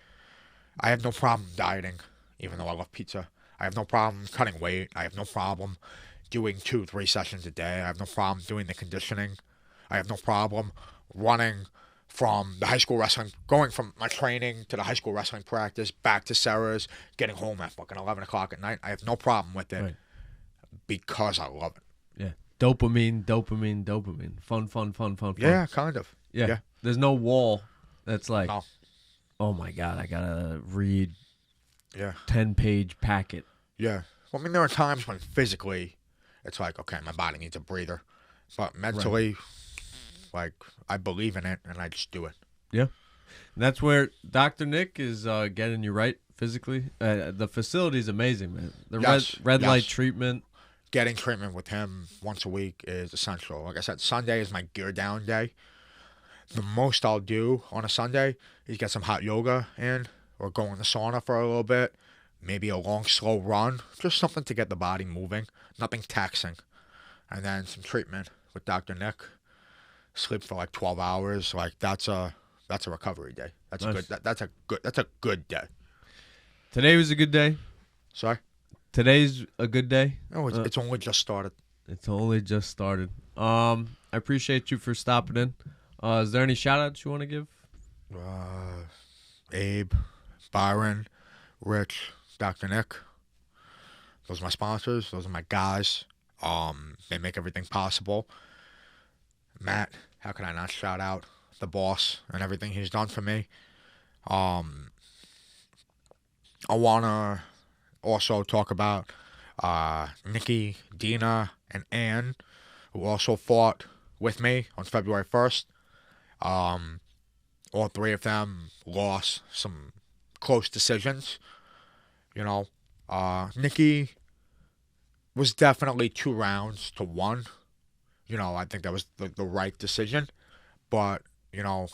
I have no problem dieting, even though I love pizza. I have no problem cutting weight. I have no problem doing 2-3 sessions a day. I have no problem doing the conditioning. I have no problem running from the high school wrestling, going from my training to the high school wrestling practice, back to Sarah's, getting home at fucking 11 o'clock at night. I have no problem with it because I love it. Yeah. Dopamine. Fun. Yeah, kind of. Yeah. There's no wall that's like, No. oh my God, I got to read Yeah. 10-page packet. Yeah. Well, I mean, there are times when physically it's like, okay, my body needs a breather. But mentally, like, I believe in it and I just do it. Yeah. And that's where Dr. Nick is getting you right physically. The facility is amazing, man. The red light treatment. Getting treatment with him once a week is essential. Like I said, Sunday is my gear down day. The most I'll do on a Sunday is get some hot yoga in or go in the sauna for a little bit. Maybe a long, slow run. Just something to get the body moving. Nothing taxing. And then some treatment with Dr. Nick. Sleep for like 12 hours. Like that's a recovery day. That's nice. That's a good day. Today was a good day. Sorry? Today's a good day. No, it's only just started. It's only just started. I appreciate you for stopping in. Is there any shout outs you want to give? Abe, Byron, Rich, Dr. Nick. Those are my sponsors. Those are my guys. They make everything possible. Matt, how can I not shout out the boss and everything he's done for me? I want to also talk about Nikki, Dina, and Ann, who also fought with me on February 1st. All three of them lost some close decisions. You know, Nikki was definitely 2 rounds to 1. You know, I think that was the right decision. But, you know,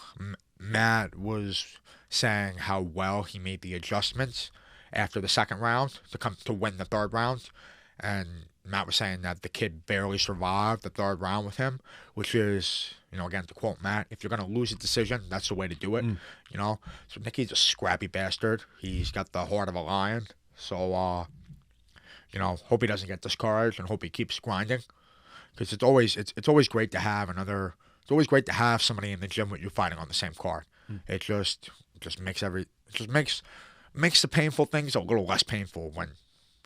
Matt was saying how well he made the adjustments after the second round to win the third round. And Matt was saying that the kid barely survived the third round with him, which is, you know, again, to quote Matt, if you're going to lose a decision, that's the way to do it, you know. So Nicky's a scrappy bastard. He's got the heart of a lion. So, you know, hope he doesn't get discouraged and hope he keeps grinding. Because it's always great to have somebody in the gym with you fighting on the same card. It just makes makes the painful things a little less painful when,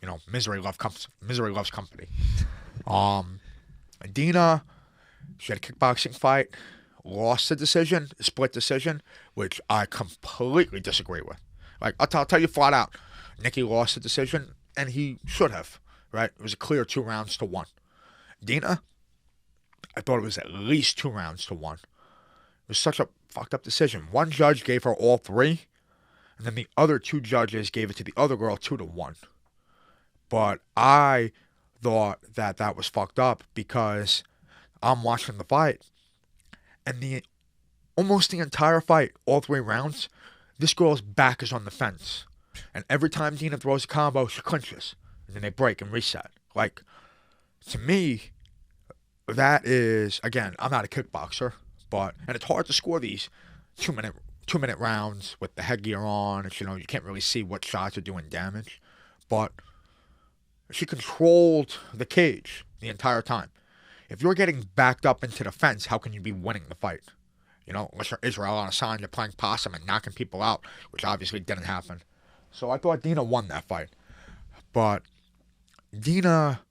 you know, misery loves company. Dina, she had a kickboxing fight, lost a split decision, which I completely disagree with. Like, I'll tell you flat out, Nicky lost the decision, and he should have, right? It was a clear 2 rounds to 1. Dina, I thought it was at least 2 rounds to 1. It was such a fucked up decision. One judge gave her all 3, and then the other 2 judges gave it to the other girl 2-1. But I thought that was fucked up because I'm watching the fight, and almost the entire fight, all 3 rounds, this girl's back is on the fence. And every time Dina throws a combo, she clinches. And then they break and reset. Like, to me, that is, again, I'm not a kickboxer, and it's hard to score these 2-minute rounds with the headgear on. And, you know, you can't really see what shots are doing damage. But she controlled the cage the entire time. If you're getting backed up into the fence, how can you be winning the fight? You know, unless you're Israel Adesanya playing possum and knocking people out, which obviously didn't happen. So I thought Dina won that fight. But Dina,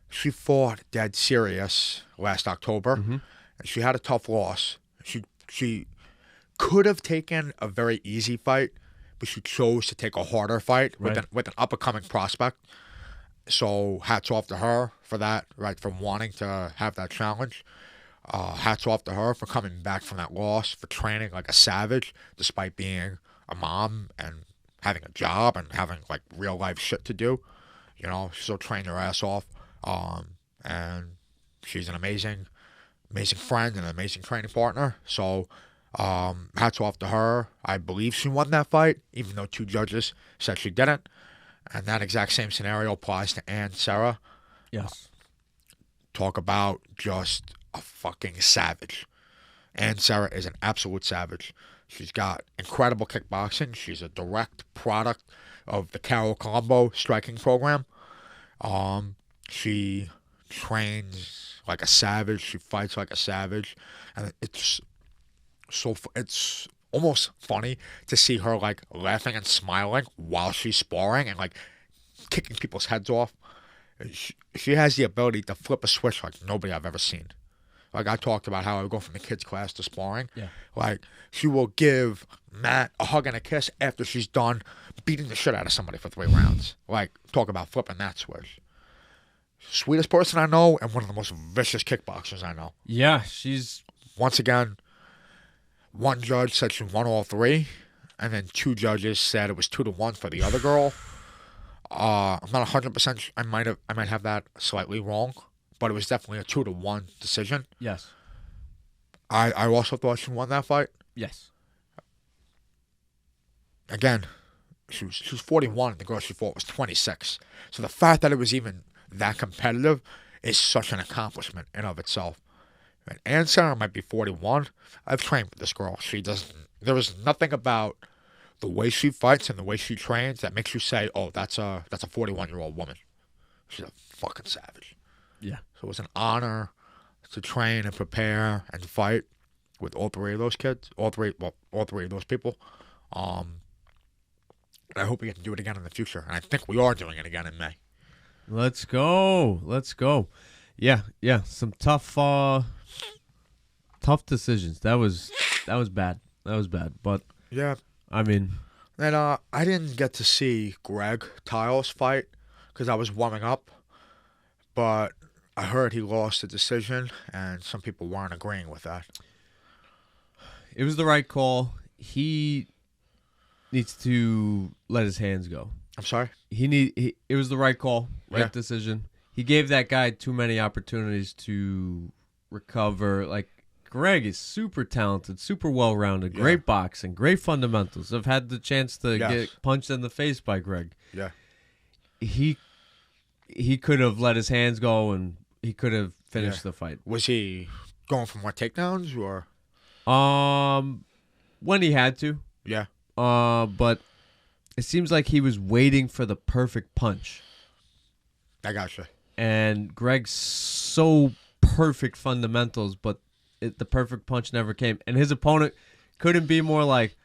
she fought dead serious last October. And she had a tough loss. She could have taken a very easy fight, but she chose to take a harder fight with Right. an up-and-coming prospect. So hats off to her for that, right, for wanting to have that challenge. Hats off to her for coming back from that loss, for training like a savage, despite being a mom and having a job and having like real life shit to do. You know, she still trained her ass off. And she's an amazing friend and an amazing training partner. So hats off to her. I believe she won that fight, even though 2 judges said she didn't. And that exact same scenario applies to Ann Sarah. Yes. Talk about just a fucking savage. Ann Sarah is an absolute savage. She's got incredible kickboxing. She's a direct product of the Carol Colombo striking program. She trains like a savage. She fights like a savage. And it's almost funny to see her like laughing and smiling while she's sparring and like kicking people's heads off. She has the ability to flip a switch like nobody I've ever seen. Like I talked about how I go from the kids class to sparring. Yeah. Like she will give Matt a hug and a kiss after she's done beating the shit out of somebody for 3 rounds. Like talk about flipping that switch. Sweetest person I know and one of the most vicious kickboxers I know. Yeah, she's... Once again, one judge said she won all 3, and then 2 judges said it was 2-1 for the other girl. I'm not 100%. I might have that slightly wrong, but it was definitely a 2-1 decision. Yes. I also thought she won that fight. Yes. Again, she was 41, and the girl she fought was 26. So the fact that it was even that competitive is such an accomplishment in of itself. And Ann Sarah might be 41. I've trained with this girl. There is nothing about the way she fights and the way she trains that makes you say, "Oh, that's a 41-year-old woman." She's a fucking savage. Yeah. So it was an honor to train and prepare and fight with all 3 of those kids, all three of those people. And I hope we get to do it again in the future. And I think we are doing it again in May. Let's go. Yeah. Some tough decisions. That was bad. But yeah, I mean, and I didn't get to see Greg Tiles fight because I was warming up, but I heard he lost the decision, and some people weren't agreeing with that. It was the right call. He needs to let his hands go. I'm sorry? It was the right call, right Yeah. decision. He gave that guy too many opportunities to recover. Like, Greg is super talented, super well-rounded, great boxing, great fundamentals. I've had the chance to get punched in the face by Greg. Yeah. He could have let his hands go, and he could have finished the fight. Was he going for more takedowns, or? When he had to. Yeah. But it seems like he was waiting for the perfect punch. I gotcha. And Greg's so perfect fundamentals, but the perfect punch never came. And his opponent couldn't be more like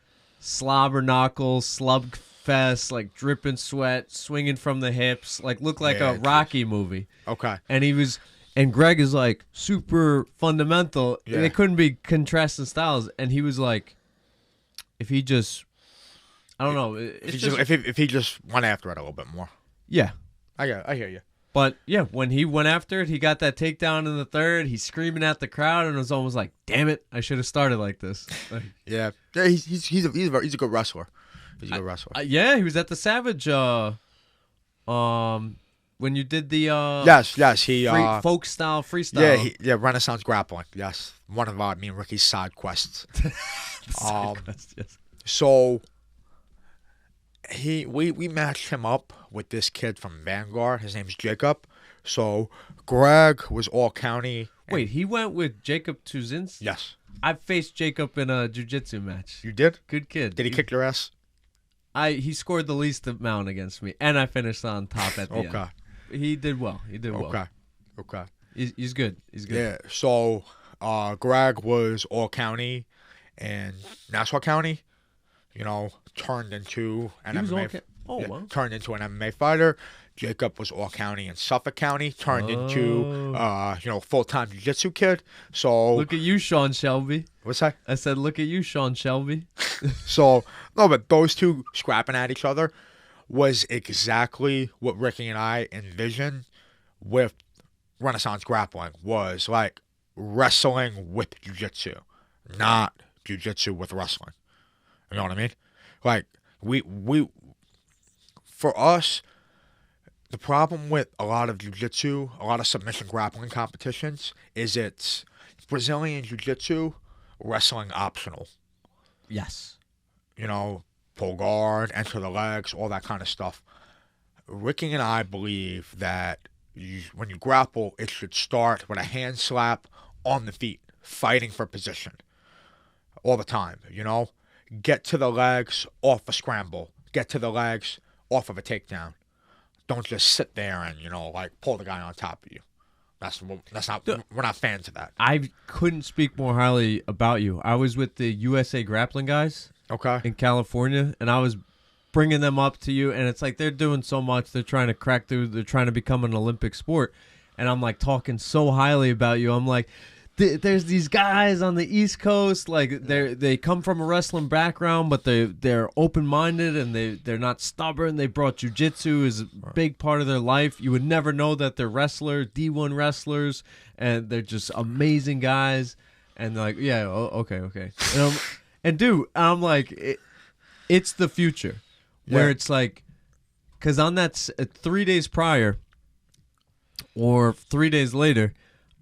slobber knuckles, slugfest, like dripping sweat, swinging from the hips, like looked like a Rocky movie. Okay. And Greg is like super fundamental. Yeah. They couldn't be contrasting styles. And he was like, if he just, I don't know. If he just went after it a little bit more. Yeah. I hear you. But yeah, when he went after it, he got that takedown in the third. He's screaming at the crowd, and it was almost like, "Damn it, I should have started like this." Like, yeah, he's a good wrestler. He's a good wrestler. Yeah, he was at the Savage. When you did the yes, he folk style freestyle. Yeah, Renaissance grappling. Yes, one of me and Ricky's side quests. Yes. So we matched him up with this kid from Vanguard. His name's Jacob. So Greg was all county. Wait, he went with Jacob Tuzinski? Yes. I faced Jacob in a jiu-jitsu match. You did? Good kid. Did he kick your ass? He scored the least amount against me, and I finished on top at the end. He did well. Okay. He's good. Yeah. So Greg was all county and Nassau County. You know, turned into an MMA. Oh, wow. Turned into an MMA fighter. Jacob was all county in Suffolk County. Turned into full-time jiu-jitsu kid. So Look at you, Sean Shelby. what's that? I said, look at you, Sean Shelby. So no, but those two scrapping at each other was exactly what Ricky and I envisioned with Renaissance grappling. Was like wrestling with jiu-jitsu, not jiu-jitsu with wrestling. You know what I mean? Like we for us, the problem with a lot of jiu-jitsu, a lot of submission grappling competitions, is it's Brazilian jiu-jitsu, wrestling optional. Yes. Pull guard, enter the legs, all that kind of stuff. Ricky and I believe that when you grapple, it should start with a hand slap on the feet, fighting for position all the time, Get to the legs off a scramble. Get to the legs off of a takedown. Don't just sit there and, pull the guy on top of you. We're not fans of that. I couldn't speak more highly about you. I was with the USA grappling guys in California, and I was bringing them up to you, and it's like they're doing so much. They're trying to crack through. They're trying to become an Olympic sport, and I'm like talking so highly about you. I'm like, there's these guys on the East Coast, like they come from a wrestling background, but they're open-minded and they're not stubborn. They brought jiu-jitsu as a big part of their life. You would never know that they're wrestlers, D1 wrestlers, and they're just amazing guys. And they're like, yeah, okay. And dude, I'm like, it's the future where it's like, because on that 3 days prior or 3 days later,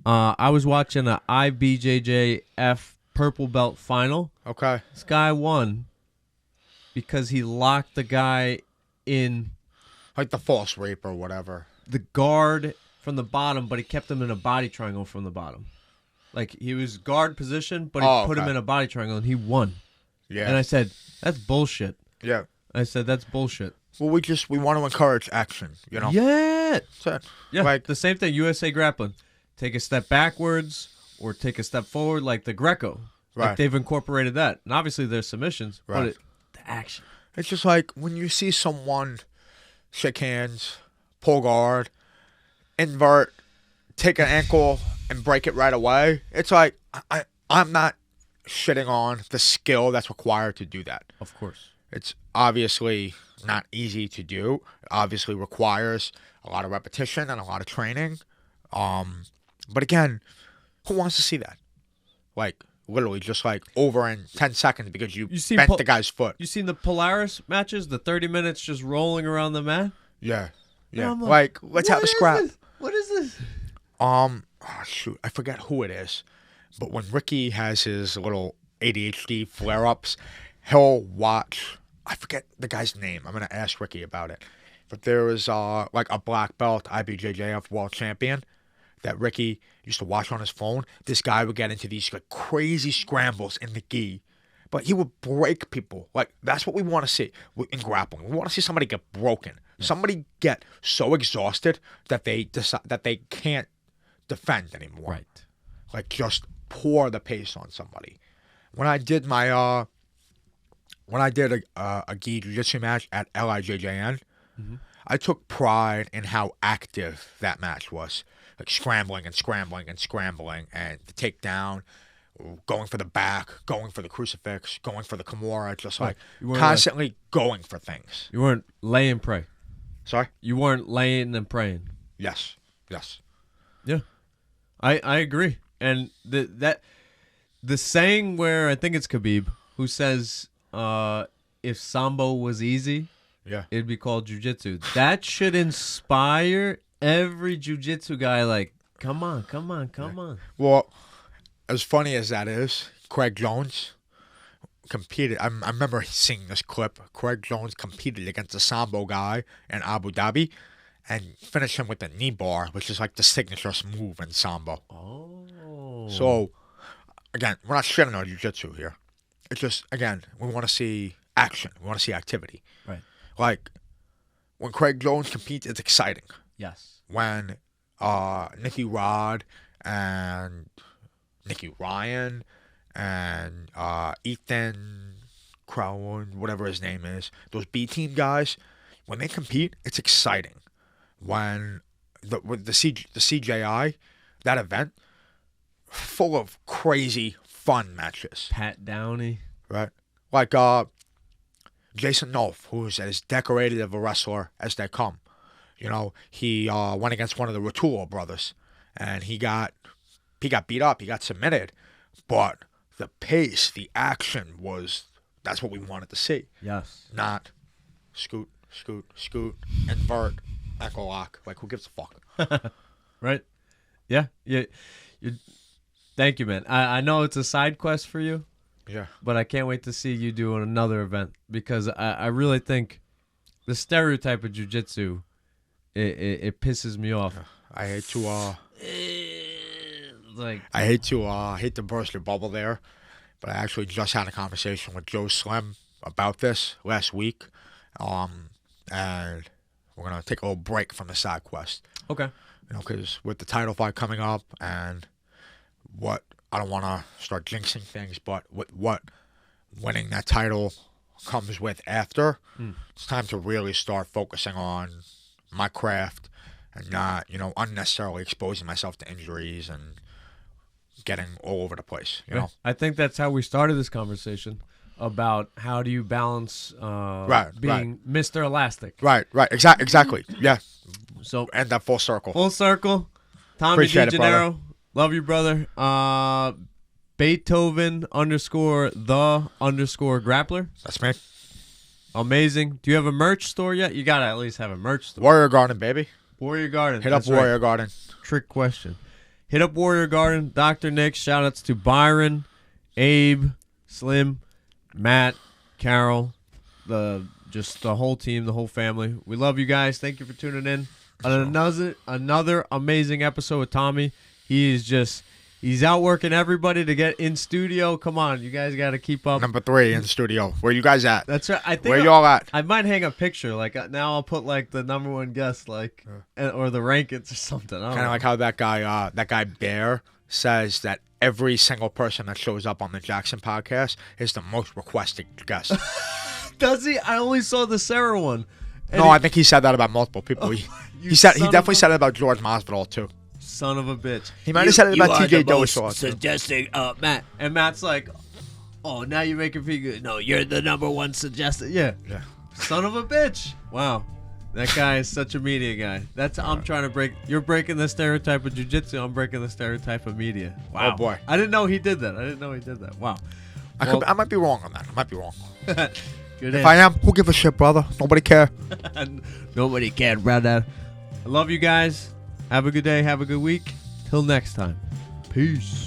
I was watching a IBJJF purple belt final. Okay. This guy won because he locked the guy in, like the false rape or whatever, the guard from the bottom, but he kept him in a body triangle from the bottom. Like he was guard position, but he put him in a body triangle and he won. Yeah. And I said, that's bullshit. Yeah. I said, that's bullshit. Well, we want to encourage action, Yeah. That's it. Yeah. Like the same thing, USA grappling. Take a step backwards or take a step forward, like the Greco. Right. Like they've incorporated that. And obviously there's submissions, but the action. It's just like when you see someone shake hands, pull guard, invert, take an ankle, and break it right away. It's like I'm not shitting on the skill that's required to do that. Of course. It's obviously not easy to do. It obviously requires a lot of repetition and a lot of training. But again, who wants to see that? Like, literally just like over in 10 seconds because you bent the guy's foot. You seen the Polaris matches? The 30 minutes just rolling around the mat? Yeah. Yeah. Like, let's have a scrap. What is this? Oh, shoot. I forget who it is. But when Ricky has his little ADHD flare-ups, he'll watch, I forget the guy's name. I'm going to ask Ricky about it. But there was like a black belt IBJJF world champion that Ricky used to watch on his phone. This guy would get into these like crazy scrambles in the gi, but he would break people. Like that's what we want to see in grappling. We want to see somebody get broken. Yeah. Somebody get so exhausted that they decide that they can't defend anymore. Right. Like just pour the pace on somebody. When I did my a gi jiu-jitsu match at LIJJN, I took pride in how active that match was. Like scrambling and scrambling and scrambling, and the takedown, going for the back, going for the crucifix, going for the Kimura, just like constantly going for things. You weren't lay and pray. Sorry? You weren't laying and praying. Yes. Yeah, I agree. And the saying where I think it's Khabib who says, if Sambo was easy, it'd be called jiu-jitsu. That should inspire every jiu-jitsu guy, like, come on. Well, as funny as that is, Craig Jones competed. I remember seeing this clip. Craig Jones competed against a Sambo guy in Abu Dhabi and finished him with the knee bar, which is like the signature move in Sambo. Oh. So, again, we're not shitting on jiu-jitsu here. It's just, again, we want to see action. We want to see activity. Right. Like, when Craig Jones competes, it's exciting. Yes. When Nicky Rod and Nicky Ryan and Ethan Crowan, whatever his name is, those B-team guys, when they compete, it's exciting. When the CJI, that event, full of crazy fun matches. Pat Downey. Right? Like Jason Nolf, who's as decorated of a wrestler as they come. You know, he went against one of the Rotullo brothers, and he got beat up, he got submitted, but the pace, the action that's what we wanted to see. Yes. Not scoot, invert, echo lock. Like, who gives a fuck? Right? Yeah. Thank you, man. I know it's a side quest for you. Yeah. But I can't wait to see you do another event, because I really think the stereotype of jiu-jitsu, it pisses me off. I hate to like, I hate to burst your bubble there, but I actually just had a conversation with Joe Slim about this last week, and we're gonna take a little break from the side quest. okay. You know, because with the title fight coming up, and what I don't want to start jinxing things, but with what winning that title comes with after, it's time to really start focusing on my craft and not, unnecessarily exposing myself to injuries and getting all over the place. You know, I think that's how we started this conversation about how do you balance being Mr. Elastic. Right. Exactly. Yeah. So and that full circle. Tommy Appreciate it, DiGennaro. brother. Love you, brother. Beethoven _the_ grappler. That's me. Amazing. Do you have a merch store yet? You gotta at least have a merch store. Warrior Garden, baby. Warrior Garden. Hit up Warrior Garden. Trick question. Hit up Warrior Garden. Dr. Nick. Shoutouts to Byron, Abe, Slim, Matt, Carol, the whole team, the whole family. We love you guys. Thank you for tuning in. Another amazing episode with Tommy. He's outworking everybody to get in studio. Come on, you guys got to keep up. Number 3 in the studio. Where you guys at? That's right. I think where y'all at? I might hang a picture. Like, now I'll put like the number 1 guest, like, or the rankings or something. Kind of like how that guy Bear says that every single person that shows up on the Jackson podcast is the most requested guest. Does he? I only saw the Sarah one. No, I think he said that about multiple people. He definitely said it about George Masvidal too. Son of a bitch. He might have said it about TJ Dillashaw. Suggesting Matt. And Matt's like, oh, now you're making me good. No, you're the number 1 suggested. Yeah. Son of a bitch. Wow. That guy is such a media guy. I'm trying to break. You're breaking the stereotype of jiu-jitsu. I'm breaking the stereotype of media. Wow. Oh, boy. I didn't know he did that. Wow. I might be wrong on that. I might be wrong. Good if I am, who give a shit, brother? Nobody care. Nobody cared, brother. I love you guys. Have a good day. Have a good week. Till next time. Peace.